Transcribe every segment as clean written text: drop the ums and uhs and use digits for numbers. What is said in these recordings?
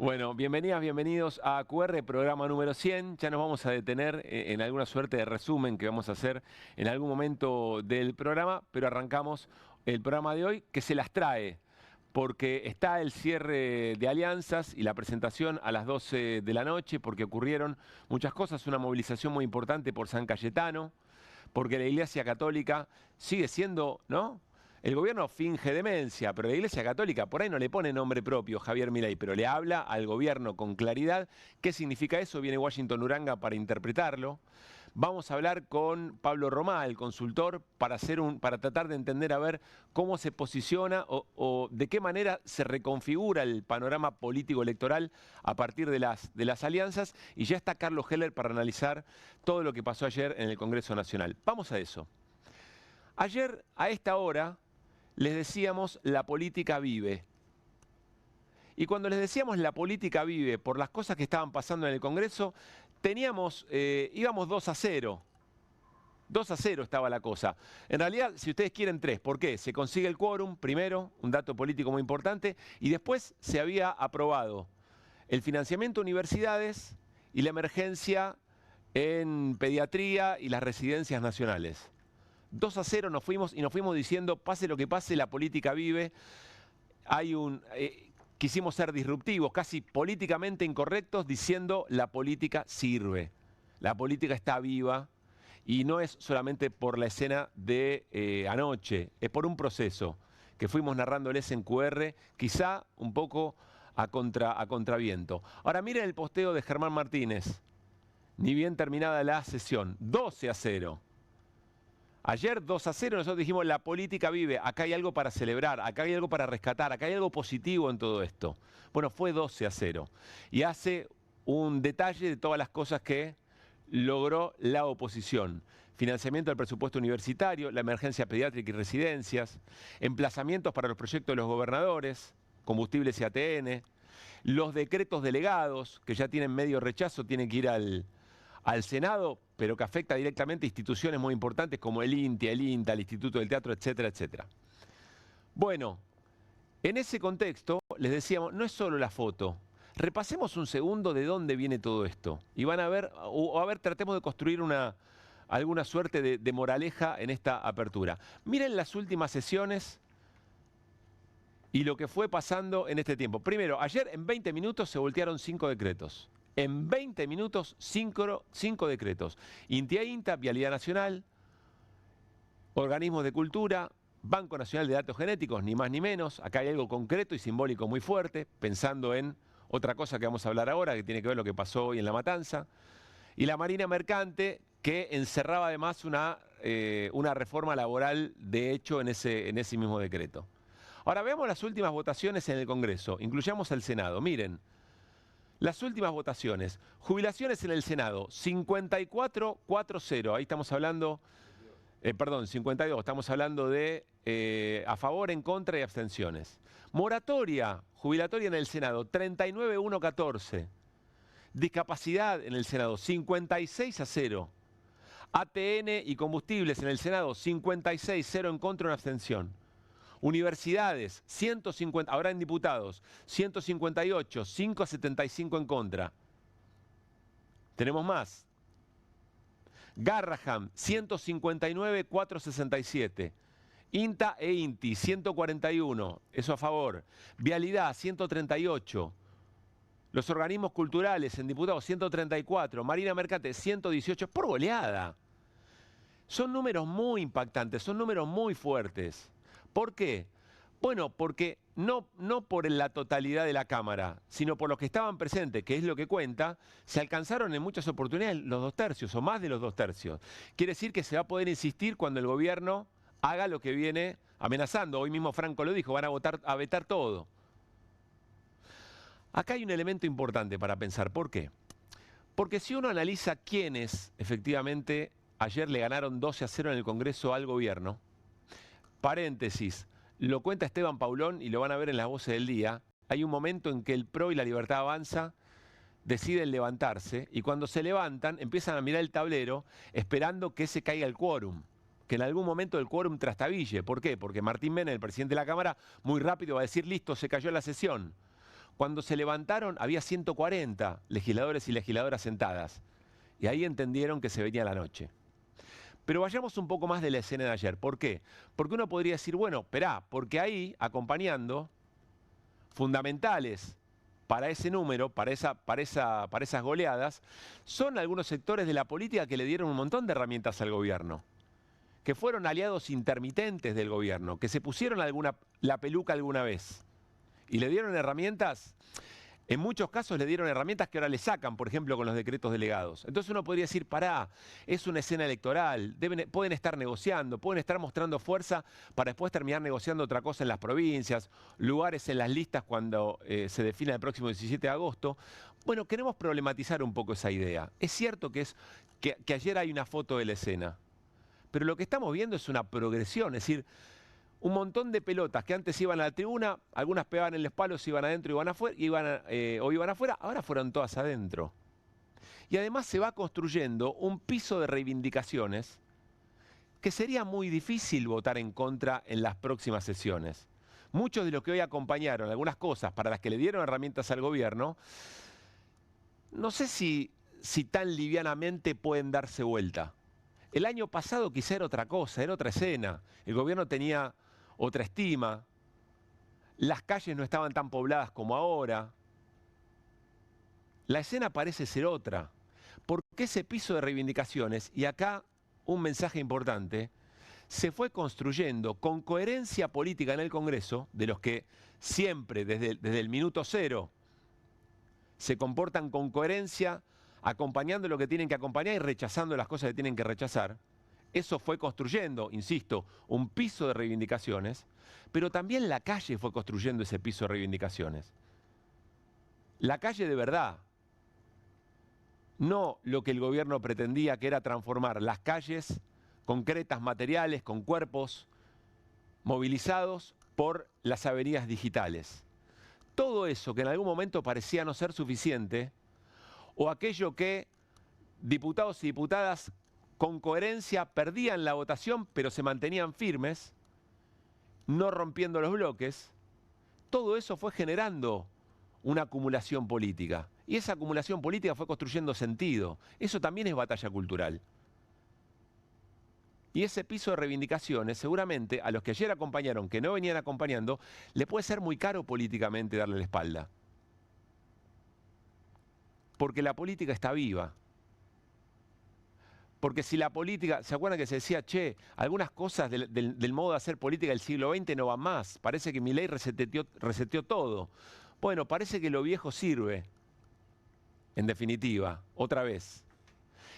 Bueno, bienvenidas, bienvenidos a QR, programa número 100. Ya nos vamos a detener en alguna suerte de resumen que vamos a hacer en algún momento del programa, pero arrancamos el programa de hoy que se las trae, porque está el cierre de alianzas y la presentación a las 12 de la noche, porque ocurrieron muchas cosas, una movilización muy importante por San Cayetano, porque la Iglesia Católica sigue siendo, ¿no? El gobierno finge demencia, pero la Iglesia Católica por ahí no le pone nombre propio, Javier Milei, pero le habla al gobierno con claridad. ¿Qué significa eso? Viene Washington Uranga para interpretarlo. Vamos a hablar con Pablo Romá, el consultor, para tratar de entender a ver cómo se posiciona o de qué manera se reconfigura el panorama político electoral a partir de las alianzas. Y ya está Carlos Heller para analizar todo lo que pasó ayer en el Congreso Nacional. Vamos a eso. Ayer, a esta hora, les decíamos la política vive. Y cuando les decíamos la política vive por las cosas que estaban pasando en el Congreso, íbamos 2-0. 2-0 estaba la cosa. En realidad, si ustedes quieren 3, ¿por qué? Se consigue el quórum, primero, un dato político muy importante, y después se había aprobado el financiamiento de universidades y la emergencia en pediatría y las residencias nacionales. 2-0 nos fuimos y nos fuimos diciendo, pase lo que pase, la política vive. Quisimos ser disruptivos, casi políticamente incorrectos, diciendo la política sirve, la política está viva y no es solamente por la escena de anoche, es por un proceso que fuimos narrándoles en QR, quizá un poco a contraviento. Ahora miren el posteo de Germán Martínez, ni bien terminada la sesión, 12-0. Ayer 2-0 nosotros dijimos la política vive, acá hay algo para celebrar, acá hay algo para rescatar, acá hay algo positivo en todo esto. Bueno, fue 12-0 y hace un detalle de todas las cosas que logró la oposición. Financiamiento del presupuesto universitario, la emergencia pediátrica y residencias, emplazamientos para los proyectos de los gobernadores, combustibles y ATN, los decretos delegados, que ya tienen medio rechazo, tienen que ir al Senado, pero que afecta directamente a instituciones muy importantes como el INTI, el INTA, el Instituto del Teatro, etcétera, etcétera. Bueno, en ese contexto les decíamos, no es solo la foto. Repasemos un segundo de dónde viene todo esto. Y van a ver, tratemos de construir alguna suerte de moraleja en esta apertura. Miren las últimas sesiones y lo que fue pasando en este tiempo. Primero, ayer en 20 minutos se voltearon 5 decretos. En 20 minutos, 5 decretos. INTA, Vialidad Nacional, Organismos de Cultura, Banco Nacional de Datos Genéticos, ni más ni menos. Acá hay algo concreto y simbólico muy fuerte, pensando en otra cosa que vamos a hablar ahora, que tiene que ver lo que pasó hoy en La Matanza. Y la Marina Mercante, que encerraba además una reforma laboral, de hecho, en ese mismo decreto. Ahora veamos las últimas votaciones en el Congreso. Incluyamos al Senado. Miren. Las últimas votaciones. Jubilaciones en el Senado, 54-4-0. Ahí estamos hablando, 52. Estamos hablando de a favor, en contra y abstenciones. Moratoria, jubilatoria en el Senado, 39-1-14. Discapacidad en el Senado, 56-0. ATN y combustibles en el Senado, 56-0 en contra y una abstención. Universidades, 150, ahora en diputados, 158, 5-75 en contra. Tenemos más. Garraham, 159, 4-67. INTA e INTI, 141, eso a favor. Vialidad, 138. Los organismos culturales en diputados, 134. Marina Mercante, 118, por goleada. Son números muy impactantes, son números muy fuertes. ¿Por qué? Bueno, porque no por la totalidad de la Cámara, sino por los que estaban presentes, que es lo que cuenta, se alcanzaron en muchas oportunidades los 2/3 o más de los 2/3. Quiere decir que se va a poder insistir cuando el gobierno haga lo que viene amenazando. Hoy mismo Franco lo dijo, van a vetar todo. Acá hay un elemento importante para pensar. ¿Por qué? Porque si uno analiza quiénes efectivamente ayer le ganaron 12-0 en el Congreso al gobierno, paréntesis, lo cuenta Esteban Paulón y lo van a ver en las voces del día. Hay un momento en que el PRO y la Libertad Avanza deciden levantarse y cuando se levantan empiezan a mirar el tablero esperando que se caiga el quórum, que en algún momento el quórum trastabille. ¿Por qué? Porque Martín Menem, el presidente de la Cámara, muy rápido va a decir, listo, se cayó la sesión. Cuando se levantaron había 140 legisladores y legisladoras sentadas. Y ahí entendieron que se venía la noche. Pero vayamos un poco más de la escena de ayer. ¿Por qué? Porque uno podría decir, bueno, esperá, porque ahí, acompañando, fundamentales para ese número, para esas goleadas, son algunos sectores de la política que le dieron un montón de herramientas al gobierno, que fueron aliados intermitentes del gobierno, que se pusieron la peluca alguna vez y le dieron herramientas. En muchos casos le dieron herramientas que ahora le sacan, por ejemplo, con los decretos delegados. Entonces uno podría decir, pará, es una escena electoral, pueden estar negociando, pueden estar mostrando fuerza para después terminar negociando otra cosa en las provincias, lugares en las listas cuando se defina el próximo 17 de agosto. Bueno, queremos problematizar un poco esa idea. Es cierto que ayer hay una foto de la escena, pero lo que estamos viendo es una progresión, es decir, un montón de pelotas que antes iban a la tribuna, algunas pegaban en los palos, iban adentro iban afuera, o iban afuera, ahora fueron todas adentro. Y además se va construyendo un piso de reivindicaciones que sería muy difícil votar en contra en las próximas sesiones. Muchos de los que hoy acompañaron algunas cosas para las que le dieron herramientas al gobierno, no sé si tan livianamente pueden darse vuelta. El año pasado quizá era otra cosa, era otra escena. El gobierno tenía otra estima, las calles no estaban tan pobladas como ahora. La escena parece ser otra, porque ese piso de reivindicaciones, y acá un mensaje importante, se fue construyendo con coherencia política en el Congreso, de los que siempre, desde el minuto cero, se comportan con coherencia, acompañando lo que tienen que acompañar y rechazando las cosas que tienen que rechazar. Eso fue construyendo, insisto, un piso de reivindicaciones, pero también la calle fue construyendo ese piso de reivindicaciones. La calle de verdad, no lo que el gobierno pretendía, que era transformar las calles concretas, materiales, con cuerpos movilizados por las avenidas digitales. Todo eso que en algún momento parecía no ser suficiente, o aquello que diputados y diputadas con coherencia perdían la votación, pero se mantenían firmes, no rompiendo los bloques, todo eso fue generando una acumulación política. Y esa acumulación política fue construyendo sentido. Eso también es batalla cultural. Y ese piso de reivindicaciones, seguramente, a los que ayer acompañaron, que no venían acompañando, le puede ser muy caro políticamente darle la espalda. Porque la política está viva. Porque si la política, ¿se acuerdan que se decía, che, algunas cosas del modo de hacer política del siglo XX no van más? Parece que Milei reseteó todo. Bueno, parece que lo viejo sirve, en definitiva, otra vez.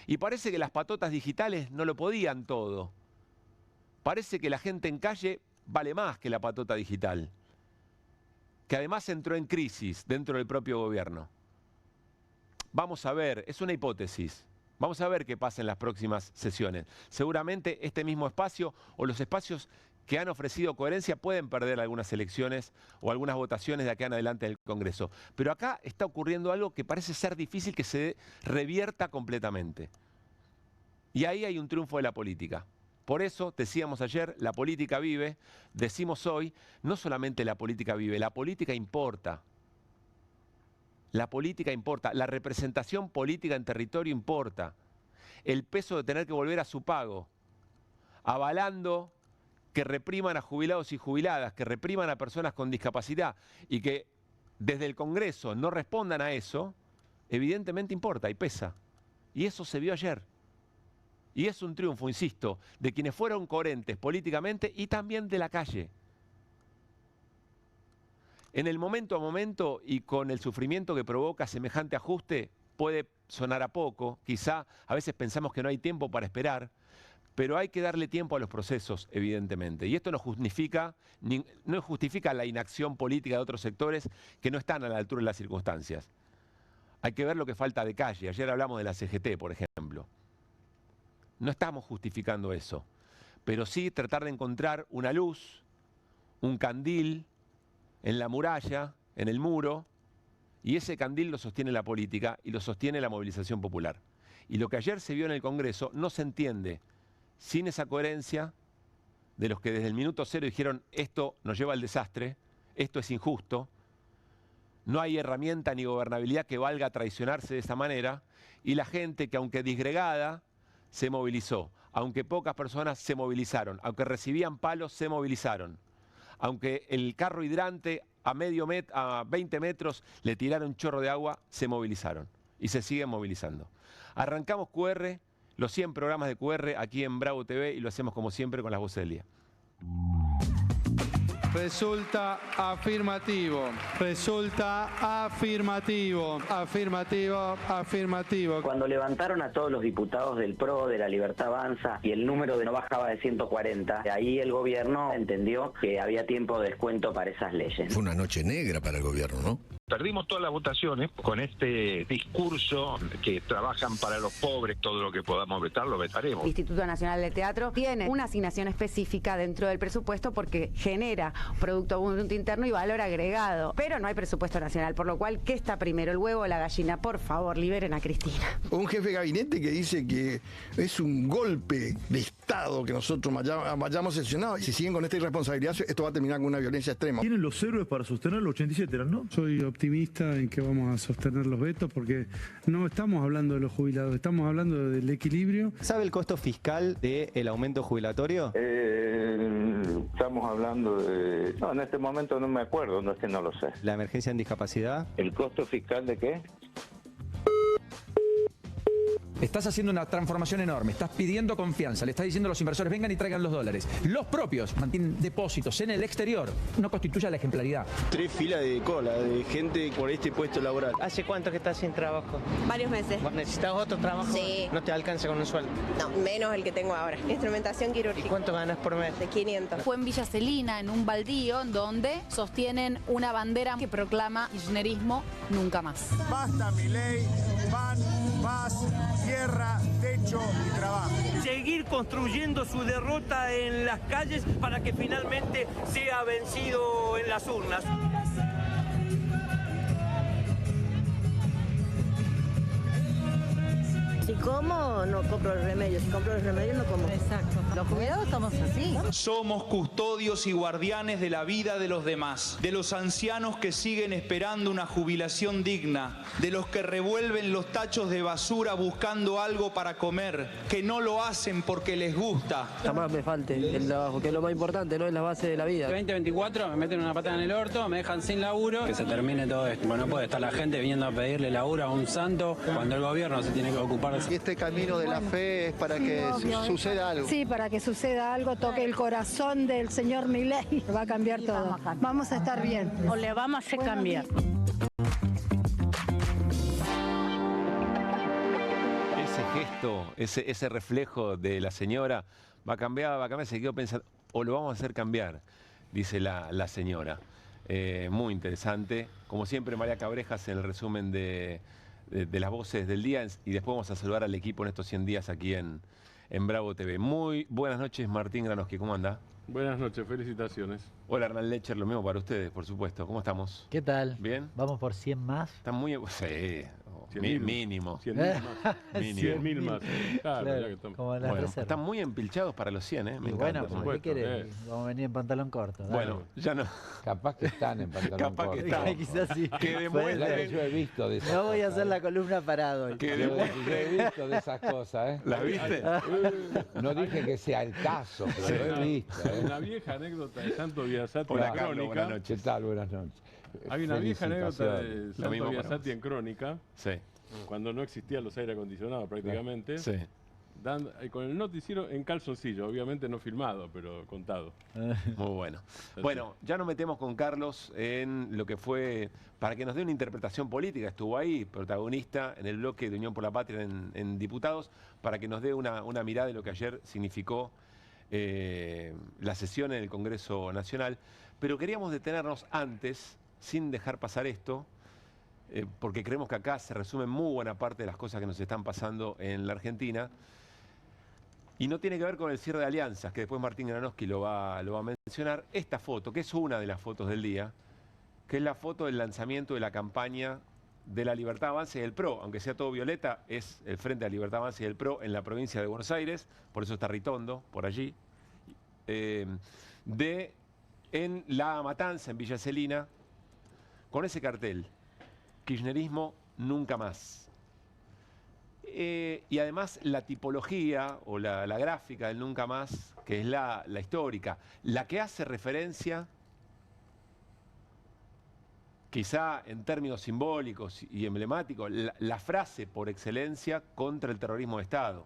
Y parece que las patotas digitales no lo podían todo. Parece que la gente en calle vale más que la patota digital, que además entró en crisis dentro del propio gobierno. Vamos a ver, es una hipótesis. Vamos a ver qué pasa en las próximas sesiones. Seguramente este mismo espacio o los espacios que han ofrecido coherencia pueden perder algunas elecciones o algunas votaciones de acá en adelante del Congreso. Pero acá está ocurriendo algo que parece ser difícil que se revierta completamente. Y ahí hay un triunfo de la política. Por eso, decíamos ayer, la política vive, decimos hoy, no solamente la política vive, la política importa. La política importa, la representación política en territorio importa. El peso de tener que volver a su pago, avalando que repriman a jubilados y jubiladas, que repriman a personas con discapacidad y que desde el Congreso no respondan a eso, evidentemente importa y pesa. Y eso se vio ayer. Y es un triunfo, insisto, de quienes fueron coherentes políticamente y también de la calle. En el momento a momento y con el sufrimiento que provoca semejante ajuste, puede sonar a poco, quizá a veces pensamos que no hay tiempo para esperar, pero hay que darle tiempo a los procesos, evidentemente. Y esto no justifica la inacción política de otros sectores que no están a la altura de las circunstancias. Hay que ver lo que falta de calle. Ayer hablamos de la CGT, por ejemplo. No estamos justificando eso, pero sí tratar de encontrar una luz, un candil, en la muralla, en el muro, y ese candil lo sostiene la política y lo sostiene la movilización popular. Y lo que ayer se vio en el Congreso no se entiende sin esa coherencia de los que desde el minuto cero dijeron esto nos lleva al desastre, esto es injusto, No hay herramienta ni gobernabilidad que valga traicionarse de esa manera. Y la gente que, aunque disgregada, se movilizó. Aunque pocas personas se movilizaron. Aunque recibían palos, se movilizaron. Aunque el carro hidrante a 20 metros le tiraron un chorro de agua, se movilizaron. Y se siguen movilizando. Arrancamos QR, los 100 programas de QR aquí en Bravo TV y lo hacemos como siempre con las voces del día. Resulta afirmativo, resulta afirmativo, afirmativo, afirmativo. Cuando levantaron a todos los diputados del PRO, de la Libertad Avanza, y el número no bajaba de 140, ahí el gobierno entendió que había tiempo de descuento para esas leyes. Fue una noche negra para el gobierno, ¿no? Perdimos todas las votaciones con este discurso que trabajan para los pobres, todo lo que podamos vetar lo vetaremos. El Instituto Nacional de Teatro tiene una asignación específica dentro del presupuesto porque genera Producto Bruto Interno y valor agregado, pero no hay presupuesto nacional, por lo cual, ¿qué está primero, el huevo o la gallina? Por favor, liberen a Cristina. Un jefe de gabinete que dice que es un golpe de Estado que nosotros vayamos sesionados. Si siguen con esta irresponsabilidad, esto va a terminar con una violencia extrema. Tienen los héroes para sostener los 87, ¿no? Soy optimista en que vamos a sostener los vetos porque no estamos hablando de los jubilados, estamos hablando del equilibrio. ¿Sabe el costo fiscal del aumento jubilatorio? Estamos hablando de... No, en este momento no me acuerdo, no es que no lo sé. ¿La emergencia en discapacidad? ¿El costo fiscal de qué? Estás haciendo una transformación enorme, estás pidiendo confianza, le estás diciendo a los inversores vengan y traigan los dólares. Los propios mantienen depósitos en el exterior, no constituye la ejemplaridad. 3 filas de cola de gente por este puesto laboral. ¿Hace cuánto que estás sin trabajo? Varios meses. ¿Necesitas otro trabajo? Sí. ¿No te alcanza con un sueldo? No, menos el que tengo ahora. Instrumentación quirúrgica. ¿Y cuánto ganas por mes? De 500. Fue en Villa Celina, en un baldío, donde sostienen una bandera que proclama kirchnerismo nunca más. Basta Milei, pan, paz, tierra, techo y trabajo. Seguir construyendo su derrota en las calles para que finalmente sea vencido en las urnas. Si como, no compro el remedio. Si compro el remedio, no como. Exacto. Los jubilados estamos así. Somos custodios y guardianes de la vida de los demás, de los ancianos que siguen esperando una jubilación digna, de los que revuelven los tachos de basura buscando algo para comer, que no lo hacen porque les gusta. Jamás me falte el trabajo, que es lo más importante, no es la base de la vida. 2024 me meten una patada en el orto, me dejan sin laburo, que se termine todo esto. Bueno, no puede estar la gente viniendo a pedirle laburo a un santo cuando el gobierno se tiene que ocupar. Y este camino de la fe es para que suceda algo. Sí, para que suceda algo, toque el corazón del señor Milei, va a cambiar todo. Vamos a estar bien. O le vamos a hacer cambiar. Ese gesto, ese reflejo de la señora va a cambiar, se quedó pensando, o lo vamos a hacer cambiar, dice la señora. Muy interesante. Como siempre, María Cabrejas en el resumen de las voces del día y después vamos a saludar al equipo en estos 100 días aquí en Bravo TV. Muy buenas noches, Martín Granoski, ¿cómo anda? Buenas noches, felicitaciones. Hola, Hernán Lecher, lo mismo para ustedes, por supuesto. ¿Cómo estamos? ¿Qué tal? ¿Bien? ¿Vamos por 100 más? Están muy... Sí, mínimo. 100.000 más. 100.000 más. Claro, ya que estamos. Como bueno, están muy empilchados para los 100, ¿eh? Me encanta. Bueno, ¿qué querés? Vamos a venir en pantalón corto. Dale. Bueno, ya no. Capaz que están en pantalón corto. Capaz que están. Quizás sí. Que demuestren. Yo he visto de esas No voy a cosas, hacer la columna parado. Yo he visto de esas cosas, ¿eh? ¿Las viste? No dije que sea el caso, pero lo he visto. Una vieja anécdota de Santo Biasati Hola, en Carlos, Crónica. buenas noches. ¿Qué tal? Buenas noches. Hay una vieja anécdota de Santo Biasati para en Crónica. Sí. Cuando no existían los aire acondicionados prácticamente. Sí. Con el noticiero en calzoncillo, obviamente no filmado, pero contado. Muy bueno. Bueno, ya nos metemos con Carlos en lo que fue, para que nos dé una interpretación política, estuvo ahí, protagonista en el bloque de Unión por la Patria en Diputados, para que nos dé una mirada de lo que ayer significó la sesión en el Congreso Nacional. Pero queríamos detenernos antes, sin dejar pasar esto, porque creemos que acá se resumen muy buena parte de las cosas que nos están pasando en la Argentina. Y no tiene que ver con el cierre de alianzas, que después Martín Granoski lo va a mencionar. Esta foto, que es una de las fotos del día, que es la foto del lanzamiento de la campaña de la Libertad Avanza y del PRO. Aunque sea todo violeta, es el Frente de la Libertad Avanza y del PRO en la provincia de Buenos Aires, por eso está Ritondo, por allí. En La Matanza, en Villa Celina, con ese cartel. kirchnerismo nunca más. Y además la tipología o la gráfica del nunca más, que es la histórica, la que hace referencia, quizá en términos simbólicos y emblemáticos, la frase por excelencia contra el terrorismo de Estado.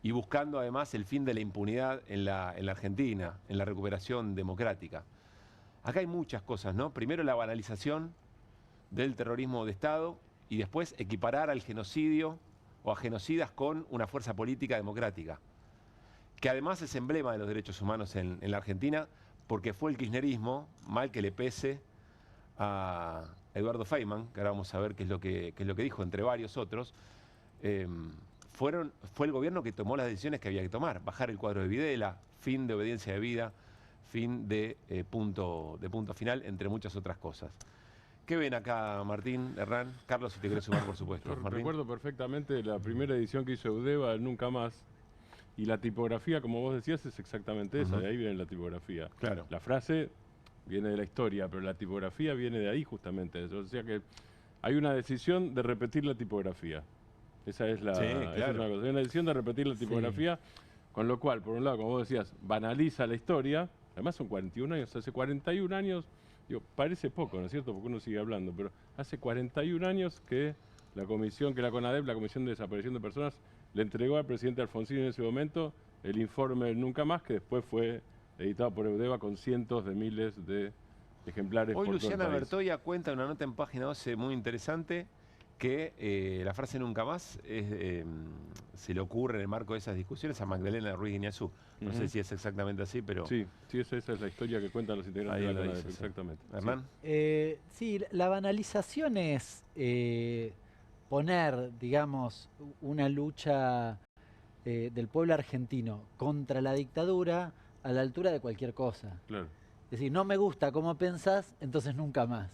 Y buscando además el fin de la impunidad en la Argentina, en la recuperación democrática. Acá hay muchas cosas, ¿no? Primero la banalización del terrorismo de Estado y después equiparar al genocidio o a genocidas con una fuerza política democrática, que además es emblema de los derechos humanos en la Argentina, porque fue el kirchnerismo, mal que le pese a Eduardo Feynman, que ahora vamos a ver qué es lo que dijo, entre varios otros, fue el gobierno que tomó las decisiones que había que tomar, bajar el cuadro de Videla, fin de obediencia de vida, fin de punto final, entre muchas otras cosas. ¿Qué ven acá, Martín, Hernán? Carlos, si te querés sumar, por supuesto. Yo recuerdo perfectamente la primera edición que hizo Eudeva, el Nunca Más, y la tipografía, como vos decías, es exactamente esa, de ahí viene la tipografía. Claro. La frase viene de la historia, pero la tipografía viene de ahí justamente. O sea que hay una decisión de repetir la tipografía. Esa es la Sí, esa claro. es una cosa. Hay una decisión de repetir la tipografía, con lo cual, por un lado, como vos decías, banaliza la historia. Además son 41 años, hace 41 años, digo, parece poco, ¿no es cierto? Porque uno sigue hablando, pero hace 41 años que la comisión, que la CONADEP, la Comisión de Desaparición de Personas, le entregó al presidente Alfonsín en ese momento el informe del Nunca Más, que después fue editado por Eudeva con cientos de miles de ejemplares. Hoy por todo el Luciana país. Bertoya cuenta en una nota en página 12 muy interesante que la frase nunca más se le ocurre en el marco de esas discusiones a Magdalena Ruiz Guiñazú. No sé si es exactamente así, pero... Sí, esa es la historia que cuentan los integrantes Ahí de la lo CONADEP, dice, sí. exactamente. ¿Hernán? Sí, la banalización es poner, digamos, una lucha del pueblo argentino contra la dictadura a la altura de cualquier cosa. Claro. Es decir, no me gusta cómo pensás, entonces nunca más.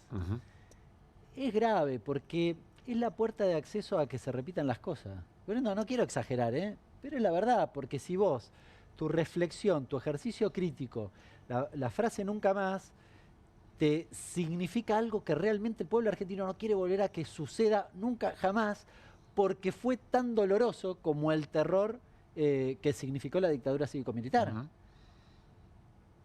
Es grave porque es la puerta de acceso a que se repitan las cosas. Bueno, no quiero exagerar, pero es la verdad, porque si vos, tu reflexión, tu ejercicio crítico, la frase nunca más, te significa algo que realmente el pueblo argentino no quiere volver a que suceda nunca, jamás, porque fue tan doloroso como el terror que significó la dictadura cívico-militar.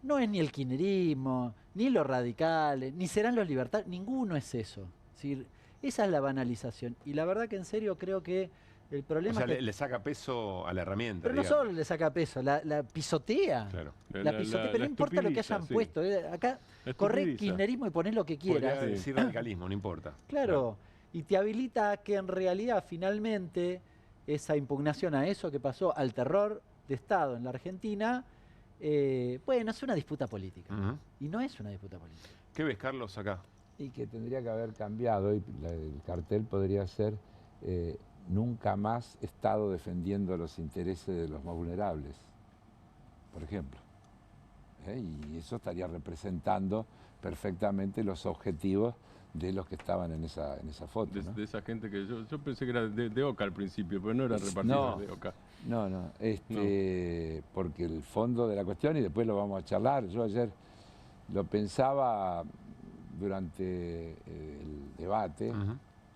No es ni el kirchnerismo, ni los radicales, ni serán los libertarios, ninguno es eso. Es decir, esa es la banalización. Y la verdad que en serio creo que el problema O sea, es que... le saca peso a la herramienta. Pero no digamos. solo le saca peso, la pisotea. Claro. La pisotea, pero no importa lo que hayan puesto. Acá corre kirchnerismo y ponés lo que quieras. Podría decir radicalismo, no importa. Claro, y te habilita a que en realidad finalmente esa impugnación a eso que pasó, al terror de Estado en la Argentina, bueno, es una disputa política. Y no es una disputa política. ¿Qué ves, Carlos, acá? Y que tendría que haber cambiado, y el cartel podría ser nunca más Estado defendiendo los intereses de los más vulnerables, por ejemplo. Y eso estaría representando perfectamente los objetivos de los que estaban en esa foto. ¿No? De esa gente que yo pensé que era de Oca al principio, pero no era repartida de Oca. No, porque el fondo de la cuestión, y después lo vamos a charlar, yo ayer lo pensaba durante el debate,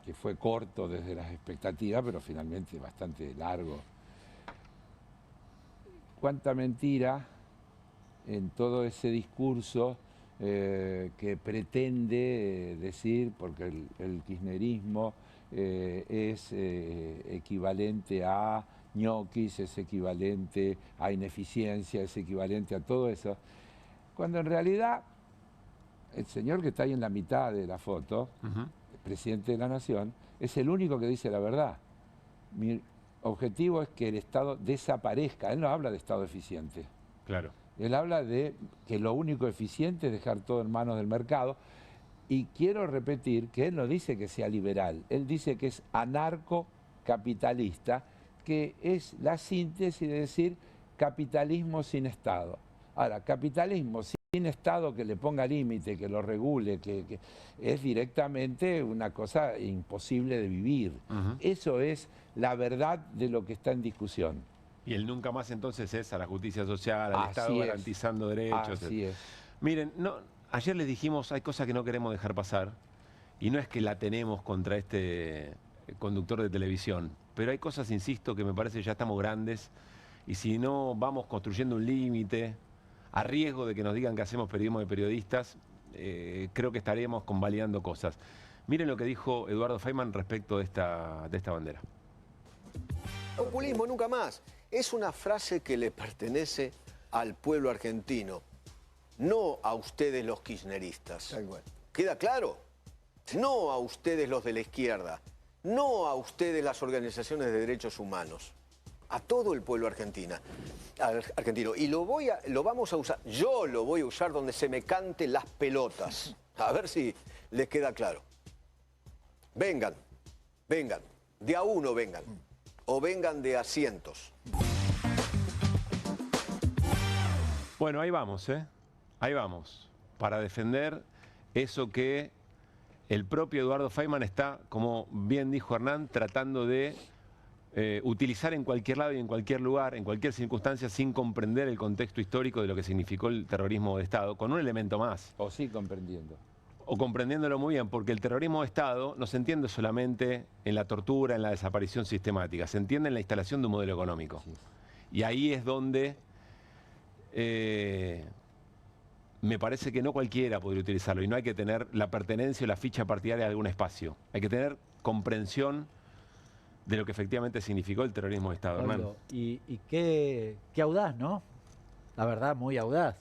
que fue corto desde las expectativas, pero finalmente bastante largo. Cuánta mentira en todo ese discurso que pretende decir, porque el kirchnerismo es equivalente a ñoquis, es equivalente a ineficiencia, es equivalente a todo eso, cuando en realidad el señor que está ahí en la mitad de la foto, el presidente de la Nación, es el único que dice la verdad. Mi objetivo es que el Estado desaparezca. Él no habla de Estado eficiente. Claro. Él habla de que lo único eficiente es dejar todo en manos del mercado. Y quiero repetir que él no dice que sea liberal, él dice que es anarcocapitalista, que es la síntesis de decir capitalismo sin Estado. Ahora, capitalismo sin Estado que le ponga límite, que lo regule, que es directamente una cosa imposible de vivir. Eso es la verdad de lo que está en discusión. Y el nunca más entonces es a la justicia social, al Así Estado es. garantizando derechos. Así es. Miren, ayer les dijimos, hay cosas que no queremos dejar pasar, Y no es que la tenemos contra este conductor de televisión, pero hay cosas, insisto, que me parece que ya estamos grandes y si no vamos construyendo un límite, a riesgo de que nos digan que hacemos periodismo de periodistas, creo que estaremos convalidando cosas. Miren lo que dijo Eduardo Feynman respecto de esta bandera. Populismo nunca más. Es una frase que le pertenece al pueblo argentino, no a ustedes los kirchneristas. ¿Queda claro? No a ustedes los de la izquierda, no a ustedes las organizaciones de derechos humanos, a todo el pueblo argentino. Y lo vamos a usar, yo lo voy a usar donde se me cante las pelotas. A ver si les queda claro. Vengan, vengan, de a uno vengan, o vengan de a cientos. Bueno, ahí vamos, ahí vamos, para defender eso que el propio Eduardo Feynman está, como bien dijo Hernán, tratando de utilizar en cualquier lado y en cualquier lugar, en cualquier circunstancia, sin comprender el contexto histórico de lo que significó el terrorismo de Estado, con un elemento más. O sí comprendiendo. O comprendiéndolo muy bien, porque el terrorismo de Estado no se entiende solamente en la tortura, en la desaparición sistemática, se entiende en la instalación de un modelo económico. Sí. Y ahí es donde me parece que no cualquiera podría utilizarlo y no hay que tener la pertenencia o la ficha partidaria de algún espacio. Hay que tener comprensión de lo que efectivamente significó el terrorismo de Estado, hermano. Y qué audaz, ¿no? La verdad, muy audaz.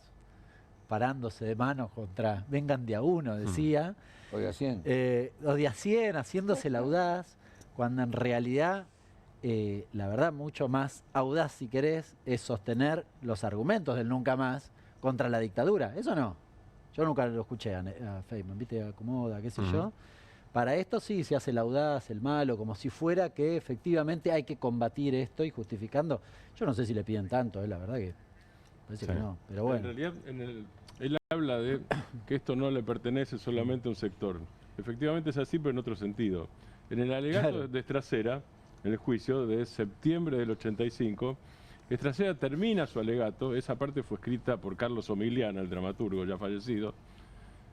Parándose de manos contra, vengan de a uno, decía. O de a 100. O de a 100, haciéndose el audaz, cuando en realidad, la verdad, mucho más audaz, si querés, es sostener los argumentos del nunca más contra la dictadura. ¿Eso no? Yo nunca lo escuché a Feynman, ¿viste? Acomoda, qué sé yo. Para esto sí se hace el audaz, el malo, como si fuera que efectivamente hay que combatir esto y justificando. Yo no sé si le piden tanto, la verdad que parece que no, pero bueno. En realidad, él habla de que esto no le pertenece solamente a un sector. Efectivamente es así, pero en otro sentido. En el alegato de Estracera, en el juicio de septiembre del 85, Estracera termina su alegato, esa parte fue escrita por Carlos Omigliana, el dramaturgo ya fallecido.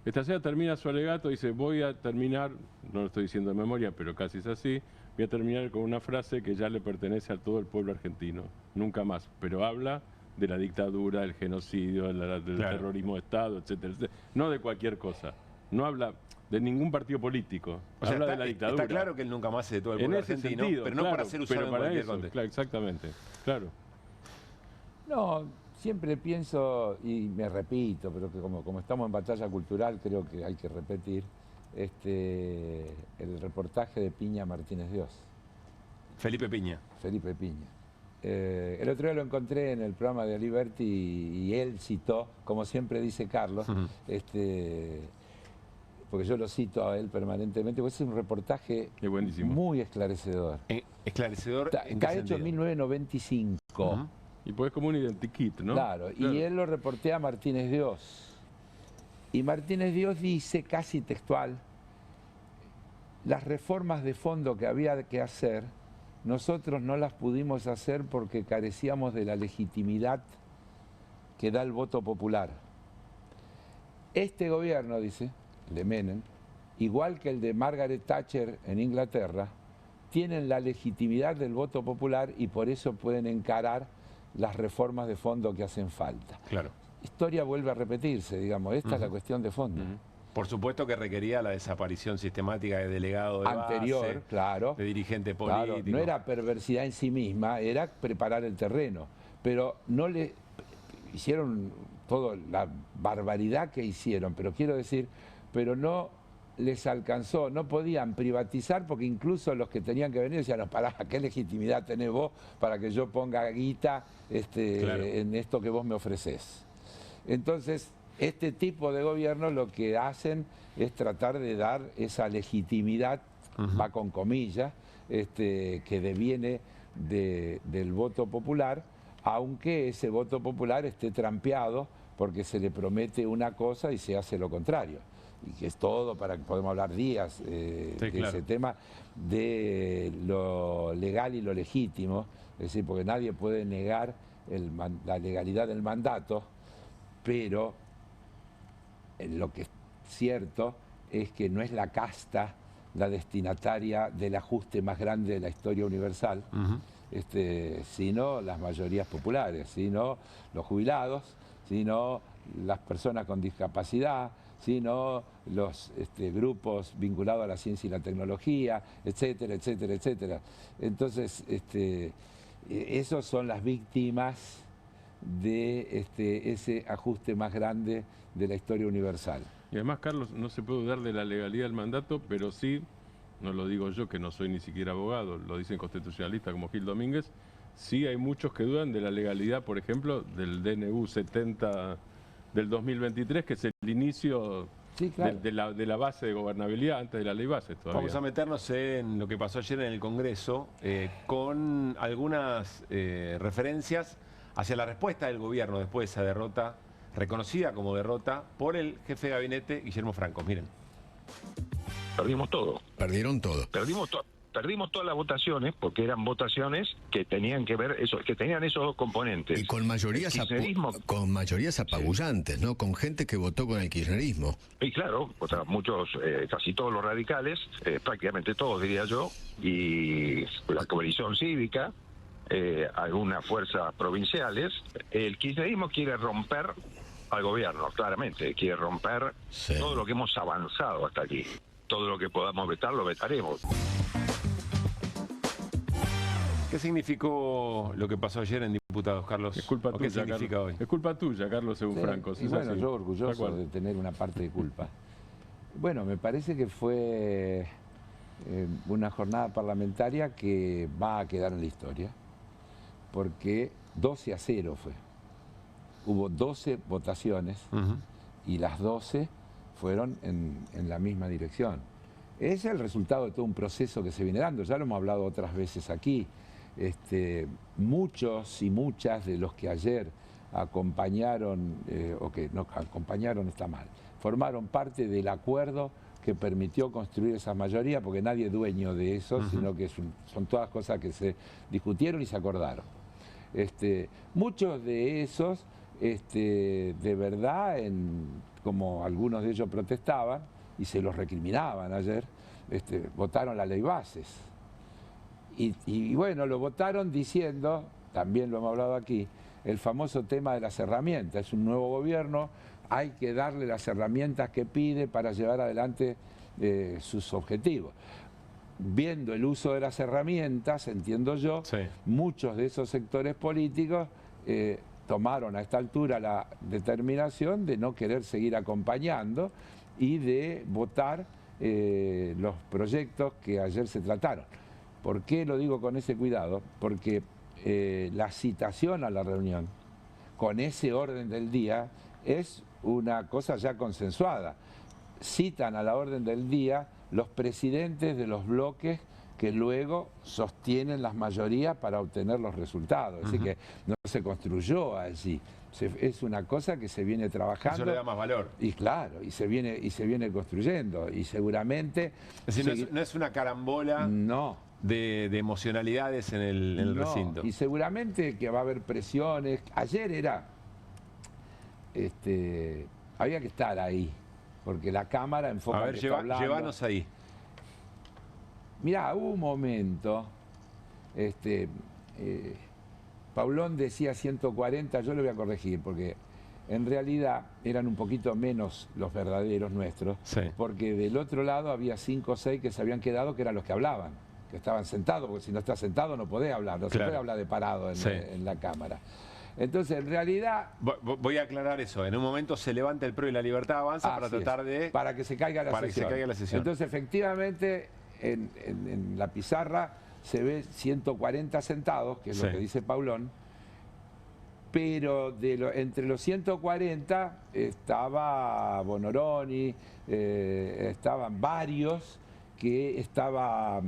Estracera termina su alegato y dice, voy a terminar, no lo estoy diciendo de memoria, pero casi es así, voy a terminar con una frase que ya le pertenece a todo el pueblo argentino, nunca más, pero habla de la dictadura, del genocidio, del terrorismo de Estado, etcétera, etcétera, no de cualquier cosa, no habla de ningún partido político, habla de la dictadura. Está claro que él nunca más es de todo el pueblo argentino, sentido, pero no para ser usado en cualquier contexto. Claro, exactamente, claro. No, siempre pienso, y me repito, pero que como estamos en batalla cultural, creo que hay que repetir, el reportaje de Piña Martínez Dios. Felipe Piña. Felipe Piña. El otro día lo encontré en el programa de Aliberti y él citó, como siempre dice Carlos, porque yo lo cito a él permanentemente, porque es un reportaje muy esclarecedor. ¿Esclarecedor en qué sentido? Hecho en 1995. Y pues como un identikit, ¿no? Claro, y él lo reportea a Martínez Dios. Y Martínez Dios dice, casi textual, las reformas de fondo que había que hacer, nosotros no las pudimos hacer porque carecíamos de la legitimidad que da el voto popular. Este gobierno, dice, de Menem, igual que el de Margaret Thatcher en Inglaterra, tienen la legitimidad del voto popular y por eso pueden encarar las reformas de fondo que hacen falta. Claro. Historia vuelve a repetirse, digamos, esta es la cuestión de fondo. Por supuesto que requería la desaparición sistemática de delegado de anterior, base, claro, de dirigente político. Claro, no era perversidad en sí misma, era preparar el terreno, pero no le hicieron toda la barbaridad que hicieron, pero quiero decir, pero no les alcanzó, no podían privatizar porque incluso los que tenían que venir decían, no, pará, ¿qué legitimidad tenés vos para que yo ponga guita en esto que vos me ofrecés? Entonces, este tipo de gobiernos lo que hacen es tratar de dar esa legitimidad, va con comillas, que deviene del voto popular, aunque ese voto popular esté trampeado porque se le promete una cosa y se hace lo contrario. Y que es todo, para que podemos hablar días de ese tema, de lo legal y lo legítimo, es decir, porque nadie puede negar la legalidad del mandato, pero lo que es cierto es que no es la casta la destinataria del ajuste más grande de la historia universal, sino las mayorías populares, sino los jubilados, sino las personas con discapacidad, sino los grupos vinculados a la ciencia y la tecnología, etcétera, etcétera, etcétera. Entonces, esos son las víctimas de ese ajuste más grande de la historia universal. Y además, Carlos, no se puede dudar de la legalidad del mandato, pero sí, no lo digo yo, que no soy ni siquiera abogado, lo dicen constitucionalistas como Gil Domínguez, sí hay muchos que dudan de la legalidad, por ejemplo, del DNU 70 del 2023, que es el inicio de la base de gobernabilidad antes de la ley base todavía. Vamos a meternos en lo que pasó ayer en el Congreso, con algunas referencias hacia la respuesta del gobierno después de esa derrota, reconocida como derrota por el jefe de gabinete, Guillermo Franco. Miren. Perdimos todo. Perdieron todo. Perdimos todas las votaciones porque eran votaciones que tenían que ver que tenían esos dos componentes. Y con mayorías apabullantes, ¿no? Con gente que votó con el kirchnerismo. Y claro, muchos, casi todos los radicales, prácticamente todos diría yo, y la coalición cívica, algunas fuerzas provinciales. El kirchnerismo quiere romper al gobierno, claramente, quiere romper todo lo que hemos avanzado hasta aquí. Todo lo que podamos vetar, lo vetaremos. ¿Qué significó lo que pasó ayer en Diputados, Carlos? Es culpa tuya, ¿Qué significa Carlos? hoy? Es culpa tuya, Carlos, según Franco. Y bueno, yo orgulloso de tener una parte de culpa. Bueno, me parece que fue una jornada parlamentaria que va a quedar en la historia, porque 12-0 fue. Hubo 12 votaciones y las 12 fueron en la misma dirección. Es el resultado de todo un proceso que se viene dando, ya lo hemos hablado otras veces aquí. Muchos y muchas de los que ayer acompañaron, o que no acompañaron está mal, formaron parte del acuerdo que permitió construir esa mayoría, porque nadie es dueño de eso, sino que son todas cosas que se discutieron y se acordaron. Muchos de esos, de verdad, como algunos de ellos protestaban y se los recriminaban ayer, votaron la ley bases. Y bueno, lo votaron diciendo, también lo hemos hablado aquí, el famoso tema de las herramientas. Es un nuevo gobierno, hay que darle las herramientas que pide para llevar adelante sus objetivos. Viendo el uso de las herramientas, entiendo yo, muchos de esos sectores políticos tomaron a esta altura la determinación de no querer seguir acompañando y de votar los proyectos que ayer se trataron. ¿Por qué lo digo con ese cuidado? Porque la citación a la reunión con ese orden del día es una cosa ya consensuada. Citan a la orden del día los presidentes de los bloques que luego sostienen las mayorías para obtener los resultados. Así que no se construyó allí. Es una cosa que se viene trabajando. Eso le da más valor. Y claro, y se viene construyendo. Y seguramente... Es decir, no es una carambola de emocionalidades en el recinto. Y seguramente que va a haber presiones. Ayer era... había que estar ahí, porque la Cámara enfoca... A ver, llévanos ahí. Mirá, hubo un momento, Paulón decía 140, yo lo voy a corregir, porque en realidad eran un poquito menos los verdaderos nuestros, porque del otro lado había 5 o 6 que se habían quedado, que eran los que hablaban, que estaban sentados, porque si no estás sentado no podés hablar, no se puede hablar de parado en la Cámara. Entonces, en realidad... Voy a aclarar eso. En un momento se levanta el PRO y la Libertad Avanza para tratar de... Para que se caiga la sesión. Entonces, efectivamente, en la pizarra se ve 140 sentados, que es lo que dice Paulón, pero entre los 140 estaba Bonoroni, estaban varios, que estaba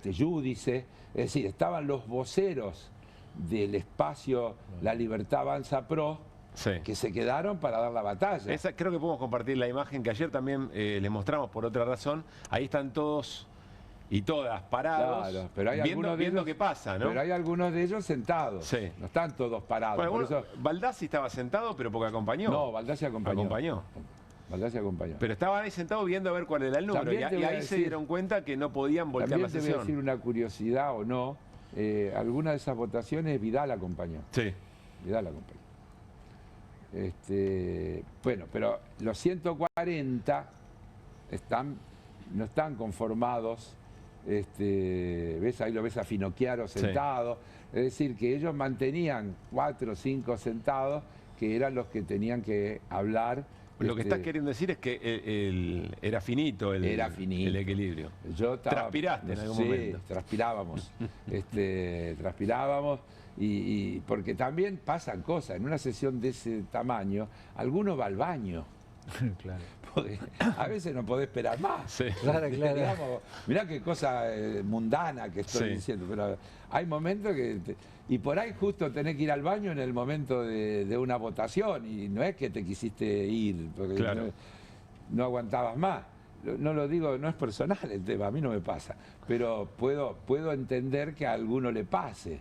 Giudice, es decir, estaban los voceros del espacio La Libertad Avanza Pro, que se quedaron para dar la batalla. Creo que podemos compartir la imagen que ayer también les mostramos por otra razón. Ahí están todos y todas parados, claro, pero hay viendo qué pasa, ¿no? Pero hay algunos de ellos sentados, no están todos parados. Bueno, Baldassi estaba sentado, pero porque acompañó. No, Baldassi acompañó. Batalla acompañó. Pero estaban ahí sentados viendo a ver cuál era el número. Y ahí se dieron cuenta que no podían voltear la También te sesión. voy a decir una curiosidad o no. Alguna de esas votaciones Vidal acompañó. Sí. Vidal acompañó. Bueno, pero los 140 no están conformados. ¿Ves? Ahí lo ves a Finocchiaro sentado. Es decir, que ellos mantenían 4 o 5 sentados que eran los que tenían que hablar. Lo que estás queriendo decir es que era finito el equilibrio. Transpiraste en algún momento. Transpirábamos. Transpirábamos y porque también pasan cosas. En una sesión de ese tamaño, alguno va al baño. Claro. Porque a veces no podés esperar más. Sí. Claro. Digamos, mirá qué cosa mundana que estoy diciendo, pero hay momentos que... Y por ahí justo tenés que ir al baño en el momento de una votación y no es que te quisiste ir, porque no aguantabas más. No lo digo, no es personal el tema, a mí no me pasa, pero puedo entender que a alguno le pase.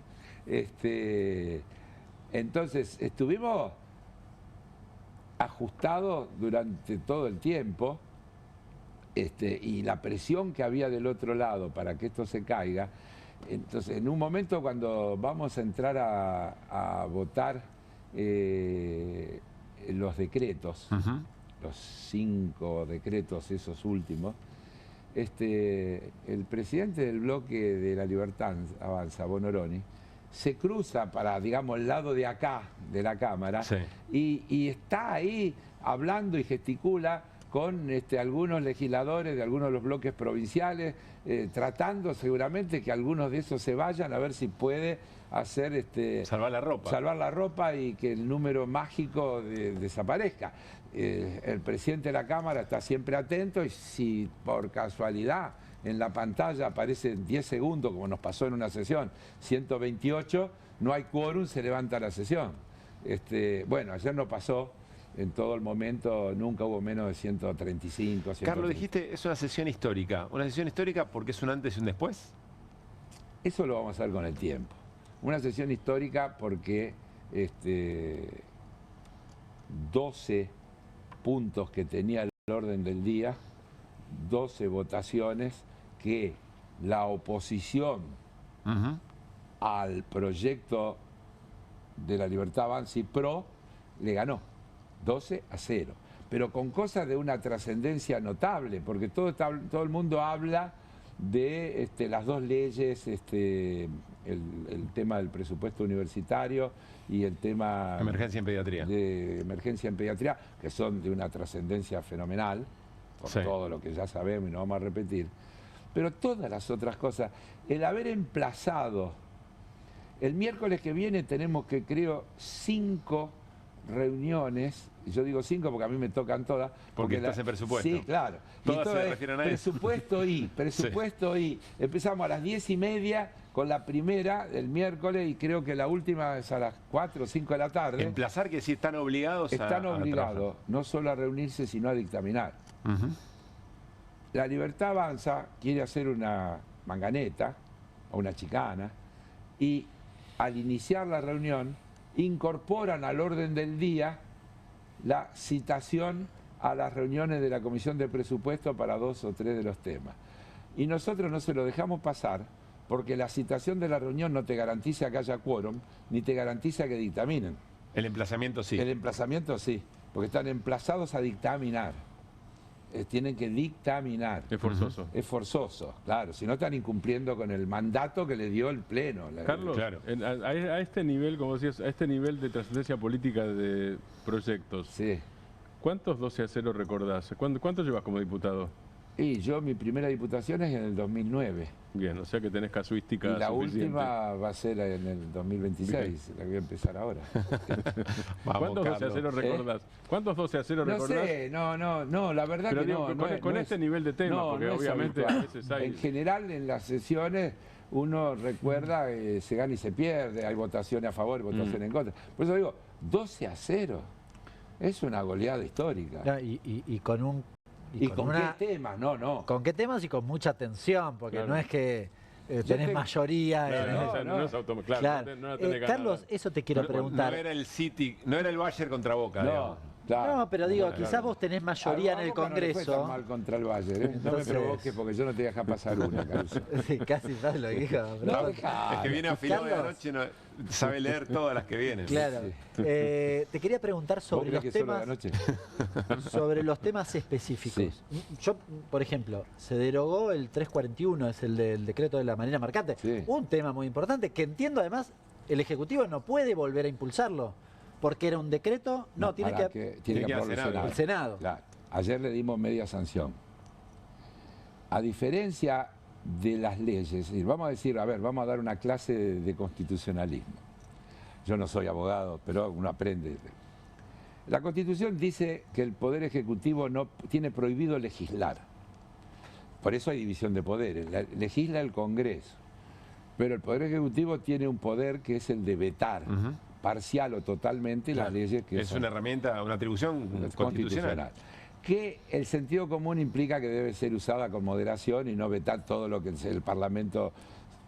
Entonces, estuvimos ajustados durante todo el tiempo y la presión que había del otro lado para que esto se caiga. Entonces, en un momento cuando vamos a entrar a votar los decretos, los 5 decretos esos últimos, el presidente del bloque de La Libertad Avanza, Bonoroni, se cruza para, digamos, el lado de acá, de la Cámara, y está ahí hablando y gesticula con algunos legisladores de algunos de los bloques provinciales, tratando seguramente que algunos de esos se vayan a ver si puede hacer... salvar la ropa. Salvar la ropa y que el número mágico desaparezca. El presidente de la Cámara está siempre atento y si por casualidad en la pantalla aparece en 10 segundos, como nos pasó en una sesión, 128, no hay quórum, se levanta la sesión. Bueno, ayer no pasó. En todo el momento nunca hubo menos de 135. Carlos, dijiste, es una sesión histórica. ¿Una sesión histórica porque es un antes y un después? Eso lo vamos a ver con el tiempo. Una sesión histórica porque 12 puntos que tenía el orden del día, 12 votaciones que la oposición al proyecto de La Libertad Avanza y PRO le ganó. 12-0, pero con cosas de una trascendencia notable, porque todo el mundo habla de las dos leyes, el tema del presupuesto universitario y el tema... Emergencia en pediatría. De emergencia en pediatría, que son de una trascendencia fenomenal, por todo lo que ya sabemos y no vamos a repetir, pero todas las otras cosas, el haber emplazado, el miércoles que viene tenemos que, creo, 5 reuniones, yo digo 5 porque a mí me tocan todas. Porque estás en presupuesto. Sí, claro. Todas se refieren a eso. Presupuesto y empezamos a las 10:30 con la primera el miércoles y creo que la última es a las 4 o 5 de la tarde. Emplazar que sí están obligados Están obligados no solo a reunirse sino a dictaminar. La Libertad Avanza quiere hacer una manganeta o una chicana y al iniciar la reunión incorporan al orden del día la citación a las reuniones de la Comisión de Presupuesto para 2 o 3 de los temas. Y nosotros no se lo dejamos pasar porque la citación de la reunión no te garantiza que haya quórum, ni te garantiza que dictaminen. El emplazamiento sí. El emplazamiento sí, porque están emplazados a dictaminar. Tienen que dictaminar. Es forzoso. Es forzoso, claro. Si no están incumpliendo con el mandato que le dio el Pleno. Carlos, a este nivel, como decías, a este nivel de trascendencia política de proyectos, ¿cuántos 12-0 recordás? ¿Cuánto llevas como diputado? Y yo, mi primera diputación es en el 2009. Bien, o sea que tenés casuística y la suficiente. Última va a ser en el 2026, la que voy a empezar ahora. ¿Cuántos 12-0 recordás? ¿Cuántos 12-0 recordás? No sé, no, la verdad que digo, no. Con este nivel de tema, porque obviamente a veces hay... En general, en las sesiones, uno recuerda que se gana y se pierde, hay votaciones a favor y votaciones en contra. Por eso digo, 12-0 es una goleada histórica. No, y con un... ¿Y con qué temas? No. ¿Con qué temas? Y con mucha tensión, porque no es que tenés mayoría. No es automático. Claro. No Carlos, eso te quiero preguntar. No era el City, no era el Bayern contra Boca. No, Claro. No, pero digo, Bueno, quizás claro. vos tenés mayoría en el A Boca no le fue Congreso. tan mal contra el Bayern, ¿eh? No me Entonces- provoques porque yo no te voy a dejar pasar una, Caruso. Sí, casi sabes lo que dijo. No, Es que viene afilado de Carlos. anoche, no, sabe leer todas las que vienen. Claro. Te quería preguntar sobre ¿Vos los crees que solo de temas, anoche? sobre los temas específicos. Yo, por ejemplo, se derogó el 341, es el del decreto de la Marina Mercante. Un tema muy importante que entiendo además el Ejecutivo no puede volver a impulsarlo. Porque era un decreto, tiene para que tiene que aprobarlo el Senado. Claro. Ayer le dimos media sanción. A diferencia de las leyes, es decir, vamos a decir, a ver, vamos a dar una clase de constitucionalismo. Yo no soy abogado, pero uno aprende. La Constitución dice que el Poder Ejecutivo no tiene prohibido legislar. Por eso hay división de poderes. Legisla el Congreso. Pero el Poder Ejecutivo tiene un poder que es el de vetar, parcial o totalmente, las leyes que es son una herramienta, una atribución constitucional. Que el sentido común implica que debe ser usada con moderación y no vetar todo lo que el Parlamento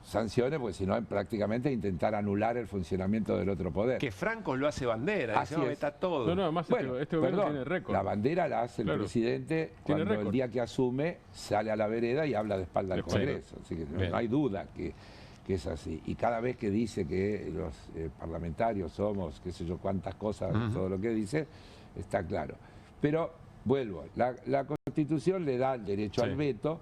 sancione, porque si no, prácticamente intentar anular el funcionamiento del otro poder. Que Franco lo hace bandera, Así se va a es. vetar todo. No, no, además Bueno, este gobierno perdón, tiene récord. la bandera la hace el Claro. presidente Tiene cuando récord. el día que asume sale a la vereda y habla de espalda al Sí. Congreso. Así que Bien. no hay duda que es así. Y cada vez que dice que los parlamentarios somos, qué sé yo, cuántas cosas, todo lo que dice, está claro. Pero, vuelvo, la Constitución le da el derecho al veto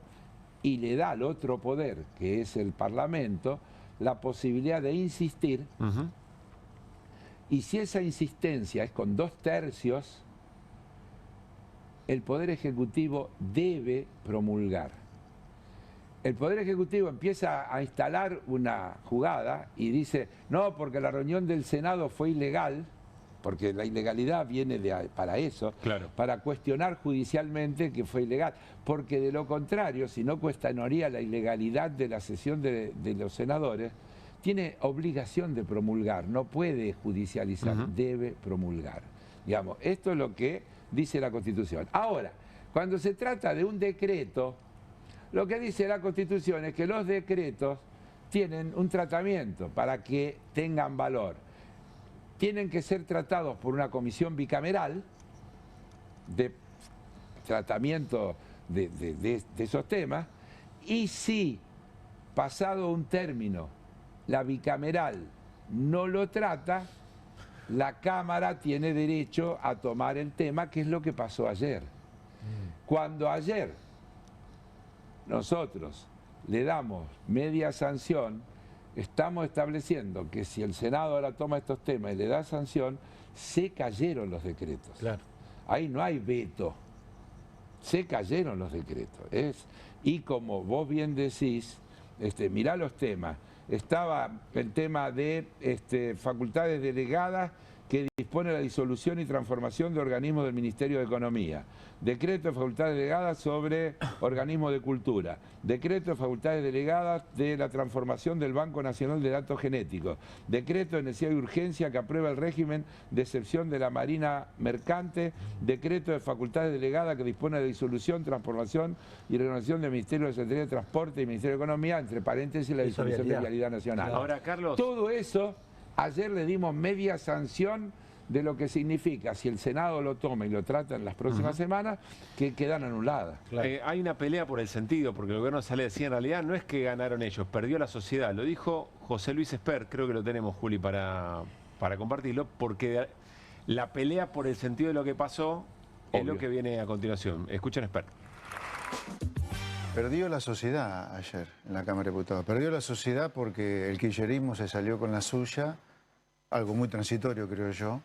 y le da al otro poder, que es el Parlamento, la posibilidad de insistir. Y si esa insistencia es con 2/3, el Poder Ejecutivo debe promulgar. El Poder Ejecutivo empieza a instalar una jugada y dice, no, porque la reunión del Senado fue ilegal, porque la ilegalidad viene para eso, para cuestionar judicialmente que fue ilegal, porque de lo contrario, si no cuestionaría la ilegalidad de la sesión de los senadores, tiene obligación de promulgar, no puede judicializar, debe promulgar. Digamos, esto es lo que dice la Constitución. Ahora, cuando se trata de un decreto, lo que dice la Constitución es que los decretos tienen un tratamiento para que tengan valor. Tienen que ser tratados por una comisión bicameral de tratamiento de esos temas, y si, pasado un término, la bicameral no lo trata, la Cámara tiene derecho a tomar el tema, que es lo que pasó ayer. Cuando ayer nosotros le damos media sanción, estamos estableciendo que si el Senado ahora toma estos temas y le da sanción, se cayeron los decretos. Ahí no hay veto. Se cayeron los decretos. Y como vos bien decís, mirá los temas. Estaba el tema de facultades delegadas que dispone la disolución y transformación de organismos del Ministerio de Economía. Decreto de facultades delegadas sobre organismos de cultura. Decreto de facultades delegadas de la transformación del Banco Nacional de Datos Genéticos. Decreto de necesidad y urgencia que aprueba el régimen de excepción de la Marina Mercante. Decreto de facultades delegadas que dispone de disolución, transformación y renovación del Ministerio de Secretaría de Transporte y Ministerio de Economía, entre paréntesis la disolución de Vialidad Nacional. Ahora, Carlos. Todo eso, ayer le dimos media sanción de lo que significa, si el Senado lo toma y lo trata en las próximas semanas, que quedan anuladas. Hay una pelea por el sentido, porque el gobierno sale a decir, en realidad no es que ganaron ellos, perdió la sociedad. Lo dijo José Luis Esper, creo que lo tenemos, Juli, para compartirlo, porque la pelea por el sentido de lo que pasó es lo que viene a continuación. Escuchen Esper. Perdió la sociedad ayer en la Cámara de Diputados. Perdió la sociedad porque el kirchnerismo se salió con la suya, algo muy transitorio, creo yo.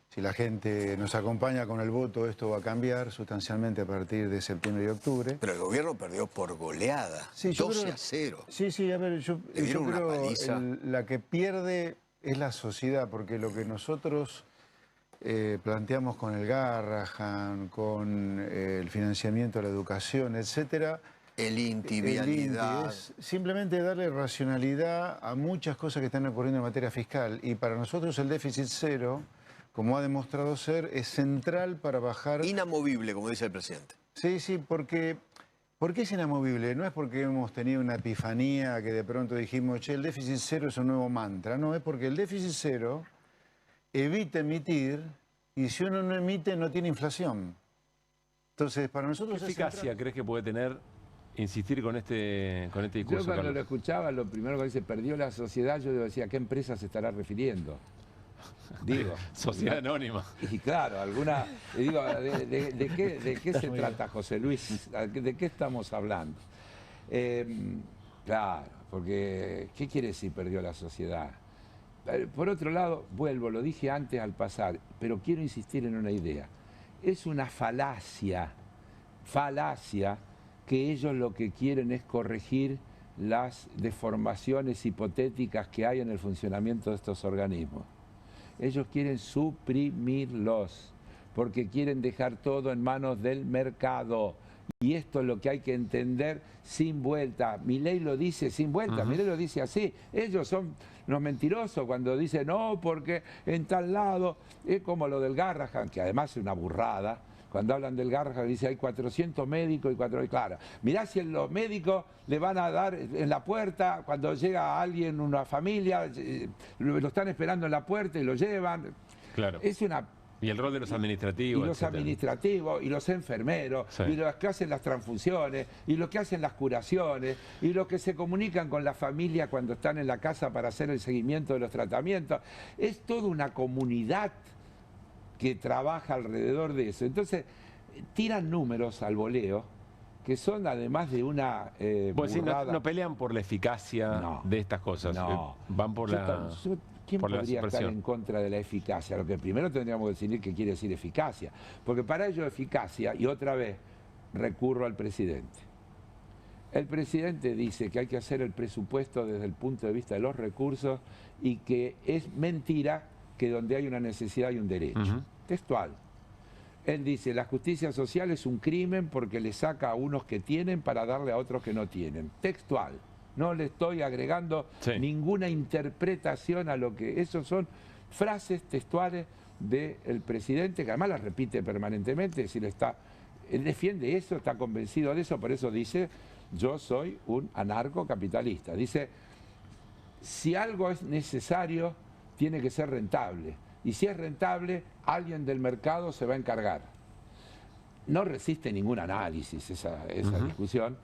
Si la gente nos acompaña con el voto, esto va a cambiar sustancialmente a partir de septiembre y octubre. Pero el gobierno perdió por goleada, Sí, yo 12-0. Sí, a ver, yo dieron una creo paliza. la que pierde es la sociedad, porque lo que nosotros planteamos con el Garrahan, con el financiamiento de la educación, etcétera, el INTI, vialidad. es simplemente darle racionalidad a muchas cosas que están ocurriendo en materia fiscal. Y para nosotros el déficit cero, como ha demostrado ser, es central para bajar... Inamovible, como dice el presidente. Sí, porque es inamovible. No es porque hemos tenido una epifanía que de pronto dijimos, che, el déficit cero es un nuevo mantra. No, es porque el déficit cero evita emitir Y si uno no emite, no tiene inflación. Entonces, para nosotros... ¿Qué eficacia crees que puede tener insistir con este discurso, Yo cuando Carlos? lo escuchaba, lo primero que dice, perdió la sociedad, yo decía, ¿a qué empresa se estará refiriendo? Digo. Sociedad Anónima. Y claro, alguna... Digo, ¿de qué se trata, José Luis? ¿De qué estamos hablando? Claro, porque ¿qué quiere decir perdió la sociedad? Por otro lado, vuelvo, lo dije antes al pasar, pero quiero insistir en una idea. Es una falacia que ellos lo que quieren es corregir las deformaciones hipotéticas que hay en el funcionamiento de estos organismos. Ellos quieren suprimirlos, porque quieren dejar todo en manos del mercado. Y esto es lo que hay que entender sin vuelta. Milei lo dice sin vuelta, Milei lo dice así. Ellos son los mentirosos cuando dicen, no, porque en tal lado, es como lo del Garrahan, que además es una burrada. Cuando hablan del Garrahan, dice, hay 400 médicos y 400... Claro, mirá si los médicos le van a dar en la puerta, cuando llega alguien, una familia, lo están esperando en la puerta y lo llevan. Claro. Es una... Y el rol de los administrativos. Y los administrativos, y los enfermeros, sí, y los que hacen las transfusiones, y los que hacen las curaciones, y los que se comunican con la familia cuando están en la casa para hacer el seguimiento de los tratamientos. Es toda una comunidad que trabaja alrededor de eso. Entonces, tiran números al voleo, que son además de una burrada. No pelean por la eficacia de estas cosas. No. Van por la... ¿Quién podría estar en contra de la eficacia? Lo que primero tendríamos que definir qué quiere decir eficacia. Porque para ello eficacia, y otra vez recurro al presidente. El presidente dice que hay que hacer el presupuesto desde el punto de vista de los recursos y que es mentira que donde hay una necesidad hay un derecho. Textual. Él dice, la justicia social es un crimen porque le saca a unos que tienen para darle a otros que no tienen. Textual. No le estoy agregando ninguna interpretación a lo que... Esos son frases textuales del presidente, que además las repite permanentemente, es decir, él defiende eso, está convencido de eso, por eso dice, yo soy un anarcocapitalista. Dice, si algo es necesario, tiene que ser rentable. Y si es rentable, alguien del mercado se va a encargar. No resiste ningún análisis esa discusión.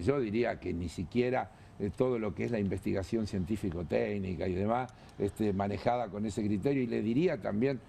Yo diría que ni siquiera todo lo que es la investigación científico-técnica y demás, manejada con ese criterio. Y le diría también,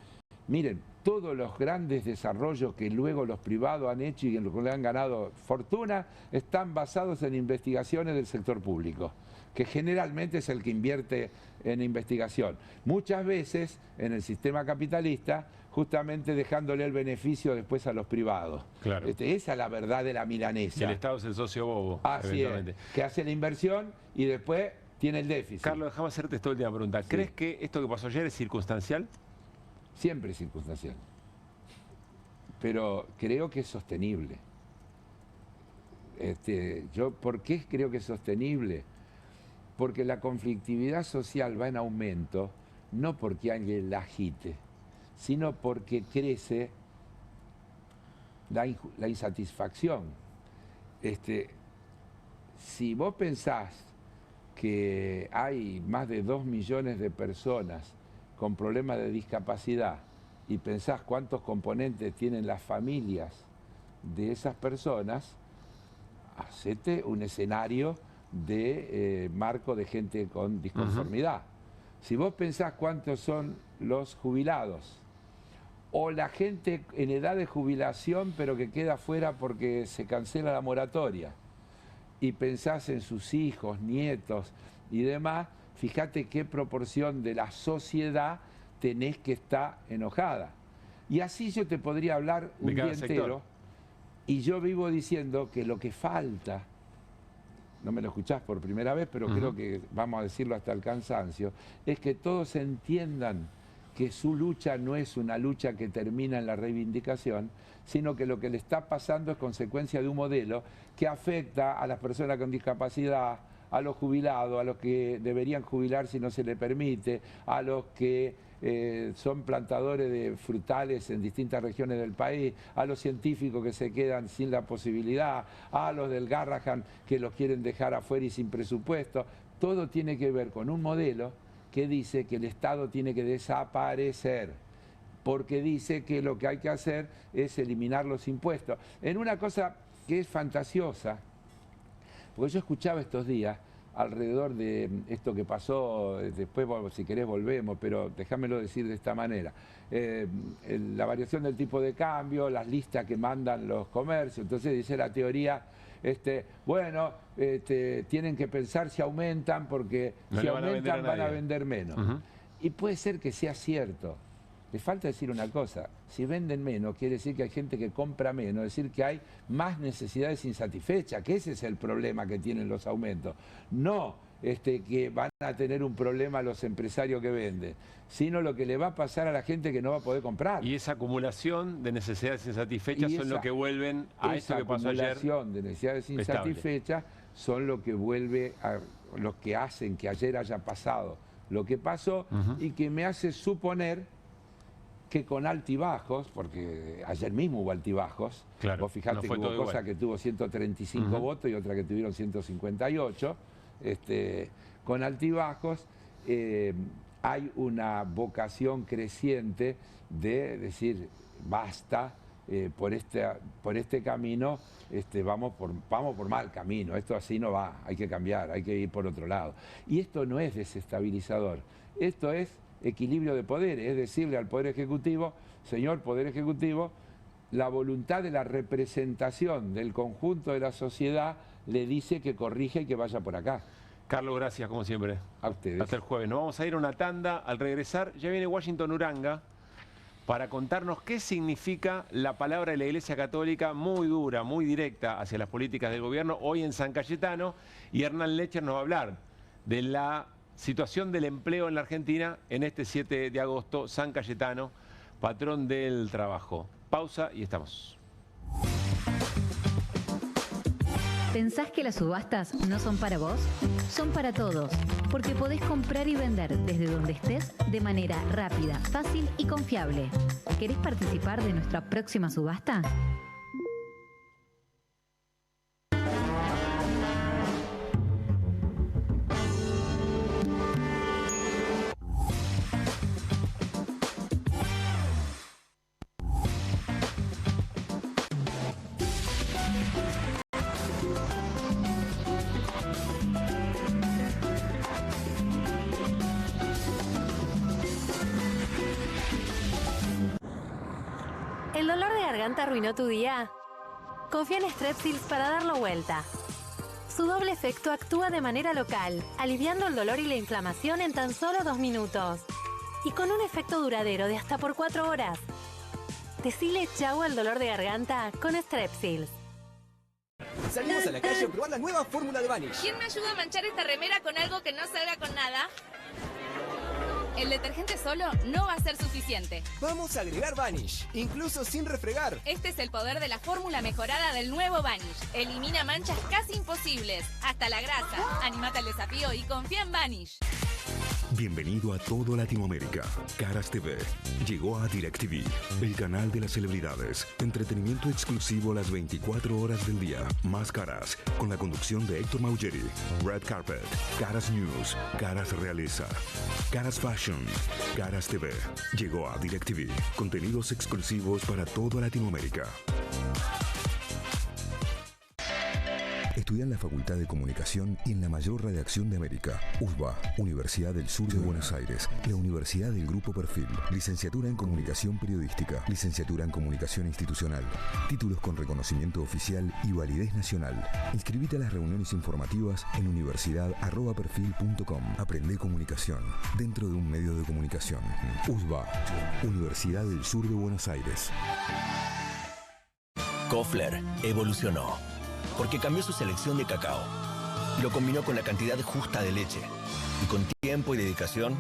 miren, todos los grandes desarrollos que luego los privados han hecho y en los que le han ganado fortuna, están basados en investigaciones del sector público, que generalmente es el que invierte en investigación. Muchas veces en el sistema capitalista, justamente dejándole el beneficio después a los privados. Claro. Esa es la verdad de la milanesa. Y el Estado es el socio bobo. Así es, que hace la inversión y después tiene el déficit. Carlos, déjame hacerte esta última pregunta. Sí. ¿Crees que esto que pasó ayer es circunstancial? Siempre es circunstancial. Pero creo que es sostenible. Yo, ¿por qué creo que es sostenible? Porque la conflictividad social va en aumento, no porque alguien la agite, sino porque crece la insatisfacción. Si vos pensás que hay más de 2 millones de personas con problemas de discapacidad y pensás cuántos componentes tienen las familias de esas personas, hacete un escenario de marco de gente con disconformidad. Si vos pensás cuántos son los jubilados o la gente en edad de jubilación pero que queda fuera porque se cancela la moratoria y pensás en sus hijos, nietos y demás, fíjate qué proporción de la sociedad tenés que estar enojada. Y así yo te podría hablar un día entero y yo vivo diciendo que lo que falta, no me lo escuchás por primera vez, pero creo que vamos a decirlo hasta el cansancio, es que todos entiendan que su lucha no es una lucha que termina en la reivindicación, sino que lo que le está pasando es consecuencia de un modelo que afecta a las personas con discapacidad, a los jubilados, a los que deberían jubilar si no se les permite, a los que son plantadores de frutales en distintas regiones del país, a los científicos que se quedan sin la posibilidad, a los del Garrahan que los quieren dejar afuera y sin presupuesto. Todo tiene que ver con un modelo que dice que el Estado tiene que desaparecer. porque dice que lo que hay que hacer es eliminar los impuestos. En una cosa que es fantasiosa, porque yo escuchaba estos días alrededor de esto que pasó, después si querés volvemos, pero déjamelo decir de esta manera. La variación del tipo de cambio, las listas que mandan los comercios, entonces dice la teoría, tienen que pensar si aumentan, porque no si aumentan van a vender menos. Uh-huh. Y puede ser que sea cierto. Le falta decir una cosa, si venden menos quiere decir que hay gente que compra menos, es decir que hay más necesidades insatisfechas, que ese es el problema que tienen los aumentos. No que van a tener un problema los empresarios que venden, sino lo que le va a pasar a la gente que no va a poder comprar. Y esa acumulación de necesidades insatisfechas son lo que vuelven a esto que pasó ayer. Esa acumulación de necesidades insatisfechas son lo que vuelve a los que hacen que ayer haya pasado lo que pasó, y que me hace suponer que con altibajos, porque ayer mismo hubo altibajos, claro, vos fijate que hubo cosa que tuvo 135 votos y otra que tuvieron 158, con altibajos hay una vocación creciente de decir basta, por este camino vamos por mal camino, esto así no va, hay que cambiar, hay que ir por otro lado. Y esto no es desestabilizador, esto es equilibrio de poderes, es decirle al Poder Ejecutivo, señor Poder Ejecutivo, la voluntad de la representación del conjunto de la sociedad le dice que corrija y que vaya por acá. Carlos, gracias como siempre. A ustedes. Hasta el jueves. Nos vamos a ir a una tanda. Al regresar ya viene Washington Uranga para contarnos qué significa la palabra de la Iglesia Católica, muy dura, muy directa hacia las políticas del gobierno, hoy en San Cayetano, y Hernán Lecher nos va a hablar de la situación del empleo en la Argentina en este 7 de agosto, San Cayetano, patrón del trabajo. Pausa y estamos. ¿Pensás que las subastas no son para vos? Son para todos, porque podés comprar y vender desde donde estés de manera rápida, fácil y confiable. ¿Querés participar de nuestra próxima subasta? ¿El dolor de garganta arruinó tu día? Confía en Strepsils para darlo vuelta. Su doble efecto actúa de manera local, aliviando el dolor y la inflamación en tan solo 2 minutos. Y con un efecto duradero de hasta por 4 horas. Decile chau al dolor de garganta con Strepsils. Salimos a la calle a probar la nueva fórmula de Vanish. ¿Quién me ayuda a manchar esta remera con algo que no salga con nada? El detergente solo no va a ser suficiente. Vamos a agregar Vanish, incluso sin refregar. Este es el poder de la fórmula mejorada del nuevo Vanish. Elimina manchas casi imposibles, hasta la grasa. Animate al desafío y confía en Vanish. Bienvenido a todo Latinoamérica. Caras TV llegó a DirecTV, el canal de las celebridades. Entretenimiento exclusivo las 24 horas del día. Más Caras, con la conducción de Héctor Maugeri. Red Carpet, Caras News, Caras Realeza, Caras Fashion, Caras TV. Llegó a DirecTV. Contenidos exclusivos para toda Latinoamérica. Estudia en la Facultad de Comunicación y en la mayor redacción de América. USBA, Universidad del Sur de Buenos Aires. La Universidad del Grupo Perfil. Licenciatura en Comunicación Periodística. Licenciatura en Comunicación Institucional. Títulos con reconocimiento oficial y validez nacional. Inscribite a las reuniones informativas en universidad@perfil.com. Aprende comunicación dentro de un medio de comunicación. USBA, Universidad del Sur de Buenos Aires. Koffler evolucionó porque cambió su selección de cacao y lo combinó con la cantidad justa de leche, y con tiempo y dedicación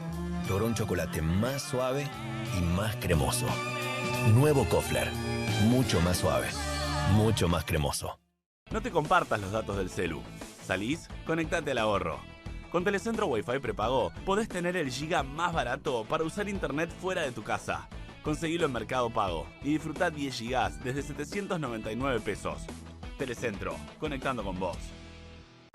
logró un chocolate más suave y más cremoso. Nuevo Koffler, mucho más suave, mucho más cremoso. No te compartas los datos del celu. ¿Salís? Conectate al ahorro. Con Telecentro Wi-Fi prepago podés tener el giga más barato para usar internet fuera de tu casa. Conseguilo en Mercado Pago y disfrutá 10 gigas desde 799 pesos. Telecentro, conectando con vos.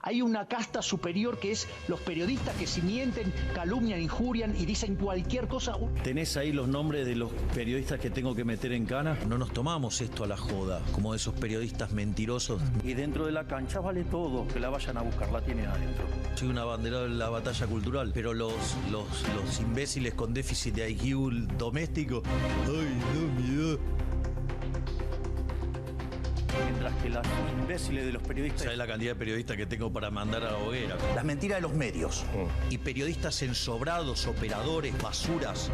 Hay una casta superior que es los periodistas que si mienten, calumnian, injurian y dicen cualquier cosa. ¿Tenés ahí los nombres de los periodistas que tengo que meter en cana? No nos tomamos esto a la joda, como esos periodistas mentirosos. Y dentro de la cancha vale todo, que la vayan a buscar, la tienen adentro. Soy un abanderado de la batalla cultural, pero los imbéciles con déficit de IQ doméstico, ¡ay, no, miedo! Mientras que los imbéciles de los periodistas... ¿Sabes la cantidad de periodistas que tengo para mandar a la hoguera? Las mentiras de los medios. Y periodistas ensobrados, operadores, basuras.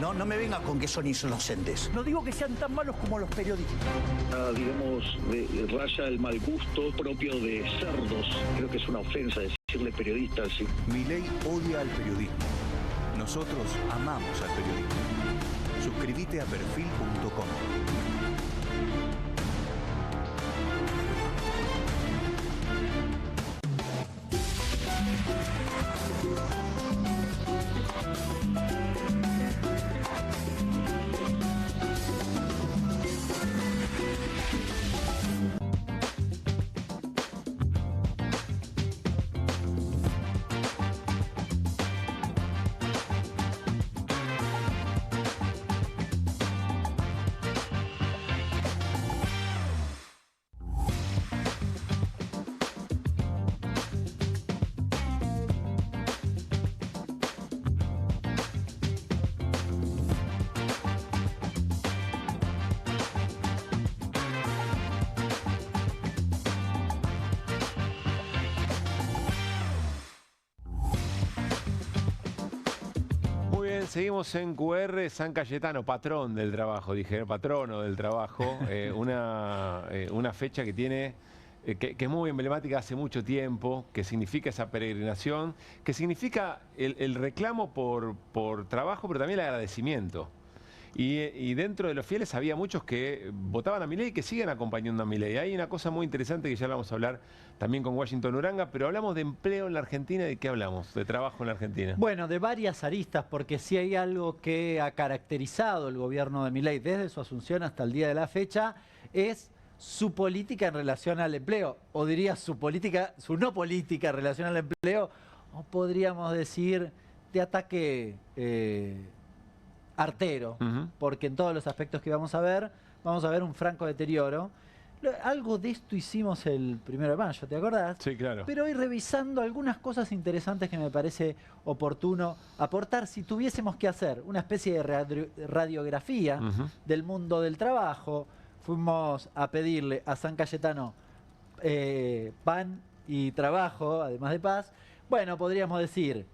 No me vengas con que son inocentes. No digo que sean tan malos como los periodistas. Digamos, raya el mal gusto propio de cerdos. Creo que es una ofensa decirle periodistas. Sí. Milei odia al periodismo. Nosotros amamos al periodismo. Suscríbete a perfil.com. Seguimos en QR, San Cayetano, patrón del trabajo, dije, patrono del trabajo, una fecha que tiene, que es muy emblemática hace mucho tiempo, que significa esa peregrinación, que significa el reclamo por trabajo, pero también el agradecimiento. Y dentro de los fieles había muchos que votaban a Milei y que siguen acompañando a Milei. Hay una cosa muy interesante que ya la vamos a hablar también con Washington Uranga, pero hablamos de empleo en la Argentina. ¿De qué hablamos? De trabajo en la Argentina. Bueno, de varias aristas, porque si hay algo que ha caracterizado el gobierno de Milei desde su asunción hasta el día de la fecha, es su política en relación al empleo, o diría su no política en relación al empleo, o podríamos decir de ataque artero, porque en todos los aspectos que vamos a ver un franco deterioro. Algo de esto hicimos el 1 de mayo, ¿te acordás? Sí, claro. Pero hoy revisando algunas cosas interesantes que me parece oportuno aportar, si tuviésemos que hacer una especie de radiografía del mundo del trabajo, fuimos a pedirle a San Cayetano pan y trabajo, además de paz. Bueno, podríamos decir,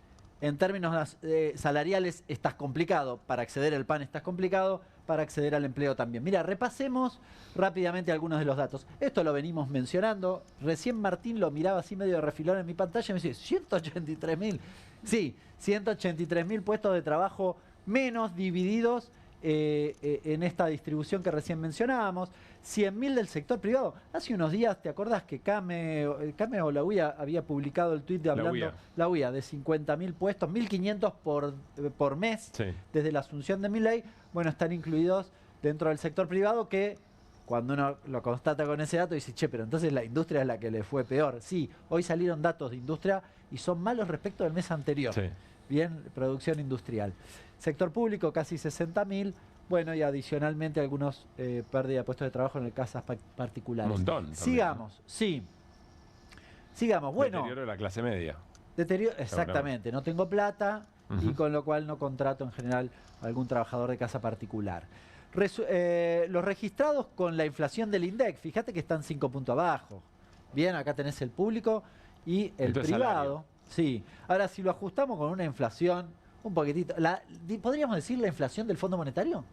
en términos salariales estás complicado, para acceder al pan estás complicado, para acceder al empleo también. Mira, repasemos rápidamente algunos de los datos. Esto lo venimos mencionando. Recién Martín lo miraba así medio de refilón en mi pantalla y me dice, 183.000. Sí, 183.000 puestos de trabajo menos divididos en esta distribución que recién mencionábamos. 100.000 del sector privado. Hace unos días, ¿te acordás que Came o la UIA había publicado el tuit de hablando? La UIA, de 50.000 puestos, 1.500 por mes, sí, desde la asunción de Milei. Bueno, están incluidos dentro del sector privado, que cuando uno lo constata con ese dato dice, che, pero entonces la industria es la que le fue peor. Sí, hoy salieron datos de industria y son malos respecto del mes anterior. Sí. Bien, producción industrial. Sector público, casi 60.000. Bueno, y adicionalmente algunos pérdida de puestos de trabajo en el casas particulares. Un montón. Sigamos, sí. Sigamos, bueno. Deterioro de la clase media. Exactamente, no tengo plata y con lo cual no contrato en general a algún trabajador de casa particular. Los registrados con la inflación del INDEC, fíjate que están 5 puntos abajo. Bien, acá tenés el público y el privado. Salario. Sí. Ahora, si lo ajustamos con una inflación un poquitito, ¿podríamos decir la inflación del Fondo Monetario?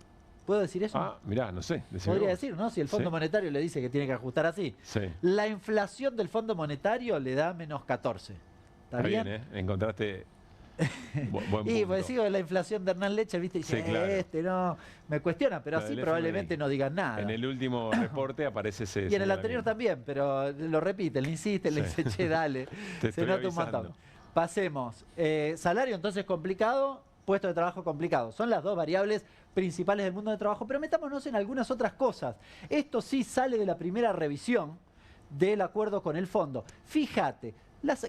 ¿Puedo decir eso? Ah, mirá, no sé. Podría decir, ¿no? Si el Fondo Monetario le dice que tiene que ajustar así. Sí. La inflación del Fondo Monetario le da menos 14. ¿Está bien? Encontraste buen punto. Y pues sigo la inflación de Hernán Leche, ¿viste? Y dice, sí, claro, no, me cuestiona, pero así probablemente no digan nada. En el último reporte aparece ese. Y en el anterior también, pero lo repite, le insiste, le dice, che, dale. Se nota un montón. Pasemos. Salario entonces complicado, puesto de trabajo complicado. Son las dos variables principales del mundo del trabajo, pero metámonos en algunas otras cosas. Esto sí sale de la primera revisión del acuerdo con el fondo. Fíjate,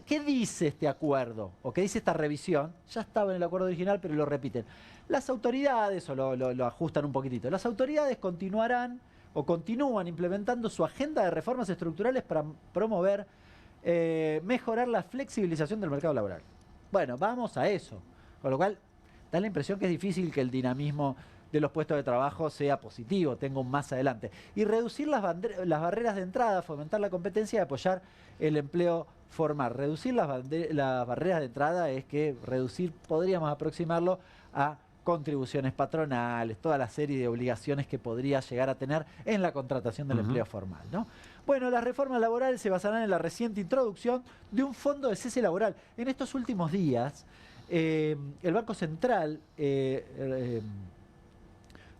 ¿qué dice este acuerdo? O qué dice esta revisión, ya estaba en el acuerdo original, pero lo repiten. Las autoridades, o lo ajustan un poquitito, las autoridades continuarán o continúan implementando su agenda de reformas estructurales para promover, mejorar la flexibilización del mercado laboral. Bueno, vamos a eso. Con lo cual, da la impresión que es difícil que el dinamismo de los puestos de trabajo sea positivo, tenga un más adelante. Y reducir las barreras de entrada, fomentar la competencia y apoyar el empleo formal. Reducir las barreras de entrada es que podríamos aproximarlo a contribuciones patronales, toda la serie de obligaciones que podría llegar a tener en la contratación del empleo formal, ¿no? Bueno, las reformas laborales se basarán en la reciente introducción de un fondo de cese laboral. En estos últimos días, el Banco Central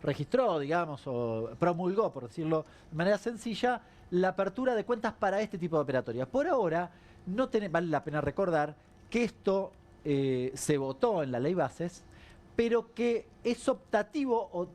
registró, digamos, o promulgó, por decirlo de manera sencilla, la apertura de cuentas para este tipo de operatorias. Por ahora, vale la pena recordar que esto se votó en la ley Bases, pero que es optativo o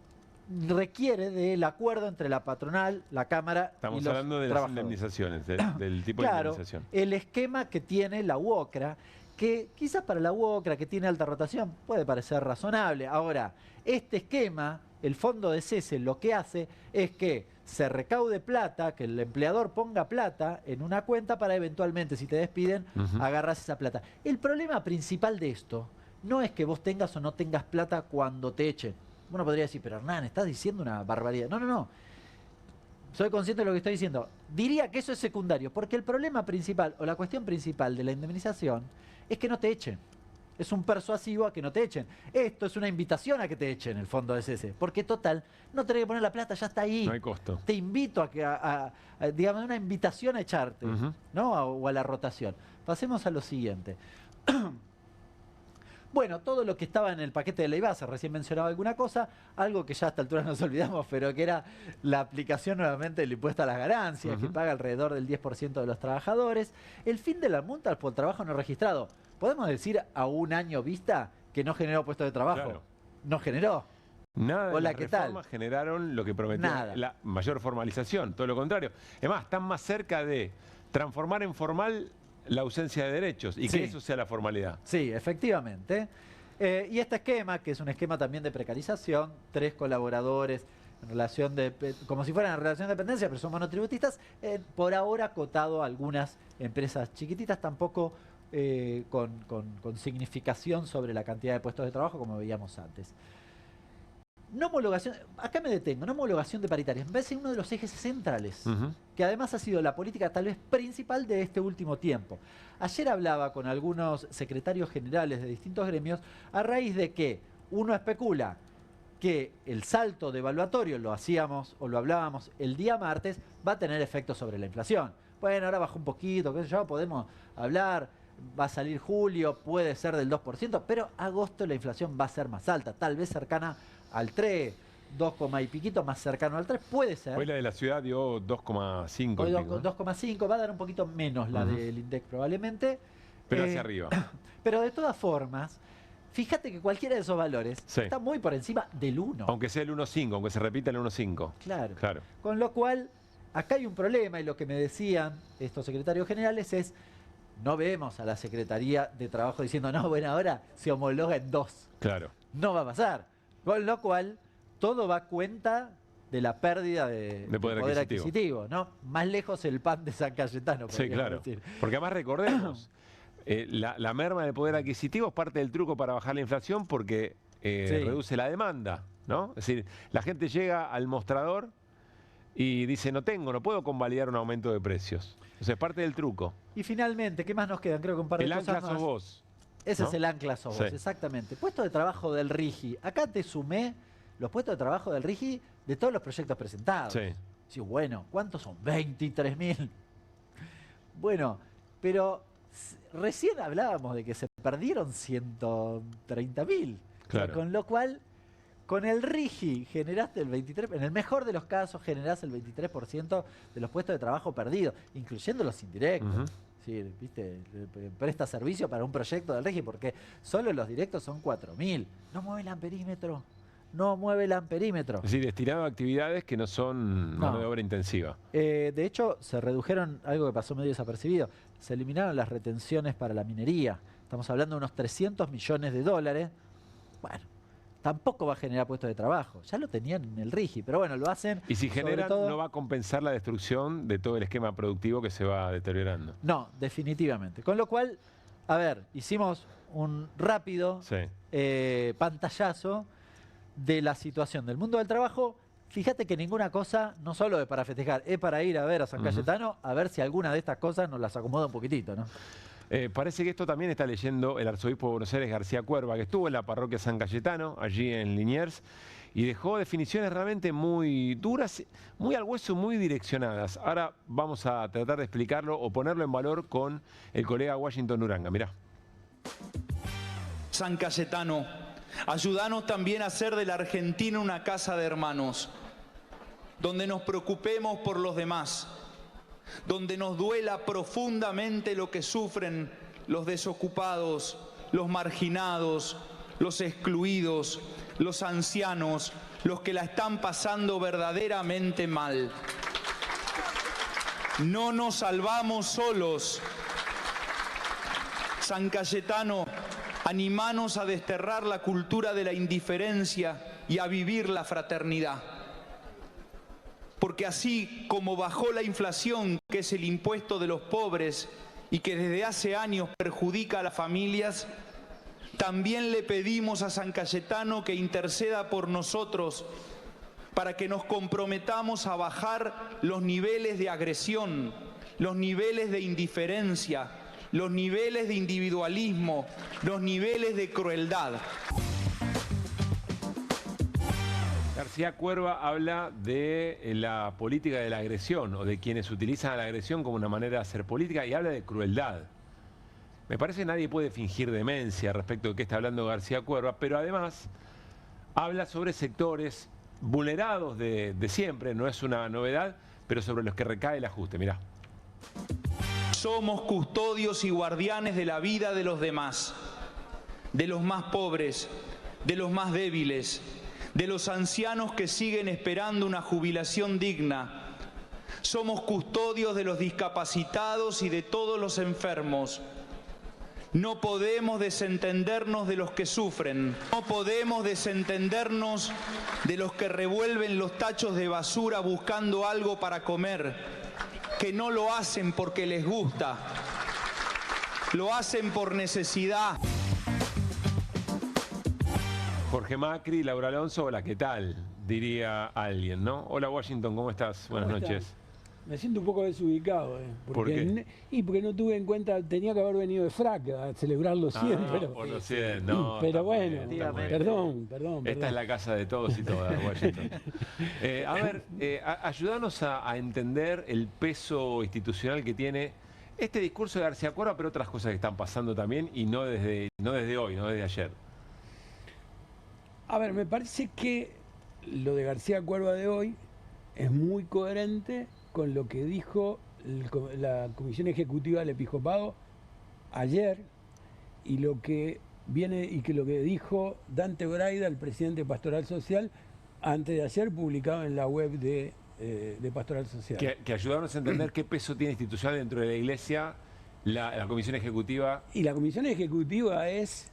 requiere del acuerdo entre la patronal, la Cámara y los Estamos hablando de las indemnizaciones, del tipo de indemnización. El esquema que tiene la UOCRA, que quizás para la UOCRA, que tiene alta rotación, puede parecer razonable. Ahora, este esquema, el fondo de cese, lo que hace es que se recaude plata, que el empleador ponga plata en una cuenta para eventualmente, si te despiden, agarras esa plata. El problema principal de esto no es que vos tengas o no tengas plata cuando te echen. Uno podría decir, pero Hernán, estás diciendo una barbaridad. No, no, no. Soy consciente de lo que estoy diciendo. Diría que eso es secundario, porque el problema principal o la cuestión principal de la indemnización es que no te echen. Es un persuasivo a que no te echen. Esto es una invitación a que te echen el fondo de cese, porque total, no tenés que poner la plata, ya está ahí. No hay costo. Te invito a digamos, una invitación a echarte, ¿no? O a la rotación. Pasemos a lo siguiente. Bueno, todo lo que estaba en el paquete de ley base, recién mencionaba alguna cosa, algo que ya a esta altura nos olvidamos, pero que era la aplicación nuevamente del impuesto a las ganancias, que paga alrededor del 10% de los trabajadores. El fin de la multa por trabajo no registrado. ¿Podemos decir a un año vista que no generó puestos de trabajo? Claro. No generó. Nada de Hola, las ¿qué tal? reformas generaron lo que prometía la mayor formalización, todo lo contrario. Es más, están más cerca de transformar en formal la ausencia de derechos y que eso sea la formalidad. Sí, efectivamente. Y este esquema, que es un esquema también de precarización, 3 colaboradores en relación como si fueran en relación de dependencia, pero son monotributistas, por ahora acotado a algunas empresas chiquititas, tampoco con significación sobre la cantidad de puestos de trabajo como veíamos antes. No homologación, acá me detengo, no homologación de paritarias, me parece uno de los ejes centrales, que además ha sido la política tal vez principal de este último tiempo. Ayer hablaba con algunos secretarios generales de distintos gremios a raíz de que uno especula que el salto devaluatorio, lo hacíamos o lo hablábamos el día martes, va a tener efecto sobre la inflación. Bueno, ahora bajó un poquito, qué sé yo, podemos hablar, va a salir julio, puede ser del 2%, pero agosto la inflación va a ser más alta, tal vez cercana al 3, 2, y piquito, más cercano al 3, puede ser. Hoy la de la ciudad dio 2,5. Hoy 2,5, va a dar un poquito menos la del INDEC probablemente. Pero hacia arriba. Pero de todas formas, fíjate que cualquiera de esos valores está muy por encima del 1. Aunque sea el 1,5, aunque se repita el 1,5. Claro. Con lo cual, acá hay un problema y lo que me decían estos secretarios generales es, no vemos a la Secretaría de Trabajo diciendo, no, bueno, ahora se homologa en 2. Claro. No va a pasar. Con lo cual, todo va a cuenta de la pérdida de poder adquisitivo, ¿no? Más lejos el pan de San Cayetano. Sí, claro. Decir. Porque además recordemos, la merma del poder adquisitivo es parte del truco para bajar la inflación porque reduce la demanda, ¿no? Es decir, la gente llega al mostrador y dice, no puedo convalidar un aumento de precios. O sea, es parte del truco. Y finalmente, ¿qué más nos quedan? Creo que un par de cosas más. El ancla sos vos. Ese es el ancla sos vos, exactamente. Puesto de trabajo del RIGI. Acá te sumé los puestos de trabajo del RIGI de todos los proyectos presentados. Sí, bueno, ¿cuántos son? 23.000. Bueno, pero recién hablábamos de que se perdieron 130.000. Claro. O sea, con lo cual, con el RIGI generaste el 23%, en el mejor de los casos generás el 23% de los puestos de trabajo perdidos, incluyendo los indirectos. Sí, viste, presta servicio para un proyecto del RIGI porque solo los directos son 4.000. No mueve el amperímetro. no mueve el amperímetro. Es decir, destinado a actividades que no son mano de obra intensiva. De hecho, se redujeron, algo que pasó medio desapercibido, se eliminaron las retenciones para la minería. Estamos hablando de unos 300 millones de dólares. Bueno, tampoco va a generar puestos de trabajo. Ya lo tenían en el RIGI, pero bueno, lo hacen. Y si generan, no va a compensar la destrucción de todo el esquema productivo que se va deteriorando. No, definitivamente. Con lo cual, a ver, hicimos un rápido pantallazo de la situación del mundo del trabajo. Fíjate que ninguna cosa, no solo es para festejar, es para ir a ver a San Cayetano, a ver si alguna de estas cosas nos las acomoda un poquitito, ¿no? Parece que esto también está leyendo el arzobispo de Buenos Aires, García Cuerva, que estuvo en la parroquia San Cayetano, allí en Liniers, y dejó definiciones realmente muy duras, muy al hueso, muy direccionadas. Ahora vamos a tratar de explicarlo o ponerlo en valor con el colega Washington Uranga. Mirá. San Cayetano, ayúdanos también a hacer de la Argentina una casa de hermanos, donde nos preocupemos por los demás, donde nos duela profundamente lo que sufren los desocupados, los marginados, los excluidos, los ancianos, los que la están pasando verdaderamente mal. No nos salvamos solos. San Cayetano, animanos a desterrar la cultura de la indiferencia y a vivir la fraternidad. Porque así como bajó la inflación, que es el impuesto de los pobres y que desde hace años perjudica a las familias, también le pedimos a San Cayetano que interceda por nosotros para que nos comprometamos a bajar los niveles de agresión, los niveles de indiferencia, los niveles de individualismo, los niveles de crueldad. García Cuerva habla de la política de la agresión o de quienes utilizan la agresión como una manera de hacer política y habla de crueldad. Me parece que nadie puede fingir demencia respecto de qué está hablando García Cuerva, pero además habla sobre sectores vulnerados de siempre, no es una novedad, pero sobre los que recae el ajuste. Mirá. Somos custodios y guardianes de la vida de los demás, de los más pobres, de los más débiles, de los ancianos que siguen esperando una jubilación digna. Somos custodios de los discapacitados y de todos los enfermos. No podemos desentendernos de los que sufren. No podemos desentendernos de los que revuelven los tachos de basura buscando algo para comer, que no lo hacen porque les gusta, lo hacen por necesidad. Jorge Macri, Laura Alonso, hola, ¿qué tal? Diría alguien, ¿no? Hola Washington, ¿cómo estás? Buenas noches. Me siento un poco desubicado, ¿Por qué? Porque no tuve en cuenta, tenía que haber venido de frac a celebrarlo siempre. Pero bueno, perdón. Esta es la casa de todos y todas, Washington. A ver, ayúdanos a entender el peso institucional que tiene este discurso de García Cuerva, pero otras cosas que están pasando también y no desde hoy, no desde ayer. A ver, me parece que lo de García Cuerva de hoy es muy coherente con lo que dijo la Comisión Ejecutiva del Episcopado ayer y lo que dijo Dante Braida, el presidente de Pastoral Social, antes de ayer, publicado en la web de Pastoral Social. Que ayudarnos a entender qué peso tiene institucional dentro de la Iglesia la Comisión Ejecutiva. Y la Comisión Ejecutiva es,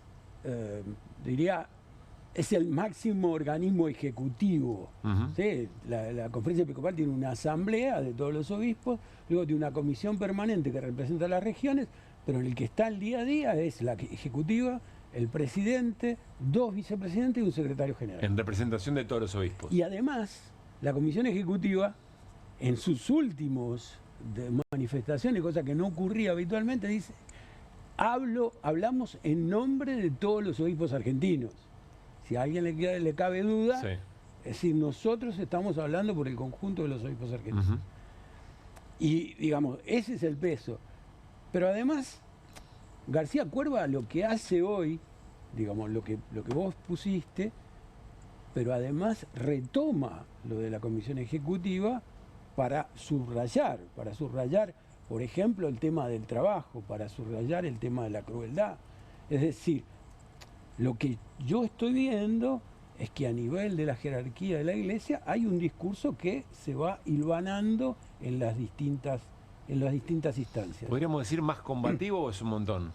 es el máximo organismo ejecutivo. ¿Sí? La Conferencia Episcopal tiene una asamblea de todos los obispos, luego tiene una comisión permanente que representa a las regiones, pero el que está el día a día es la ejecutiva, el presidente, 2 vicepresidentes y un secretario general. En representación de todos los obispos. Y además, la comisión ejecutiva, en sus últimos manifestaciones, cosa que no ocurría habitualmente, dice, hablamos en nombre de todos los obispos argentinos. Si a alguien le cabe duda, es decir, nosotros estamos hablando por el conjunto de los obispos argentinos. Y, digamos, ese es el peso. Pero además, García Cuerva lo que hace hoy, digamos, lo que vos pusiste, pero además retoma lo de la Comisión Ejecutiva para subrayar, por ejemplo, el tema del trabajo, para subrayar el tema de la crueldad. Es decir, lo que yo estoy viendo es que a nivel de la jerarquía de la Iglesia hay un discurso que se va hilvanando en las distintas instancias. ¿Podríamos decir más combativo o es un montón?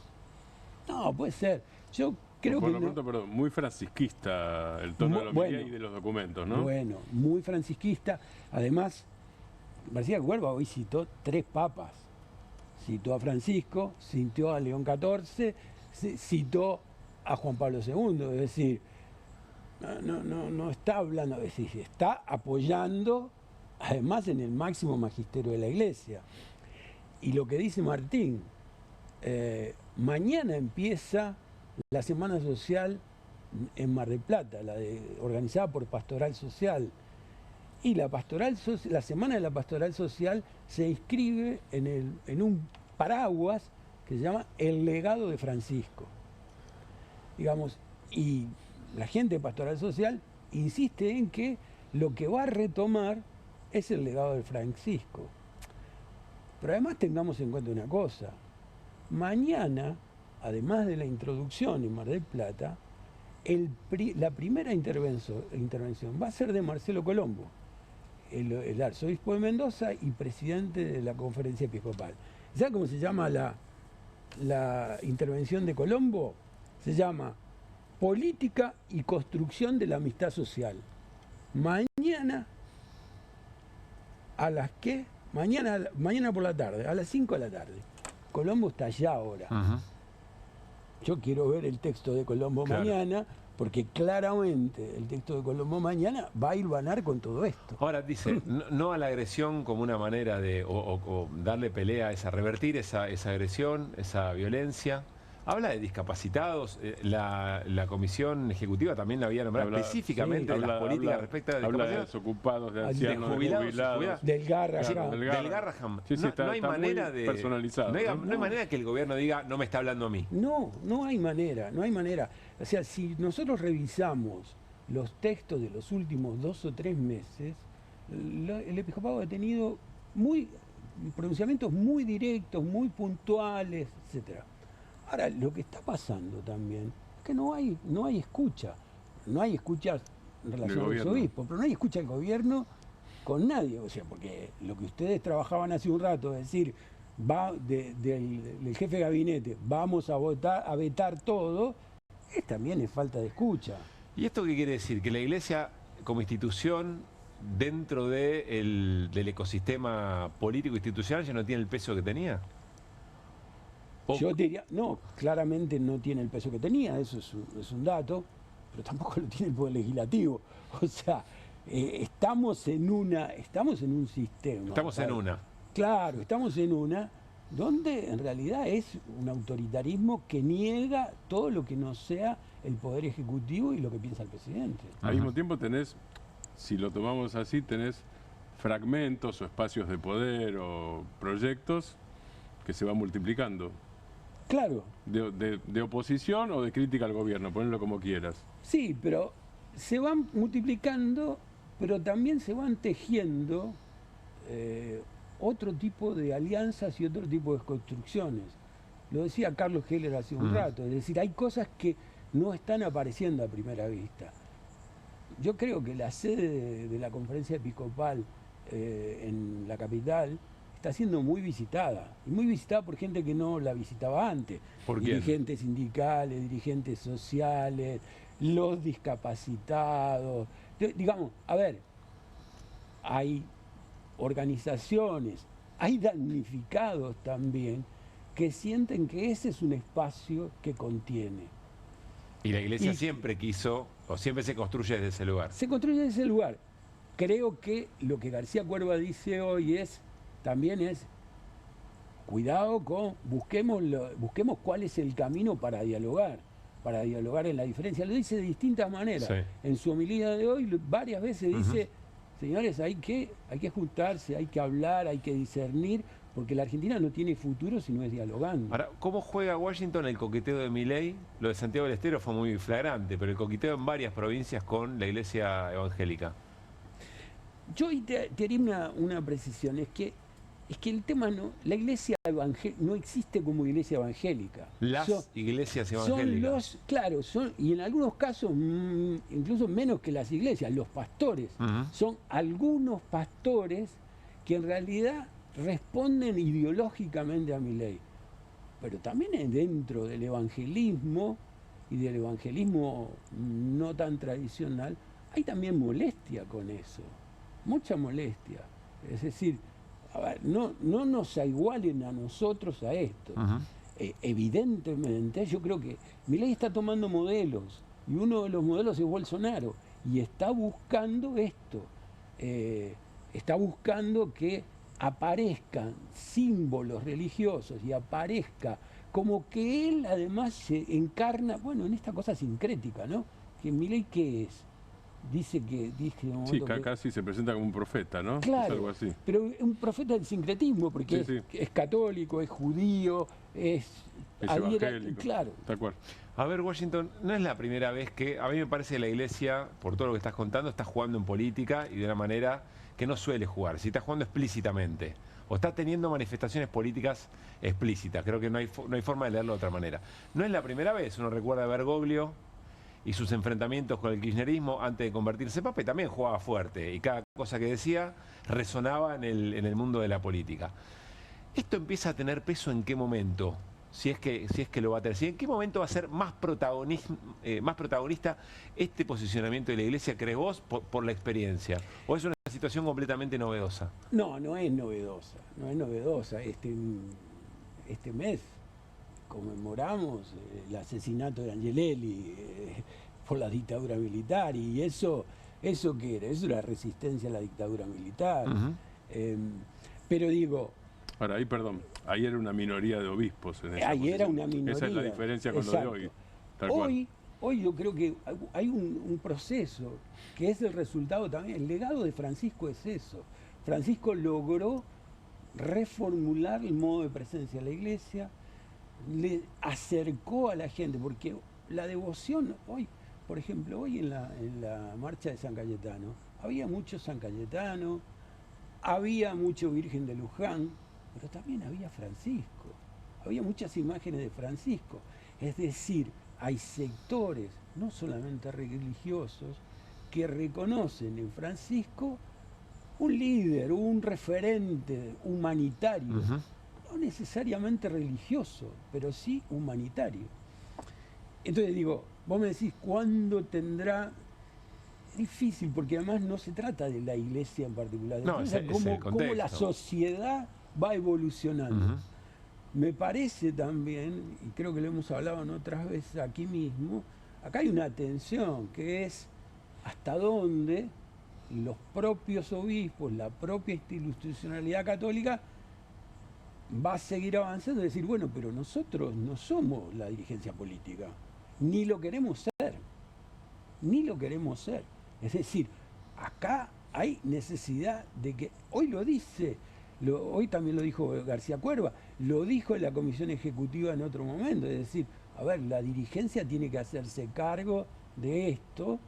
No, puede ser. Yo creo por que... lo pronto, perdón, muy francisquista el tono de la homilía y de los documentos, ¿no? Bueno, muy francisquista. Además, García Cuerva hoy citó 3 papas. Citó a Francisco, citó a León XIV, citó a Juan Pablo II. Es decir, no está hablando, es decir, está apoyando, además, en el máximo magisterio de la Iglesia. Y lo que dice Martín, mañana empieza la Semana Social en Mar del Plata, organizada por Pastoral Social. Y la Semana de la Pastoral Social se inscribe en un paraguas que se llama El Legado de Francisco. Digamos, y la gente de Pastoral Social insiste en que lo que va a retomar es el legado de Francisco. Pero además tengamos en cuenta una cosa. Mañana, además de la introducción en Mar del Plata, la primera intervención va a ser de Marcelo Colombo, el arzobispo de Mendoza y presidente de la Conferencia Episcopal. ¿Sabe cómo se llama la intervención de Colombo? Se llama Política y Construcción de la Amistad Social. Mañana, ¿a las qué? Mañana por la tarde, a las 5 de la tarde. Colombo está allá ahora. Yo quiero ver el texto de Colombo mañana, porque claramente el texto de Colombo mañana va a hilvanar con todo esto. Ahora dice, no a la agresión como una manera de o darle pelea a revertir esa agresión, esa violencia. Habla de discapacitados, la comisión ejecutiva también la había nombrado específicamente de las políticas respecto a la discapacidad. Habla discapacidad. de desocupados, de ancianos, de jubilados. Del Garraham. Del Garraham. Sí, No hay manera de... personalizado. No hay manera que el gobierno diga, no me está hablando a mí. No hay manera. O sea, si nosotros revisamos los textos de los últimos 2 o 3 meses, el episcopado ha tenido pronunciamientos muy directos, muy puntuales, etcétera. Ahora, lo que está pasando también es que no hay escucha. No hay escucha en relación a los obispos, pero no hay escucha del gobierno con nadie. O sea, porque lo que ustedes trabajaban hace un rato, es decir, del jefe de gabinete, vamos a vetar todo, también es falta de escucha. ¿Y esto qué quiere decir? Que la Iglesia, como institución, dentro del ecosistema político institucional, ya no tiene el peso que tenía. Yo diría, no, claramente no tiene el peso que tenía, eso es un dato, pero tampoco lo tiene el Poder Legislativo. O sea, estamos en un sistema. Estamos en una. Claro, estamos en una donde en realidad es un autoritarismo que niega todo lo que no sea el Poder Ejecutivo y lo que piensa el presidente. Al mismo tiempo tenés, si lo tomamos así, tenés fragmentos o espacios de poder o proyectos que se van multiplicando. Claro. De oposición o de crítica al gobierno, ponelo como quieras. Sí, pero se van multiplicando, pero también se van tejiendo otro tipo de alianzas y otro tipo de construcciones. Lo decía Carlos Heller hace un rato, es decir, hay cosas que no están apareciendo a primera vista. Yo creo que la sede de la Conferencia Episcopal en la capital está siendo muy visitada, y muy visitada por gente que no la visitaba antes. ¿Por quién? Dirigentes sindicales, dirigentes sociales, los discapacitados. Digamos, a ver, hay organizaciones, hay damnificados también que sienten que ese es un espacio que contiene. Y la Iglesia siempre quiso, o siempre se construye desde ese lugar. Se construye desde ese lugar. Creo que lo que García Cuerva dice hoy también es, cuidado con, busquemos cuál es el camino para dialogar en la diferencia. Lo dice de distintas maneras. Sí. En su homilía de hoy varias veces dice, señores, hay que juntarse, hay que hablar, hay que discernir, porque la Argentina no tiene futuro si no es dialogando. Ahora, ¿cómo juega Washington el coqueteo de Milei? Lo de Santiago del Estero fue muy flagrante, pero el coqueteo en varias provincias con la Iglesia evangélica. Yo te haría una precisión, es que Es que el tema no, la iglesia evangélica no existe como iglesia evangélica. Las iglesias evangélicas. Y en algunos casos, incluso menos que las iglesias, los pastores. Son algunos pastores que en realidad responden ideológicamente a Milei. Pero también dentro del evangelismo y del evangelismo no tan tradicional, hay también molestia con eso, mucha molestia. Es decir, a ver, no nos igualen a nosotros a esto. Evidentemente, yo creo que Milei está tomando modelos, y uno de los modelos es Bolsonaro, y está buscando esto, está buscando que aparezcan símbolos religiosos y aparezca como que él además se encarna, bueno, en esta cosa sincrética, ¿no? Que Milei, ¿qué es? Dice que... Sí, casi se presenta como un profeta, ¿no? Claro, es algo así. Pero un profeta del sincretismo, porque es católico, es judío, es evangélico. Claro. Tal cual. A ver, Washington, no es la primera vez que, a mí me parece que la iglesia, por todo lo que estás contando, está jugando en política y de una manera que no suele jugar, si está jugando explícitamente, o está teniendo manifestaciones políticas explícitas, creo que no hay forma de leerlo de otra manera. No es la primera vez, uno recuerda a Bergoglio y sus enfrentamientos con el kirchnerismo antes de convertirse en papa, y también jugaba fuerte, y cada cosa que decía resonaba en el mundo de la política. ¿Esto empieza a tener peso en qué momento? Si es que lo va a tener. ¿En qué momento va a ser más protagonista este posicionamiento de la iglesia, crees vos, por la experiencia? ¿O es una situación completamente novedosa? No, no es novedosa. No es novedosa. Este mes conmemoramos el asesinato de Angelelli por la dictadura militar, y eso ¿qué era? Eso era resistencia a la dictadura militar. Pero digo... Ahora, ahí era una minoría de obispos. Ahí era una minoría. Esa es la diferencia con Exacto. lo de hoy. Hoy yo creo que hay un proceso que es el resultado también. El legado de Francisco es eso. Francisco logró reformular el modo de presencia de la iglesia, le acercó a la gente, porque la devoción hoy, por ejemplo, hoy en la marcha de San Cayetano, había mucho San Cayetano, había mucho Virgen de Luján, pero también había Francisco, había muchas imágenes de Francisco. Es decir, hay sectores, no solamente religiosos, que reconocen en Francisco un líder, un referente humanitario, no necesariamente religioso, pero sí humanitario. Entonces digo, vos me decís, ¿cuándo tendrá? Difícil, porque además no se trata de la iglesia en particular, no, cómo la sociedad va evolucionando. Me parece también, y creo que lo hemos hablado en otras veces aquí mismo, acá hay una tensión que es hasta dónde los propios obispos, la propia institucionalidad católica va a seguir avanzando y decir, bueno, pero nosotros no somos la dirigencia política, ni lo queremos ser, ni lo queremos ser. Es decir, acá hay necesidad de que, hoy lo dice, hoy también lo dijo García Cuerva, lo dijo en la comisión ejecutiva en otro momento, es decir, a ver, la dirigencia tiene que hacerse cargo de esto,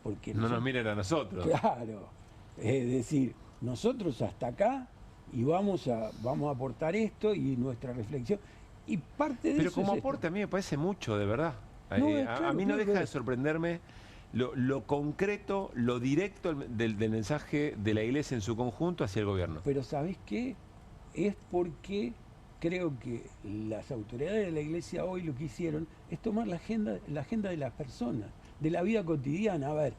porque no nos miren a nosotros. Claro, es decir, nosotros hasta acá y vamos a aportar esto y nuestra reflexión, y parte de pero eso como es aporte esto. A mí me parece mucho, de verdad. Claro, a mí no deja de sorprenderme lo concreto, lo directo del mensaje de la iglesia en su conjunto hacia el gobierno. Pero ¿sabés qué? Es porque creo que las autoridades de la iglesia hoy lo que hicieron es tomar la agenda de las personas, de la vida cotidiana. A ver,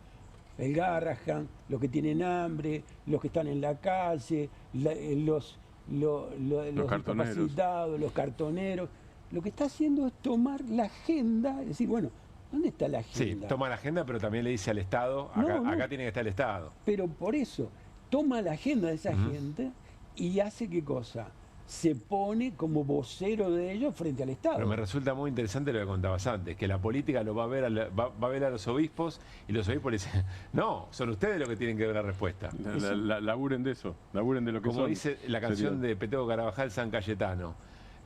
el Garrahan, los que tienen hambre, los que están en la calle, los discapacitados, los cartoneros. Lo que está haciendo es tomar la agenda, es decir, bueno, ¿dónde está la agenda? Sí, toma la agenda, pero también le dice al Estado, acá tiene que estar el Estado. Pero por eso, toma la agenda de esa gente y hace ¿qué cosa? Se pone como vocero de ellos frente al Estado. Pero me resulta muy interesante lo que contabas antes, que la política lo va a ver a los obispos, y los obispos le dicen, no, son ustedes los que tienen que dar la respuesta. Laburen de eso, laburen de lo que como son. Como dice la canción de Peteo Carabajal, San Cayetano.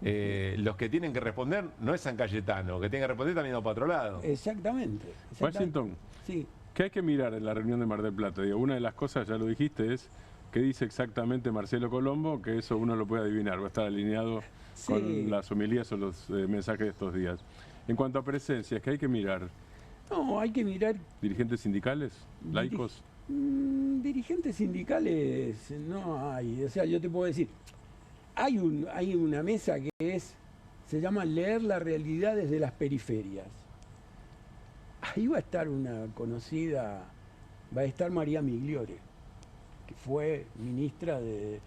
Los que tienen que responder no es San Cayetano, que tienen que responder también va para otro lado. Exactamente. Washington, sí. ¿Qué hay que mirar en la reunión de Mar del Plata? Digo, una de las cosas, ya lo dijiste, es qué dice exactamente Marcelo Colombo, que eso uno lo puede adivinar, va a estar alineado con las homilías o los mensajes de estos días. En cuanto a presencias, ¿qué hay que mirar? No, hay que mirar... ¿Dirigentes sindicales? ¿Laicos? Dirigentes sindicales no hay. O sea, yo te puedo decir, hay una mesa que se llama Leer la realidad desde las periferias. Ahí va a estar una conocida, va a estar María Migliore, que fue ministra de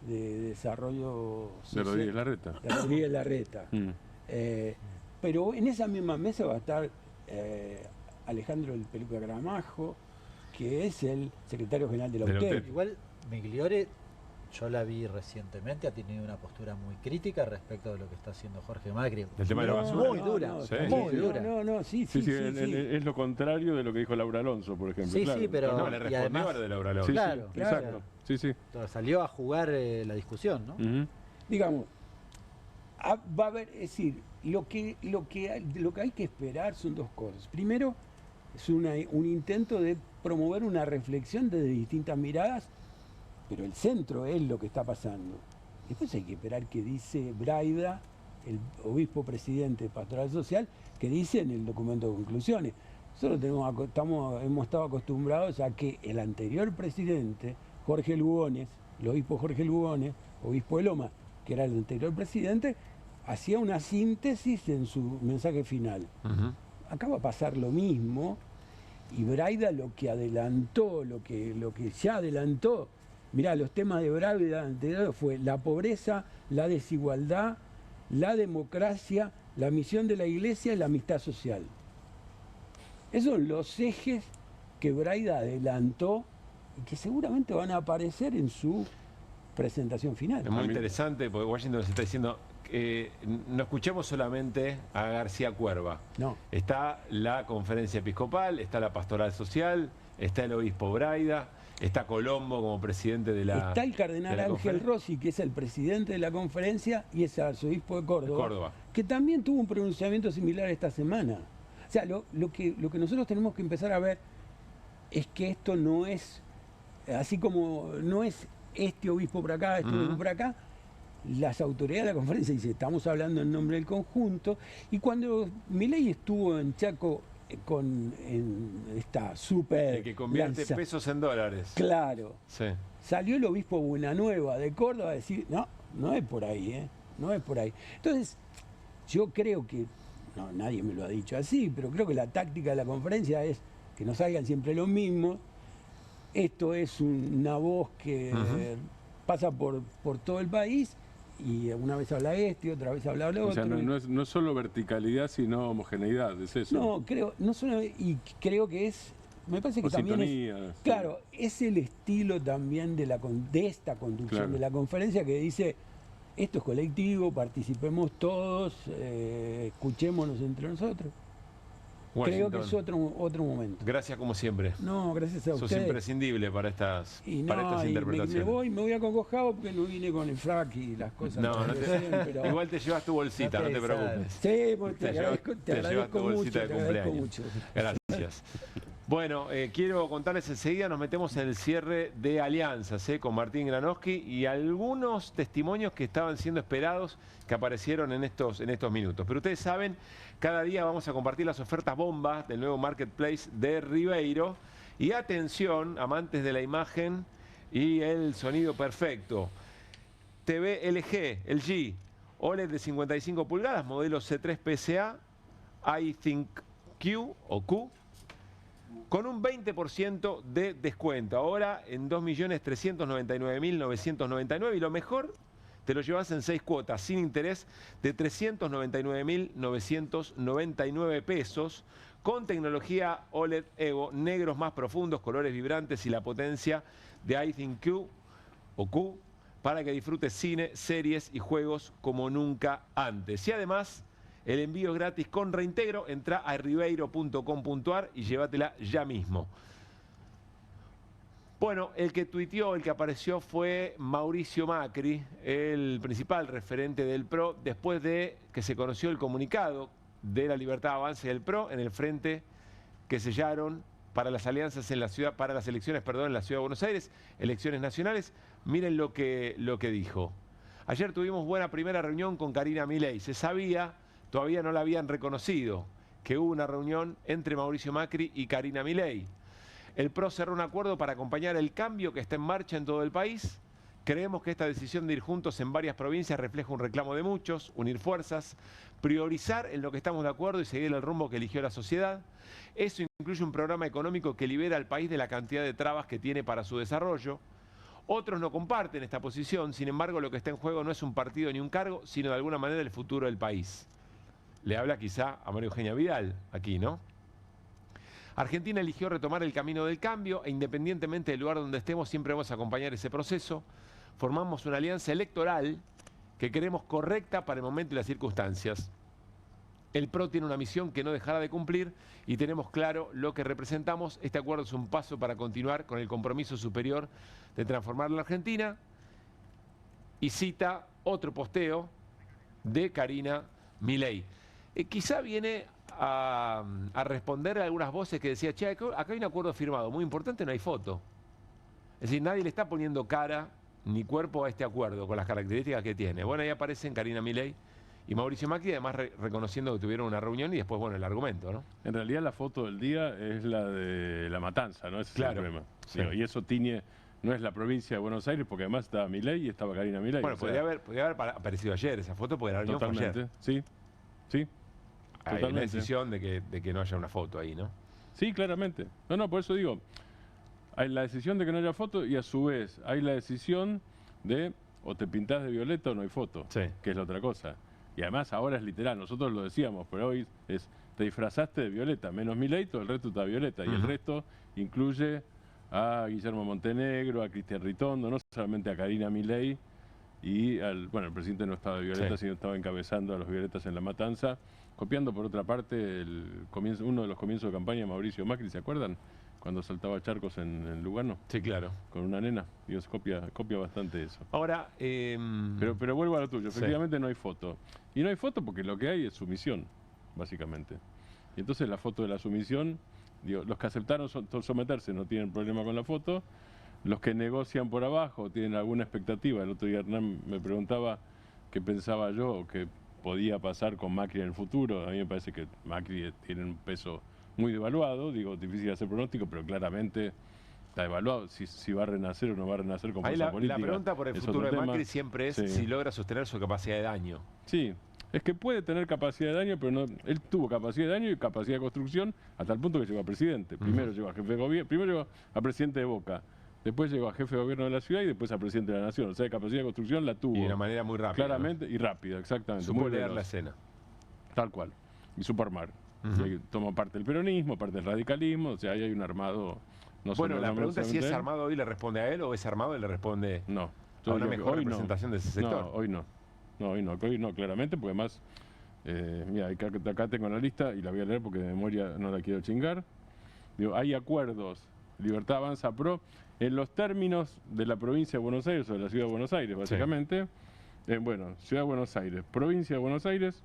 Desarrollo Social. De Rodríguez Larreta. De Rodríguez Larreta. Pero en esa misma mesa va a estar Alejandro del Peluca Gramajo, que es el secretario general de la UTEP. Igual Migliore, yo la vi recientemente, ha tenido una postura muy crítica respecto de lo que está haciendo Jorge Macri. ¿El tema de la basura? Muy dura, Sí. muy dura. Sí. Es lo contrario de lo que dijo Laura Alonso, por ejemplo. Sí, claro. sí, pero... No, le respondió a lo de Laura Alonso. Sí, claro, sí, exacto. Sí, sí. Salió a jugar la discusión, ¿no? Digamos, va a haber, es decir, lo que hay que esperar son dos cosas. Primero, es un intento de promover una reflexión desde distintas miradas, pero el centro es lo que está pasando. Después hay que esperar qué dice Braida, el obispo presidente de Pastoral Social, que dice en el documento de conclusiones. Nosotros hemos estado acostumbrados a que el anterior presidente, Jorge Lugones, el obispo Jorge Lugones, obispo de Loma, que era el anterior presidente, hacía una síntesis en su mensaje final. Acá va a pasar lo mismo, y Braida lo que adelantó, lo que ya adelantó, mirá, los temas de Braida anterior fue la pobreza, la desigualdad, la democracia, la misión de la Iglesia y la amistad social. Esos son los ejes que Braida adelantó y que seguramente van a aparecer en su presentación final. Es muy interesante porque Washington nos está diciendo no escuchemos solamente a García Cuerva. No. Está la conferencia episcopal, está la pastoral social, está el obispo Braida, está Colombo como presidente de la... Está el cardenal Ángel Rossi, que es el presidente de la conferencia, y es arzobispo de Córdoba, que también tuvo un pronunciamiento similar esta semana. O sea, lo que nosotros tenemos que empezar a ver es que esto no es, así como no es este obispo por acá, este obispo por acá, las autoridades de la conferencia dicen, estamos hablando en nombre del conjunto, y cuando Milei estuvo en Chaco en esta súper... El que convierte pesos en dólares. Claro. Sí. Salió el obispo Buenanueva de Córdoba a decir, no es por ahí, no es por ahí. Entonces, yo creo que, no, nadie me lo ha dicho así, pero creo que la táctica de la conferencia es que no salgan siempre los mismos. Esto es una voz que pasa por todo el país, y una vez habla este, otra vez habla el otro. O sea, no es solo verticalidad, sino homogeneidad, es eso. No, creo que es, me parece que también sintonía, es, claro, es el estilo también de esta conducción de la conferencia, que dice, esto es colectivo, participemos todos, escuchémonos entre nosotros. Washington. Creo que es otro momento. Gracias como siempre. No, gracias a ustedes. Sos imprescindible para estas interpretaciones. Me voy acongojado porque no vine con el frac y las cosas. Pero... Igual te llevas tu bolsita, no te preocupes. Sí, porque te agradezco tu bolsita mucho, de cumpleaños. Gracias. Bueno, quiero contarles enseguida, nos metemos en el cierre de alianzas con Martín Granowski y algunos testimonios que estaban siendo esperados que aparecieron en estos minutos. Pero ustedes saben, cada día vamos a compartir las ofertas bombas del nuevo Marketplace de Ribeiro. Y atención, amantes de la imagen y el sonido perfecto. TV LG OLED de 55 pulgadas, modelo C3 PSA, iThink Q o Q, con un 20% de descuento. Ahora en 2.399.999 y lo mejor, te lo llevas en 6 cuotas sin interés de 399.999 pesos, con tecnología OLED Evo, negros más profundos, colores vibrantes y la potencia de iThink Q o Q para que disfrutes cine, series y juegos como nunca antes. Y además, el envío es gratis con reintegro. Entra a ribeiro.com.ar y llévatela ya mismo. Bueno, el que tuiteó, el que apareció fue Mauricio Macri, el principal referente del PRO, después de que se conoció el comunicado de la Libertad Avanza y del PRO en el frente que sellaron para las alianzas en la ciudad, para las elecciones, perdón, en la Ciudad de Buenos Aires, elecciones nacionales. Miren lo que dijo. Ayer tuvimos buena primera reunión con Karina Milei. Se sabía, todavía no la habían reconocido, que hubo una reunión entre Mauricio Macri y Karina Milei. El PRO cerró un acuerdo para acompañar el cambio que está en marcha en todo el país. Creemos que esta decisión de ir juntos en varias provincias refleja un reclamo de muchos, unir fuerzas, priorizar en lo que estamos de acuerdo y seguir el rumbo que eligió la sociedad. Eso incluye un programa económico que libera al país de la cantidad de trabas que tiene para su desarrollo. Otros no comparten esta posición, sin embargo lo que está en juego no es un partido ni un cargo, sino de alguna manera el futuro del país. Le habla quizá a María Eugenia Vidal aquí, ¿no? Argentina eligió retomar el camino del cambio e independientemente del lugar donde estemos siempre vamos a acompañar ese proceso. Formamos una alianza electoral que creemos correcta para el momento y las circunstancias. El PRO tiene una misión que no dejará de cumplir y tenemos claro lo que representamos. Este acuerdo es un paso para continuar con el compromiso superior de transformar la Argentina. Y cita otro posteo de Karina Milei. Quizá viene a responder a algunas voces que decía, che, acá hay un acuerdo firmado, muy importante, no hay foto. Es decir, nadie le está poniendo cara ni cuerpo a este acuerdo con las características que tiene. Bueno, ahí aparecen Karina Milei y Mauricio Macri, además reconociendo que tuvieron una reunión y después, bueno, el argumento, ¿no? En realidad la foto del día es la de La Matanza, ¿no? Ese es el problema. Sí. Digo, y eso tiñe, no es la provincia de Buenos Aires, porque además estaba Milei y estaba Karina Milei. Bueno, podría haber aparecido ayer esa foto, porque la reunión fue ayer. Totalmente, sí, sí. Hay una decisión de que no haya una foto ahí, ¿no? Sí, claramente. No, por eso digo, hay la decisión de que no haya foto y a su vez hay la decisión de o te pintás de violeta o no hay foto, que es la otra cosa. Y además ahora es literal, nosotros lo decíamos, pero hoy es, te disfrazaste de violeta, menos Milei, todo el resto está violeta. Y el resto incluye a Guillermo Montenegro, a Cristian Ritondo, no solamente a Karina Milei y al, bueno, el presidente no estaba de violeta, sino estaba encabezando a los violetas en La Matanza, copiando por otra parte uno de los comienzos de campaña de Mauricio Macri, ¿se acuerdan? Cuando saltaba charcos en Lugano. Sí, claro. Con una nena. Dios, copia bastante eso. Ahora, pero vuelvo a lo tuyo. Efectivamente no hay foto. Y no hay foto porque lo que hay es sumisión, básicamente. Y entonces la foto de la sumisión, digo, los que aceptaron someterse no tienen problema con la foto. Los que negocian por abajo tienen alguna expectativa. El otro día Hernán me preguntaba qué pensaba yo o qué podía pasar con Macri en el futuro. A mí me parece que Macri tiene un peso muy devaluado, digo, difícil hacer pronóstico, pero claramente está devaluado. Si va a renacer o no va a renacer con fuerza política. La pregunta por el futuro de Macri siempre es si logra sostener su capacidad de daño. Sí, es que puede tener capacidad de daño, pero no, él tuvo capacidad de daño y capacidad de construcción hasta el punto que llegó a presidente. Primero llegó a jefe de gobierno, primero llegó a presidente de Boca, después llegó a jefe de gobierno de la ciudad y después a presidente de la nación. O sea, capacidad de construcción la tuvo. Y de una manera muy rápida. Claramente, y rápida, exactamente. Supo leer la escena. Tal cual. Y supo armar. Toma parte del peronismo, parte del radicalismo, o sea, ahí hay un armado. No bueno, la pregunta es si es armado hoy le responde a él o es armado y le responde a una mejor representación de ese sector. No, hoy no. Hoy no, claramente, porque además, mira, acá tengo la lista y la voy a leer porque de memoria no la quiero chingar. Digo, hay acuerdos, Libertad Avanza Pro, en los términos de la provincia de Buenos Aires o de la ciudad de Buenos Aires, básicamente. Bueno, Ciudad de Buenos Aires, provincia de Buenos Aires,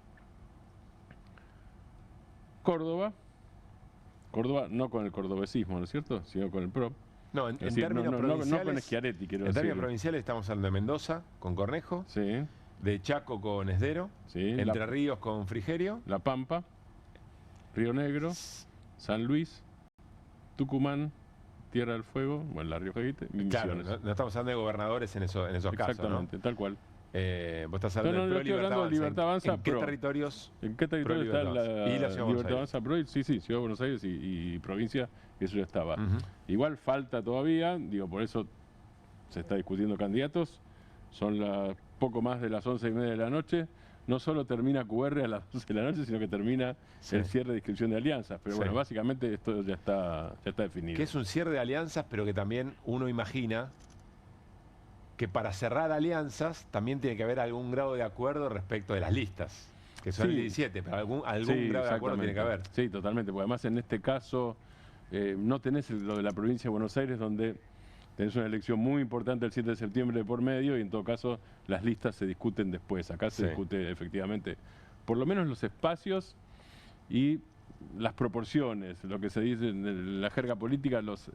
Córdoba no con el cordobesismo, ¿no es cierto? Sino con el PRO. No, en decir, términos provinciales, no con Schiaretti, quiero decir. En decir. términos provinciales estamos hablando de Mendoza con Cornejo, de Chaco con Esdero, Entre Ríos con Frigerio, La Pampa, Río Negro, San Luis, Tucumán, Tierra del Fuego, bueno, La Rioja y Misiones. Claro, no estamos hablando de gobernadores en esos casos, exactamente, tal cual. Vos estás hablando de Libertad Avanza. ¿En qué territorios? ¿En qué territorio está la Libertad Avanza Pro? Sí, Ciudad de Buenos Aires y provincia, eso ya estaba. Igual falta todavía, digo, por eso se está discutiendo candidatos. Son poco más de las 11:30 de la noche. No solo termina QR a las 12 de la noche, sino que termina el cierre de inscripción de alianzas. Pero bueno, básicamente esto ya está definido. Que es un cierre de alianzas, pero que también uno imagina que para cerrar alianzas también tiene que haber algún grado de acuerdo respecto de las listas, que son el 17, pero algún grado de acuerdo tiene que haber. Sí, totalmente, porque además en este caso no tenés lo de la provincia de Buenos Aires, donde tenés una elección muy importante el 7 de septiembre por medio, y en todo caso las listas se discuten después. Acá se discute efectivamente, por lo menos los espacios y las proporciones, lo que se dice en la jerga política, los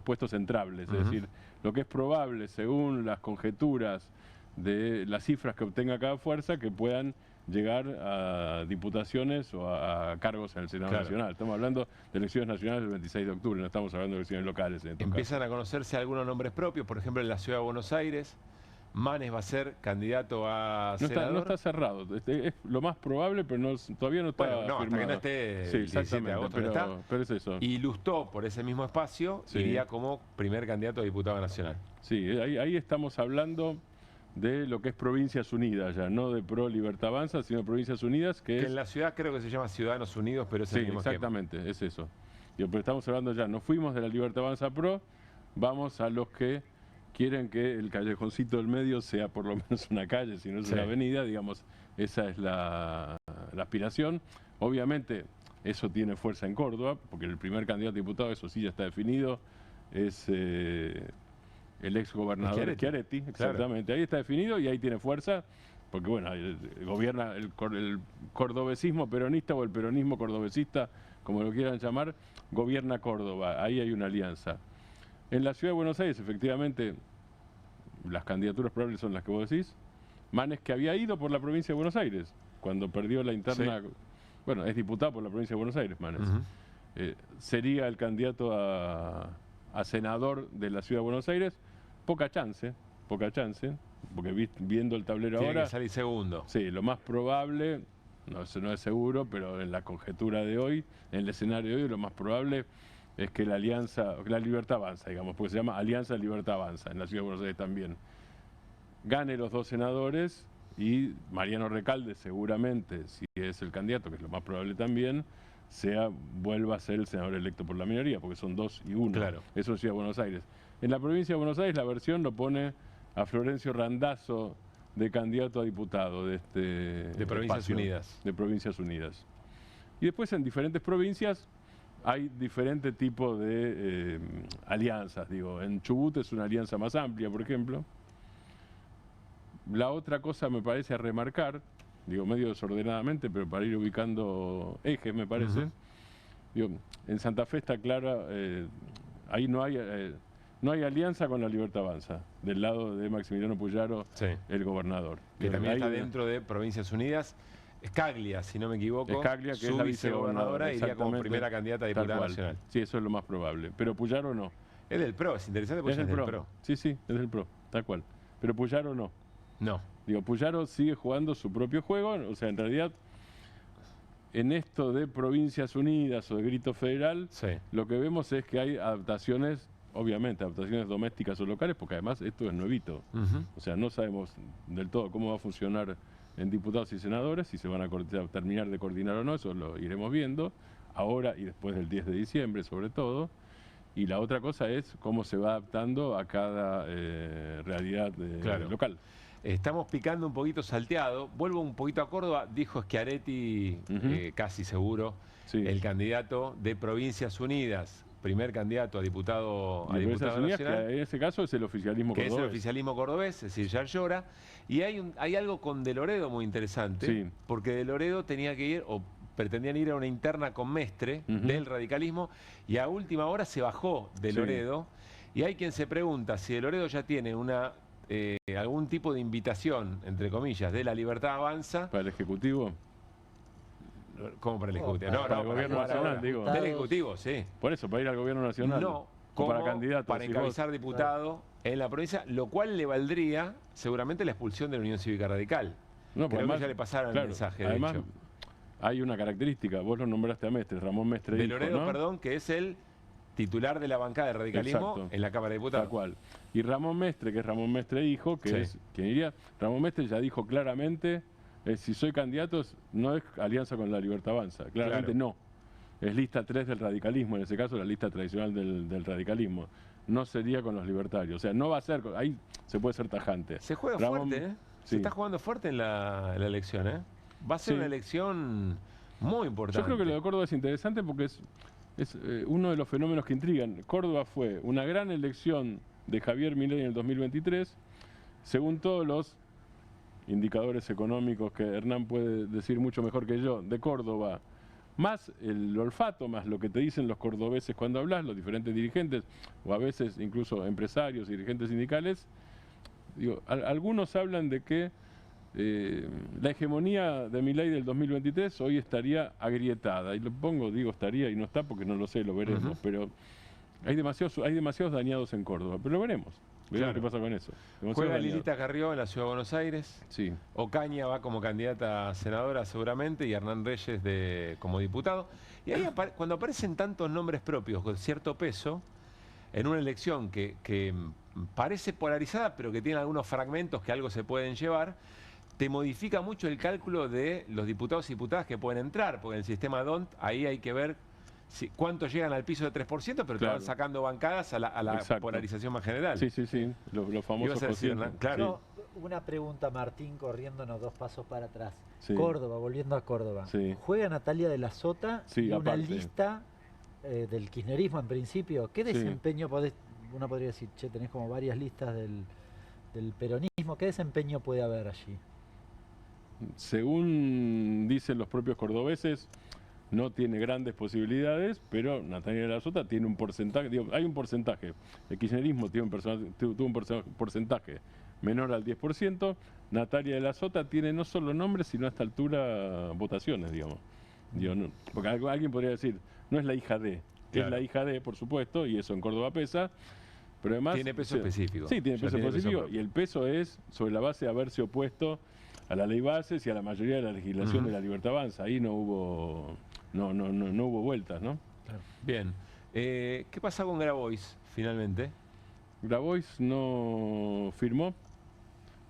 puestos entrables, es decir, lo que es probable según las conjeturas de las cifras que obtenga cada fuerza que puedan llegar a diputaciones o a cargos en el Senado Nacional. Estamos hablando de elecciones nacionales el 26 de octubre, no estamos hablando de elecciones locales. Empiezan a conocerse algunos nombres propios, por ejemplo en la Ciudad de Buenos Aires, Manes va a ser candidato a senador. No está cerrado, es lo más probable, pero todavía no está firmado. Hasta que no esté el 17 de agosto, pero es eso. Y Lustó, por ese mismo espacio, iría como primer candidato a diputado nacional. Sí, ahí estamos hablando de lo que es Provincias Unidas ya, no de Pro Libertad Avanza, sino de Provincias Unidas, que en la ciudad creo que se llama Ciudadanos Unidos, pero es el mismo exactamente, esquema. Es eso. Pero estamos hablando ya, nos fuimos de la Libertad Avanza Pro, vamos a los que quieren que el callejoncito del medio sea por lo menos una calle, si no es una avenida, digamos, esa es la aspiración. Obviamente eso tiene fuerza en Córdoba, porque el primer candidato a diputado, eso sí ya está definido, es el ex gobernador Schiaretti, exactamente. Ahí está definido y ahí tiene fuerza, porque bueno, gobierna el cordobesismo peronista o el peronismo cordobesista, como lo quieran llamar, gobierna Córdoba, ahí hay una alianza. En la Ciudad de Buenos Aires, efectivamente, las candidaturas probables son las que vos decís. Manes, que había ido por la provincia de Buenos Aires, cuando perdió la interna, bueno, es diputado por la provincia de Buenos Aires, Manes. Sería el candidato a senador de la Ciudad de Buenos Aires. Poca chance, porque viendo el tablero tiene ahora... que salir segundo. Sí, lo más probable, no es seguro, pero en la conjetura de hoy, en el escenario de hoy, lo más probable es que la alianza, la Libertad Avanza, digamos, porque se llama Alianza Libertad Avanza, en la Ciudad de Buenos Aires también, gane los 2 senadores y Mariano Recalde seguramente, si es el candidato, que es lo más probable también, vuelva a ser el senador electo por la minoría, porque son 2 y 1. Claro. Eso en Ciudad de Buenos Aires. En la provincia de Buenos Aires la versión lo pone a Florencio Randazzo de candidato a diputado de Provincias Unidas. De Provincias Unidas. Y después en diferentes provincias hay diferentes tipos de alianzas. Digo, en Chubut es una alianza más amplia, por ejemplo. La otra cosa me parece a remarcar, digo medio desordenadamente, pero para ir ubicando ejes me parece. Digo, en Santa Fe está clara, ahí no hay alianza con la Libertad Avanza, del lado de Maximiliano Puyaro, el gobernador. Que también está dentro de Provincias Unidas. Scaglia, si no me equivoco, Scaglia, que es la vicegobernadora, iría como primera candidata a diputada nacional. Sí, eso es lo más probable. Pero Puyaro no. Es del PRO, es interesante porque es del PRO. Sí, es del PRO, tal cual. Pero Puyaro no. No. Digo, Puyaro sigue jugando su propio juego, o sea, en realidad, en esto de Provincias Unidas o de Grito Federal, lo que vemos es que hay adaptaciones, obviamente, adaptaciones domésticas o locales, porque además esto es nuevito. O sea, no sabemos del todo cómo va a funcionar en diputados y senadores, si se van a terminar de coordinar o no, eso lo iremos viendo, ahora y después del 10 de diciembre sobre todo. Y la otra cosa es cómo se va adaptando a cada realidad local. Estamos picando un poquito salteado. Vuelvo un poquito a Córdoba. Dijo Schiaretti, casi seguro, el candidato de Provincias Unidas, primer candidato a diputado nacional. Que en ese caso es el oficialismo cordobés. Que es el oficialismo cordobés, es decir, Yar Llora. Y hay algo con De Loredo muy interesante, porque De Loredo tenía que ir, o pretendían ir a una interna con Mestre del radicalismo, y a última hora se bajó De Loredo. Y hay quien se pregunta si De Loredo ya tiene algún tipo de invitación, entre comillas, de la Libertad Avanza. ¿Para el Ejecutivo? ¿Cómo para el Ejecutivo? Para el Gobierno Nacional, digo. Del Ejecutivo, sí. Por eso, para ir al Gobierno Nacional. No, como para candidato. Para encabezar diputado en la provincia, lo cual le valdría seguramente la expulsión de la Unión Cívica Radical. No, porque además, ya le pasaron el mensaje, además, de hecho. Hay una característica, vos lo nombraste a Mestre, Ramón Mestre. De Loredo, perdón, que es el titular de la bancada de radicalismo en la Cámara de Diputados. Tal cual. Y Ramón Mestre, que es Ramón Mestre hijo, que es quien iría. Ramón Mestre ya dijo claramente, si soy candidato, no es alianza con la Libertad Avanza. Claramente no. Es lista 3 del radicalismo, en ese caso la lista tradicional del radicalismo. No sería con los libertarios. O sea, no va a ser, ahí se puede ser tajante. Se juega fuerte, ¿eh? Se está jugando fuerte en la elección, ¿eh? Va a ser una elección muy importante. Yo creo que lo de Córdoba es interesante porque es uno de los fenómenos que intrigan. Córdoba fue una gran elección de Javier Milei en el 2023, según todos los indicadores económicos que Hernán puede decir mucho mejor que yo, de Córdoba más el olfato, más lo que te dicen los cordobeses cuando hablas, los diferentes dirigentes, o a veces incluso empresarios y dirigentes sindicales, digo, algunos hablan de que la hegemonía de Milei del 2023 hoy estaría agrietada. Y lo pongo, digo estaría y no está porque no lo sé, lo veremos. Pero hay demasiados dañados en Córdoba, pero lo veremos. Veremos qué pasa con eso. Juega Lilita Carrió en la Ciudad de Buenos Aires. Sí. Ocaña va como candidata a senadora seguramente y Hernán Reyes como diputado. Y ahí cuando aparecen tantos nombres propios con cierto peso, en una elección que parece polarizada, pero que tiene algunos fragmentos que algo se pueden llevar, te modifica mucho el cálculo de los diputados y diputadas que pueden entrar, porque en el sistema DONT ahí hay que ver cuántos llegan al piso de 3%, pero te van sacando bancadas a la polarización más general. Sí, los famosos cocientes. Claro. Una pregunta, Martín, corriéndonos 2 pasos para atrás. Córdoba, volviendo a Córdoba. Juega Natalia de la Sota y una lista del kirchnerismo en principio. ¿Qué desempeño uno podría decir, che, tenés como varias listas del peronismo, ¿qué desempeño puede haber allí? Según dicen los propios cordobeses, no tiene grandes posibilidades, pero Natalia de la Sota tiene un porcentaje, hay un porcentaje. El kirchnerismo tuvo un porcentaje menor al 10%. Natalia de la Sota tiene no solo nombres, sino a esta altura votaciones, digamos. Porque alguien podría decir, no es la hija de, es la hija de, por supuesto, y eso en Córdoba pesa. Pero además, tiene peso específico. Sí, tiene peso específico. Y el peso es sobre la base de haberse opuesto a la ley bases y a la mayoría de la legislación de la Libertad Avanza. Ahí no hubo vueltas, ¿no? Claro. Bien. ¿Qué pasa con Grabois finalmente? Grabois no firmó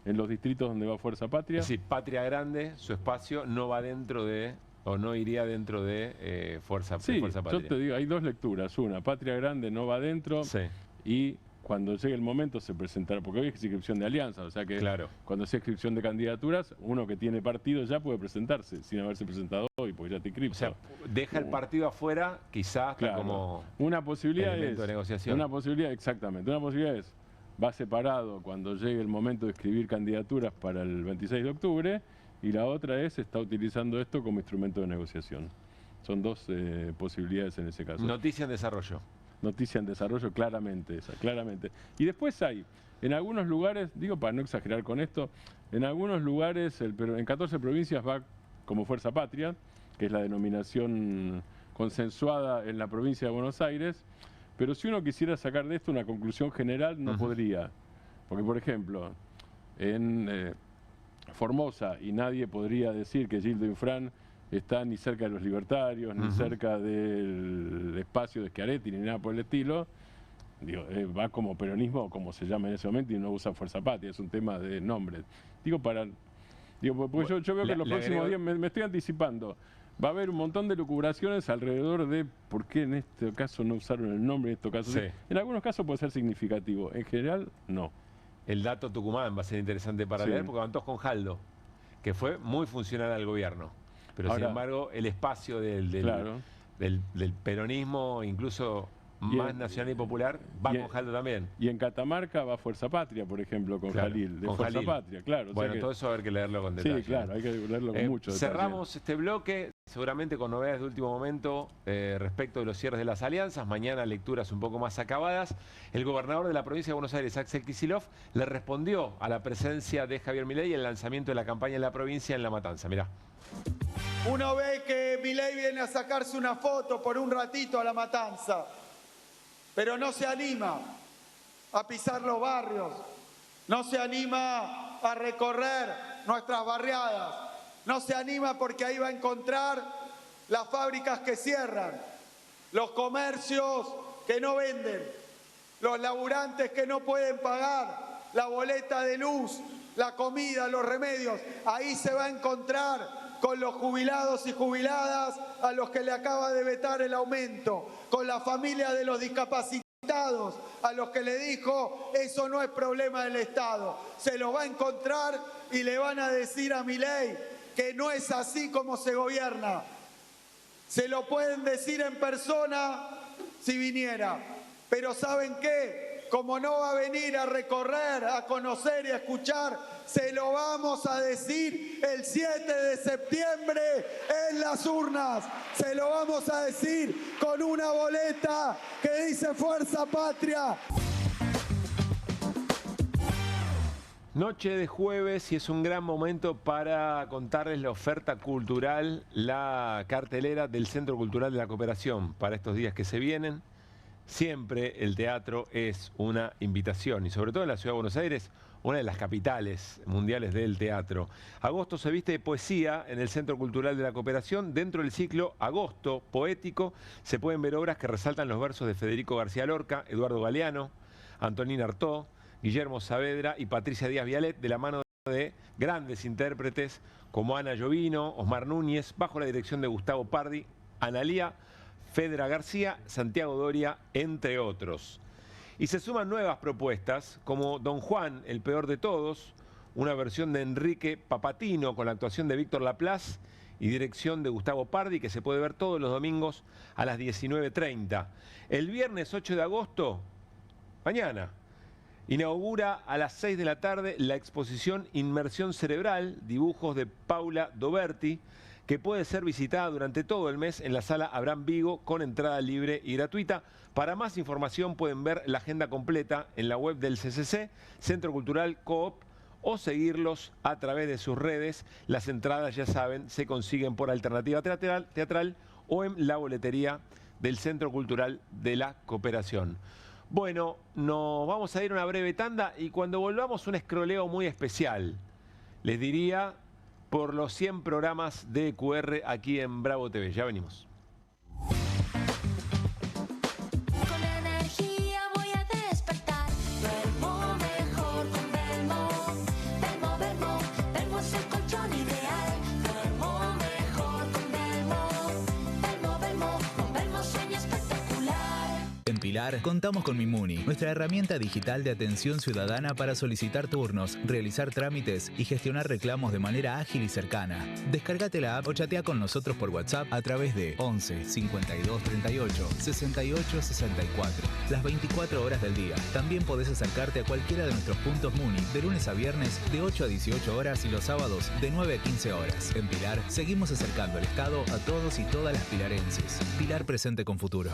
en los distritos donde va Fuerza Patria. Sí, Patria Grande, su espacio no va dentro de, o no iría dentro de Fuerza Patria. Yo te digo, hay 2 lecturas. Una, Patria Grande no va dentro y cuando llegue el momento se presentará, porque hoy es inscripción de alianza, o sea que cuando sea inscripción de candidaturas, uno que tiene partido ya puede presentarse, sin haberse presentado hoy, porque ya te inscripto. O sea, deja el partido afuera, quizás como una posibilidad elemento de negociación. Una posibilidad, exactamente, una posibilidad es, va separado cuando llegue el momento de escribir candidaturas para el 26 de octubre, y la otra es, está utilizando esto como instrumento de negociación. Son 2 posibilidades en ese caso. Noticia en desarrollo. Noticia en desarrollo, claramente. Y después hay, en algunos lugares, digo para no exagerar con esto, en algunos lugares, en 14 provincias va como Fuerza Patria, que es la denominación consensuada en la provincia de Buenos Aires, pero si uno quisiera sacar de esto una conclusión general, no podría. Porque, por ejemplo, en Formosa, y nadie podría decir que Gildo Infran está ni cerca de los libertarios, ni cerca del espacio de Schiaretti, ni nada por el estilo. Digo, va como peronismo, como se llama en ese momento, y no usa Fuerza Patria, es un tema de nombres. Porque yo veo que en los próximos días, me estoy anticipando, va a haber un montón de lucubraciones alrededor de por qué en este caso no usaron el nombre, en estos casos. En algunos casos puede ser significativo, en general no. El dato Tucumán va a ser interesante para leer, porque levantó con Jaldo, que fue muy funcional al gobierno. Pero sin embargo, el espacio del peronismo, incluso más nacional y popular, va con Jaldo también. Y en Catamarca va Fuerza Patria, por ejemplo, con Jalil, de Fuerza Patria, claro. Bueno, todo eso va a haber que leerlo con detalle. Sí, claro, hay que leerlo con mucho detalle. Cerramos este bloque, seguramente con novedades de último momento respecto de los cierres de las alianzas. Mañana lecturas un poco más acabadas. El gobernador de la provincia de Buenos Aires, Axel Kicillof, le respondió a la presencia de Javier Milei y el lanzamiento de la campaña en la provincia en La Matanza. Mirá. Uno ve que Milei viene a sacarse una foto por un ratito a La Matanza, pero no se anima a pisar los barrios, no se anima a recorrer nuestras barriadas, no se anima porque ahí va a encontrar las fábricas que cierran, los comercios que no venden, los laburantes que no pueden pagar la boleta de luz, la comida, los remedios. Ahí se va a encontrar con los jubilados y jubiladas a los que le acaba de vetar el aumento, con la familia de los discapacitados a los que le dijo eso no es problema del Estado. Se los va a encontrar y le van a decir a Milei que no es así como se gobierna. Se lo pueden decir en persona si viniera, pero ¿saben qué? Como no va a venir a recorrer, a conocer y a escuchar se lo vamos a decir el 7 de septiembre en las urnas. Se lo vamos a decir con una boleta que dice Fuerza Patria. Noche de jueves y es un gran momento para contarles la oferta cultural, la cartelera del Centro Cultural de la Cooperación para estos días que se vienen. Siempre el teatro es una invitación y sobre todo en la Ciudad de Buenos Aires, una de las capitales mundiales del teatro. Agosto se viste de poesía en el Centro Cultural de la Cooperación. Dentro del ciclo Agosto Poético se pueden ver obras que resaltan los versos de Federico García Lorca, Eduardo Galeano, Antonín Artaud, Guillermo Saavedra y Patricia Díaz Vialet, de la mano de grandes intérpretes como Ana Llovino, Osmar Núñez, bajo la dirección de Gustavo Pardi, Analía, Fedra García, Santiago Doria, entre otros. Y se suman nuevas propuestas como Don Juan, el peor de todos, una versión de Enrique Papatino con la actuación de Víctor Laplace y dirección de Gustavo Pardi, que se puede ver todos los domingos a las 19:30. El viernes 8 de agosto, mañana, inaugura a las 6 de la tarde la exposición Inmersión Cerebral, dibujos de Paula Doberti, que puede ser visitada durante todo el mes en la sala Abraham Vigo con entrada libre y gratuita. Para más información pueden ver la agenda completa en la web del CCC, Centro Cultural Coop, o seguirlos a través de sus redes. Las entradas, ya saben, se consiguen por Alternativa Teatral o en la boletería del Centro Cultural de la Cooperación. Bueno, nos vamos a ir a una breve tanda y cuando volvamos un escroleo muy especial. Les diría por los 100 programas de EQR aquí en Bravo TV. Ya venimos. Con energía voy a despertar. Duermo mejor con Belmo. Belmo, Belmo, Belmo es el colchón ideal. Duermo mejor con Belmo. Belmo, Belmo, con Belmo sueño espectacular. En Pilar contamos con Mimuni, nuestra herramienta digital de atención ciudadana para solicitar turnos, realizar trámites y gestionar reclamos de manera ágil y cercana. Descárgate la app o chatea con nosotros por WhatsApp a través de 11 52 38 68 64, las 24 horas del día. También podés acercarte a cualquiera de nuestros puntos Muni de lunes a viernes de 8 a 18 horas y los sábados de 9 a 15 horas. En Pilar seguimos acercando el Estado a todos y todas las pilarenses. Pilar presente con futuro.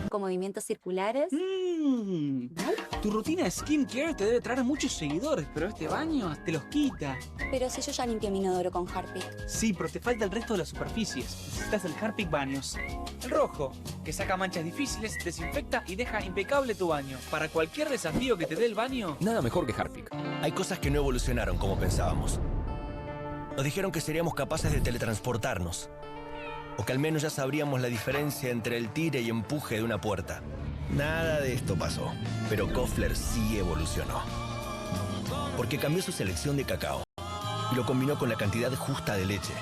Con movimientos circulares. Tu rutina de skincare te debe traer muchos seguidores, pero este baño te los quita. Pero si yo ya limpié mi inodoro con Harpic. Sí, pero te falta el resto de las superficies. Necesitas el Harpic Baños. El rojo, que saca manchas difíciles, desinfecta y deja impecable tu baño. Para cualquier desafío que te dé el baño. Nada mejor que Harpic. Hay cosas que no evolucionaron como pensábamos. Nos dijeron que seríamos capaces de teletransportarnos. O que al menos ya sabríamos la diferencia entre el tire y empuje de una puerta. Nada de esto pasó, pero Koffler sí evolucionó. Porque cambió su selección de cacao y lo combinó con la cantidad justa de leche.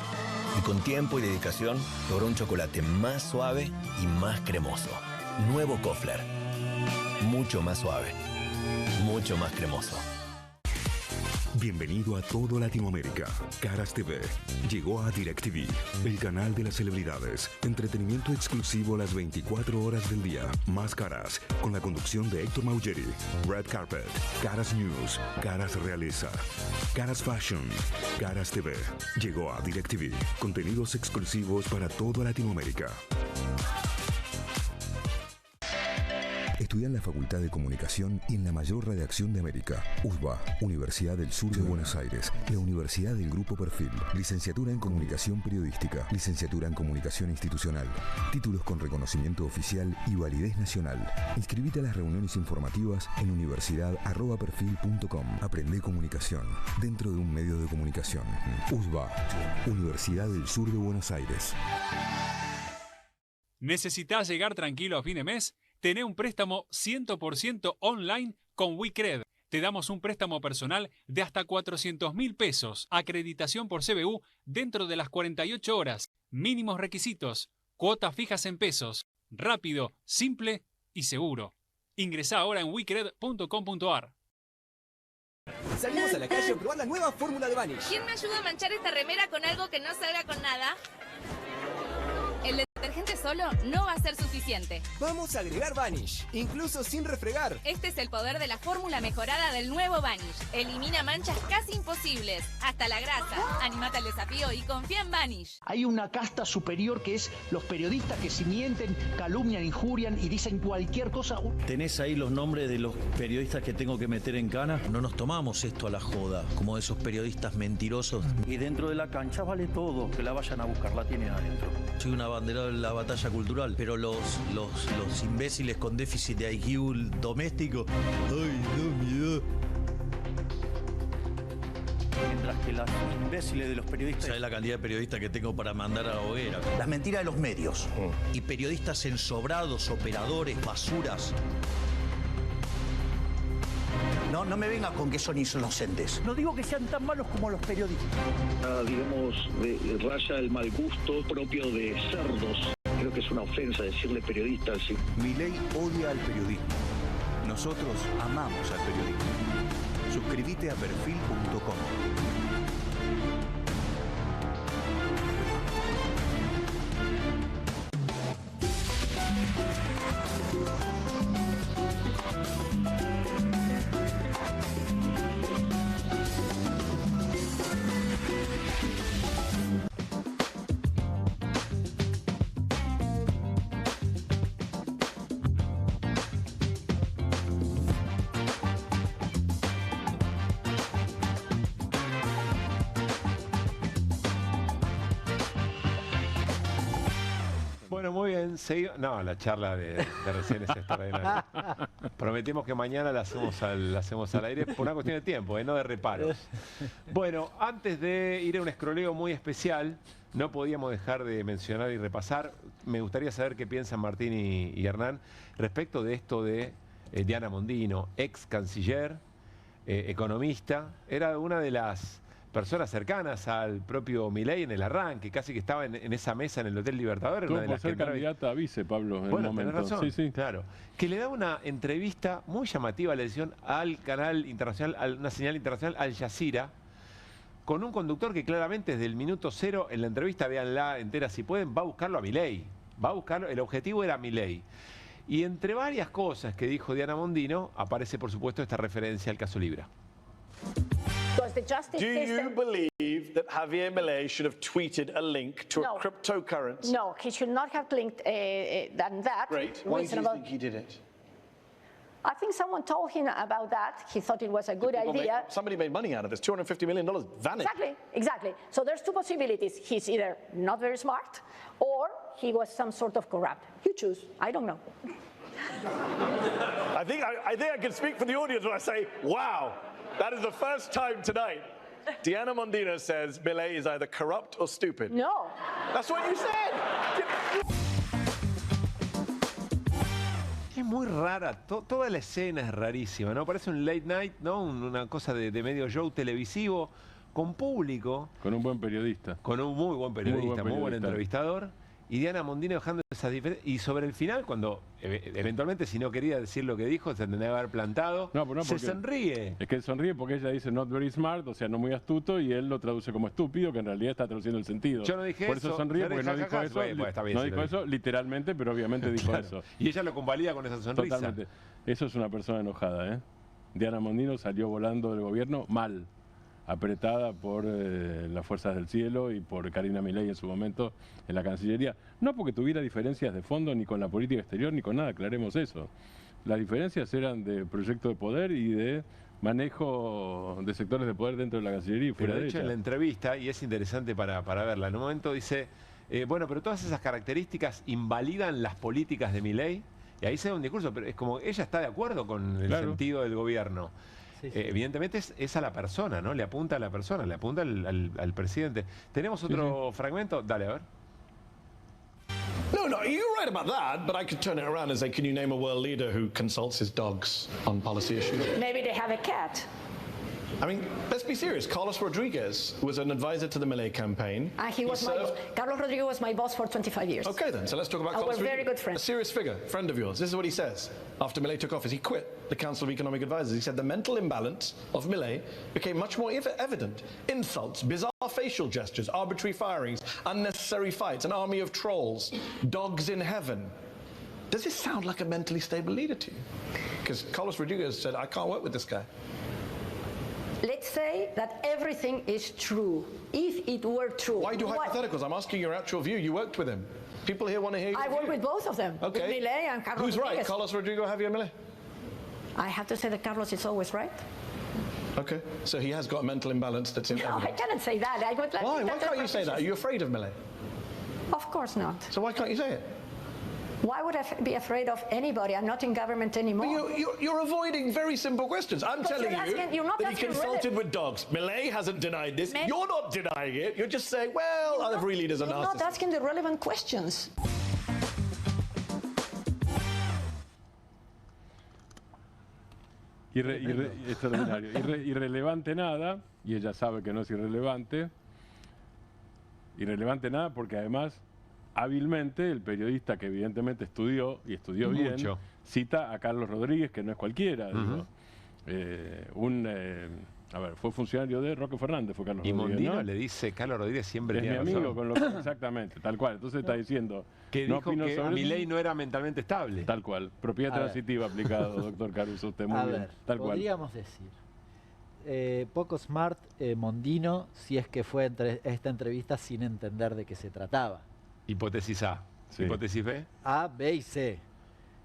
Y con tiempo y dedicación logró un chocolate más suave y más cremoso. Nuevo Koffler. Mucho más suave. Mucho más cremoso. Bienvenido a todo Latinoamérica. Caras TV llegó a DirecTV, el canal de las celebridades. Entretenimiento exclusivo las 24 horas del día. Más Caras, con la conducción de Héctor Maugeri. Red Carpet, Caras News, Caras Realeza, Caras Fashion, Caras TV. Llegó a DirecTV. Contenidos exclusivos para toda Latinoamérica. Estudia en la Facultad de Comunicación y en la mayor redacción de América. USBA, Universidad del Sur de Buenos Aires. La Universidad del Grupo Perfil. Licenciatura en Comunicación Periodística. Licenciatura en Comunicación Institucional. Títulos con reconocimiento oficial y validez nacional. Inscribite a las reuniones informativas en universidad@perfil.com. Aprende comunicación dentro de un medio de comunicación. USBA, Universidad del Sur de Buenos Aires. ¿Necesitas llegar tranquilo a fin de mes? Tené un préstamo 100% online con WeCred. Te damos un préstamo personal de hasta 400.000 pesos. Acreditación por CBU dentro de las 48 horas. Mínimos requisitos. Cuotas fijas en pesos. Rápido, simple y seguro. Ingresá ahora en wicred.com.ar. Salimos a la calle a probar la nueva fórmula de Vanish. ¿Quién me ayuda a manchar esta remera con algo que no salga con nada? El detergente solo no va a ser suficiente. Vamos a agregar Vanish, incluso sin refregar. Este es el poder de la fórmula mejorada del nuevo Vanish. Elimina manchas casi imposibles, hasta la grasa. Animate al desafío y confía en Vanish. Hay una casta superior que es los periodistas que si mienten, calumnian, injurian y dicen cualquier cosa. ¿Tenés ahí los nombres de los periodistas que tengo que meter en cana? No nos tomamos esto a la joda, como esos periodistas mentirosos. Y dentro de la cancha vale todo, que la vayan a buscar, la tienen adentro. Soy una bandera de la batalla cultural, pero los imbéciles con déficit de IQ doméstico, ¡ay, no, miedo! Mientras que los imbéciles de los periodistas... ¿Sabes la cantidad de periodistas que tengo para mandar a la hoguera? Las mentiras de los medios. Y periodistas ensobrados, operadores, basuras. No me venga con que son inocentes. No digo que sean tan malos como los periodistas. Digamos, raya el mal gusto propio de cerdos. Creo que es una ofensa decirle periodista así. Milei odia al periodismo. Nosotros amamos al periodismo. Suscríbete a perfil.com. Bueno, muy bien. No, la charla de recién es extraordinaria. Prometimos que mañana la hacemos al aire por una cuestión de tiempo, no de reparos. Bueno, antes de ir a un escroleo muy especial, no podíamos dejar de mencionar y repasar. Me gustaría saber qué piensan Martín y Hernán respecto de esto de Diana Mondino, ex canciller, economista. Era una de las personas cercanas al propio Milei en el arranque, casi que estaba en esa mesa en el Hotel Libertador. Tuvo por ser candidata a vice, Pablo, en el momento. Tenés razón, sí. Claro. Que le da una entrevista muy llamativa a la edición al canal internacional, una señal internacional, Al Jazeera, con un conductor que claramente desde el minuto cero en la entrevista, véanla entera si pueden, va a buscarlo a Milei. Va a buscarlo, el objetivo era Milei. Y entre varias cosas que dijo Diana Mondino, aparece por supuesto esta referencia al caso Libra. Do you believe that Javier Milei should have tweeted a link to a cryptocurrency? No, he should not have linked that. Great. Why do you think he did it? I think someone told him about that. He thought it was a good idea. Somebody made money out of this. $250 million vanished. Exactly. So there's two possibilities. He's either not very smart or he was some sort of corrupt. You choose. I don't know. I think I can speak for the audience when I say, wow, that is the first time tonight Diana Mondino says Milei is either corrupt or stupid. No. That's what you said. Es muy rara, toda la escena es rarísima, ¿no? Parece un late night, ¿no? Una cosa de medio show televisivo, con público. Con un buen periodista. Con un muy buen periodista, muy buen entrevistador. Y Diana Mondino dejando esas diferencias. Y sobre el final, cuando eventualmente, si no quería decir lo que dijo, se tendría que haber plantado, se sonríe. Es que sonríe porque ella dice not very smart, o sea, no muy astuto, y él lo traduce como estúpido, que en realidad está traduciendo el sentido. Yo no dije Por eso sonríe, porque no dijo eso. Está bien, no dijo eso literalmente, pero obviamente dijo claro. eso. Y ella lo convalida con esa sonrisa. Totalmente. Eso es una persona enojada, ¿eh? Diana Mondino salió volando del gobierno mal, apretada por las fuerzas del cielo y por Karina Milei en su momento en la Cancillería. No porque tuviera diferencias de fondo ni con la política exterior ni con nada, aclaremos eso. Las diferencias eran de proyecto de poder y de manejo de sectores de poder dentro de la Cancillería y fuera pero de hecho ella. En la entrevista, y es interesante para verla, en un momento dice, bueno, pero todas esas características invalidan las políticas de Milei, y ahí se da un discurso, pero es como ella está de acuerdo con el sentido del gobierno. Sí. Evidentemente es a la persona, ¿no? Le apunta a la persona, le apunta al presidente. ¿Tenemos otro fragmento? Dale, a ver. No, you're right about that, but I could turn it around and say, can you name a world leader who consults his dogs on policy issues? Maybe they have a cat. I mean, let's be serious. Carlos Rodriguez was an advisor to the Milei campaign. He was Carlos Rodriguez was my boss for 25 years. Okay, then. So let's talk about Carlos Rodriguez. We're very good A friends. serious figure, friend of yours. This is what he says. After Milei took office, he quit the Council of Economic Advisors. He said the mental imbalance of Milei became much more evident. Insults, bizarre facial gestures, arbitrary firings, unnecessary fights, an army of trolls, dogs in heaven. Does this sound like a mentally stable leader to you? Because Carlos Rodriguez said, I can't work with this guy. Let's say that everything is true. If it were true. Why do hypotheticals? I'm asking your actual view. You worked with him. People here want to hear your I work with both of them. Okay. With Milei and Carlos Who's Rodriguez. right, Carlos Rodriguez or Javier Milei? I have to say that Carlos is always right. Okay, so he has got a mental imbalance that's in No, I cannot say that. I would like Why? Why can't you say that? Are you afraid of Milei? Of course not. So why can't you say it? Why would I be afraid of anybody? I'm not in government anymore. But you're avoiding very simple questions. I'm Because telling you're not that he asking consulted with dogs. Milei hasn't denied this. You're not denying it. You're just saying, well, other free leaders are You're narcissists. not asking the relevant questions. Extraordinario. Irrelevante nada, y ella sabe que no es irrelevante. Irrelevante nada porque además, hábilmente, el periodista que evidentemente estudió, y estudió bien, cita a Carlos Rodríguez, que no es cualquiera. Digo. A ver, fue funcionario de Roque Fernández, fue Carlos Y Rodríguez, Mondino ¿no? le dice, Carlos Rodríguez siempre Es mi tiene amigo, razón. con lo que, exactamente, tal cual. Entonces está diciendo Que no dijo opino que sobre Milei no era mentalmente estable. Tal cual. Propiedad A ver. transitiva aplicado, doctor Caruso. Usted muy A bien. ver, Tal cual. podríamos decir, poco smart Mondino si es que fue esta entrevista sin entender de qué se trataba. Hipótesis A. Hipótesis B. A, B y C.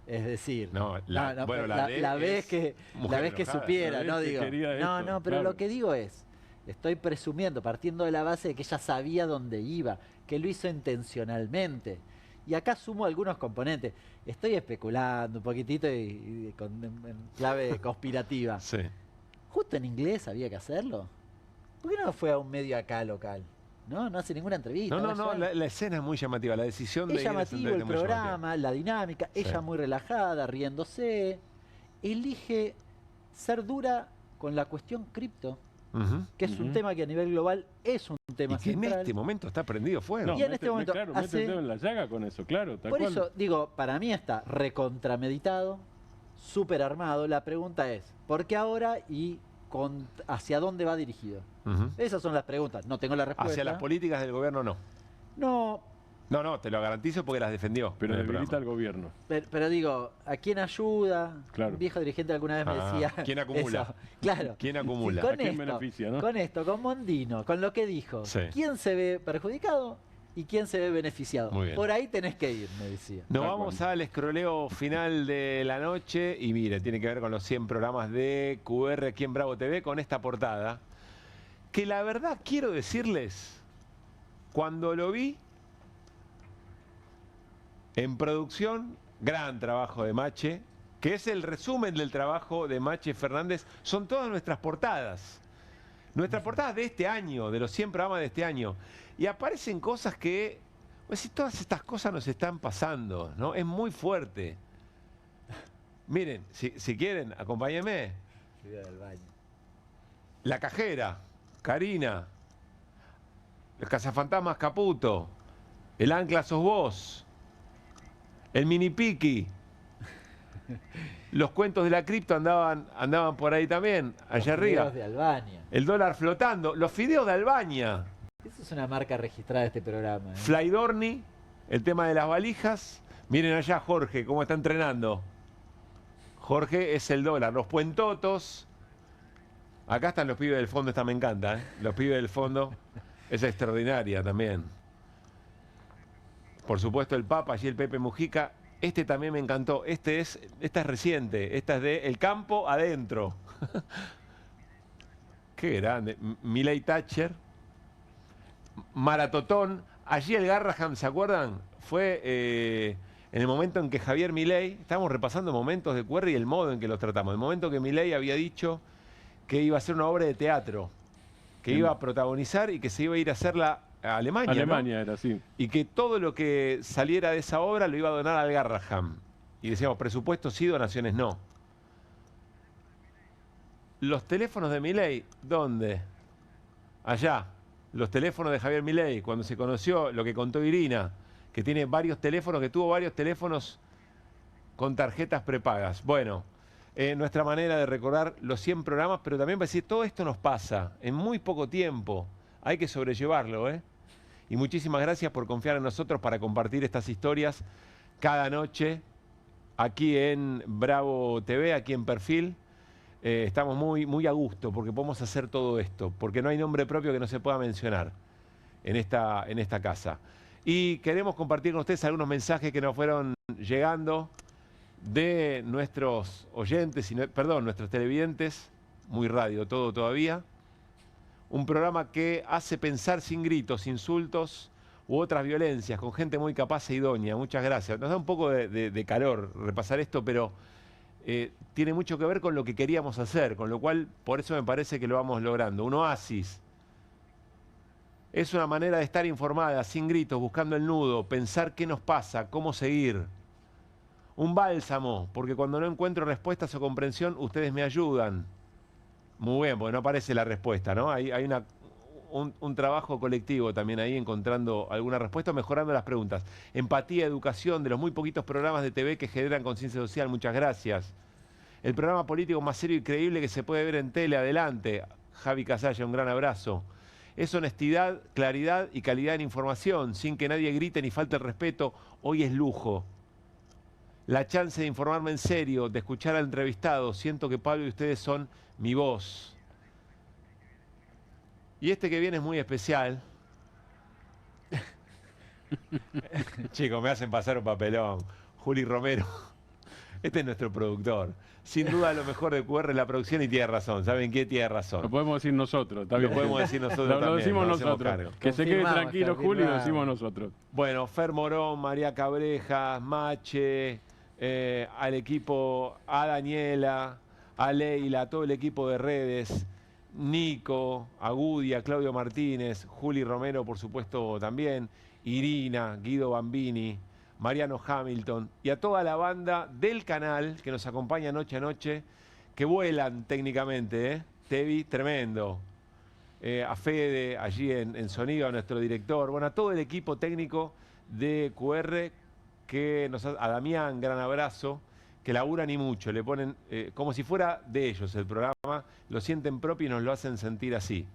Es decir, bueno, la D vez es que mujer la vez que enojada. supiera, La no vez que digo. quería No, esto, no, pero claro. lo que digo es, estoy presumiendo, partiendo de la base de que ella sabía dónde iba, que lo hizo intencionalmente. Y acá sumo algunos componentes. Estoy especulando un poquitito y en clave conspirativa. Sí. Justo en inglés había que hacerlo. ¿Por qué no fue a un medio acá local? No hace ninguna entrevista. No, la escena es muy llamativa, la decisión de Es ir a esa llamativo entrevista el es muy llamativa. programa, la dinámica, Sí. ella muy relajada, riéndose. Elige ser dura con la cuestión cripto, que es un tema que a nivel global es un tema Y que en central. este momento está prendido fuego. Y en este momento Claro, hace- mete el dedo en la llaga con eso, claro. Tal Por cual. eso digo, para mí está recontrameditado, súper armado. La pregunta es, ¿por qué ahora y hacia dónde va dirigido? Esas son las preguntas. No tengo la respuesta. Hacia las políticas del gobierno no. No, No, te lo garantizo porque las defendió. Pero en el debilita programa. al gobierno. pero digo, ¿a quién ayuda? Claro. Un viejo dirigente alguna vez me decía... ¿Quién acumula? eso. Claro. ¿Quién acumula? Con ¿A quién esto, beneficia, no? Con esto, con Mondino, con lo que dijo. Sí. ¿Quién se ve perjudicado y quién se ve beneficiado? Muy bien. Por ahí tenés que ir, me decía. Nos vamos al escroleo final de la noche y mire, tiene que ver con los 100 programas de QR aquí en Bravo TV con esta portada. Que la verdad quiero decirles, cuando lo vi en producción, gran trabajo de Mache, que es el resumen del trabajo de Mache Fernández, son todas nuestras portadas. Nuestras portadas de este año, de los 100 programas de este año. Y aparecen cosas que, pues si todas estas cosas nos están pasando, ¿no? Es muy fuerte. Miren, si quieren, acompáñenme. Ciudad del Baño. La cajera, Karina. El cazafantasmas Caputo. El ancla sos vos. El mini piqui. Los cuentos de la cripto andaban por ahí también, allá arriba. Fideos de Albania. El dólar flotando. Los fideos de Albania. Esa es una marca registrada de este programa. Fly Dorni, el tema de las valijas. Miren allá Jorge, cómo está entrenando. Jorge es el dólar. Los puentotos. Acá están los pibes del fondo, esta me encanta, ¿eh? Los pibes del fondo. Es extraordinaria también. Por supuesto el Papa, allí el Pepe Mujica. Este también me encantó. Esta es reciente. Esta es de El Campo Adentro. Qué grande. Milei Thatcher. Maratotón. Allí el Garraham, ¿se acuerdan? Fue en el momento en que Javier Milei, estábamos repasando momentos de QR y el modo en que los tratamos. El momento que Milei había dicho que iba a ser una obra de teatro, que iba a protagonizar y que se iba a ir a hacerla a Alemania. Alemania ¿no? era así. Y que todo lo que saliera de esa obra lo iba a donar al Garraham. Y decíamos, presupuesto sí, donaciones no. Los teléfonos de Milei, ¿dónde? Allá. Los teléfonos de Javier Milei, cuando se conoció, lo que contó Irina, que tiene varios teléfonos, que tuvo varios teléfonos con tarjetas prepagas. Bueno, nuestra manera de recordar los 100 programas, pero también para decir, todo esto nos pasa en muy poco tiempo. Hay que sobrellevarlo, ¿eh? Y muchísimas gracias por confiar en nosotros para compartir estas historias cada noche aquí en Bravo TV, aquí en Perfil. Estamos muy a gusto porque podemos hacer todo esto, porque no hay nombre propio que no se pueda mencionar en esta casa. Y queremos compartir con ustedes algunos mensajes que nos fueron llegando de nuestros oyentes, nuestros televidentes, muy radio todo todavía. Un programa que hace pensar sin gritos, insultos u otras violencias, con gente muy capaz e idónea. Muchas gracias. Nos da un poco de calor repasar esto, pero tiene mucho que ver con lo que queríamos hacer, con lo cual por eso me parece que lo vamos logrando. Un oasis. Es una manera de estar informada, sin gritos, buscando el nudo, pensar qué nos pasa, cómo seguir. Un bálsamo, porque cuando no encuentro respuestas o comprensión, ustedes me ayudan. Muy bien, porque no aparece la respuesta, ¿no? Hay un trabajo colectivo también ahí, encontrando alguna respuesta, mejorando las preguntas. Empatía, educación, de los muy poquitos programas de TV que generan conciencia social, muchas gracias. El programa político más serio y creíble que se puede ver en tele, adelante. Javi Casalla, un gran abrazo. Es honestidad, claridad y calidad en información, sin que nadie grite ni falte el respeto. Hoy es lujo. La chance de informarme en serio, de escuchar al entrevistado. Siento que Pablo y ustedes son mi voz. Y este que viene es muy especial. Chicos, me hacen pasar un papelón. Juli Romero. Este es nuestro productor. Sin duda lo mejor de QR es la producción y tiene razón. ¿Saben qué? Tiene razón. Lo podemos decir nosotros. Está bien. Lo podemos decir nosotros Lo también. decimos nos hacemos nosotros. cargo. Que se quede tranquilo Juli, lo decimos nosotros. Bueno, Fer Morón, María Cabrejas, Mache, al equipo, a Daniela, a Leila, a todo el equipo de redes, Nico, a Gudia, Claudio Martínez, Juli Romero, por supuesto, también, Irina, Guido Bambini, Mariano Hamilton y a toda la banda del canal que nos acompaña noche a noche, que vuelan técnicamente, ¿eh? Tevi, tremendo. A Fede, allí en sonido, a nuestro director, bueno, a todo el equipo técnico de QR, a Damián, gran abrazo, que laburan y mucho, le ponen como si fuera de ellos el programa, lo sienten propio y nos lo hacen sentir así.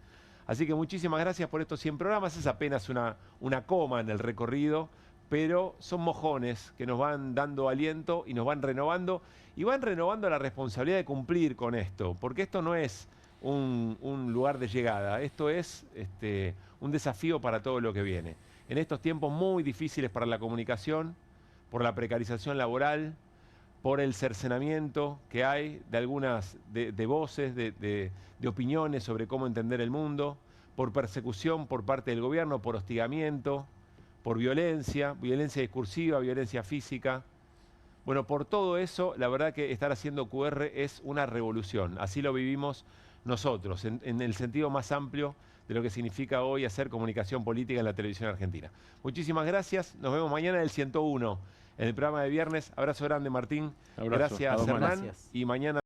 Así que muchísimas gracias por estos 100 programas, es apenas una coma en el recorrido, pero son mojones que nos van dando aliento y nos van renovando, y van renovando la responsabilidad de cumplir con esto, porque esto no es un lugar de llegada, esto es un desafío para todo lo que viene. En estos tiempos muy difíciles para la comunicación, por la precarización laboral, por el cercenamiento que hay de algunas de voces, de opiniones sobre cómo entender el mundo, por persecución por parte del gobierno, por hostigamiento, por violencia discursiva, violencia física. Bueno, por todo eso, la verdad que estar haciendo QR es una revolución. Así lo vivimos nosotros, en el sentido más amplio de lo que significa hoy hacer comunicación política en la televisión argentina. Muchísimas gracias. Nos vemos mañana en el 101, en el programa de viernes. Abrazo grande, Martín. Abrazo. Gracias, Hernán. Gracias. Y mañana...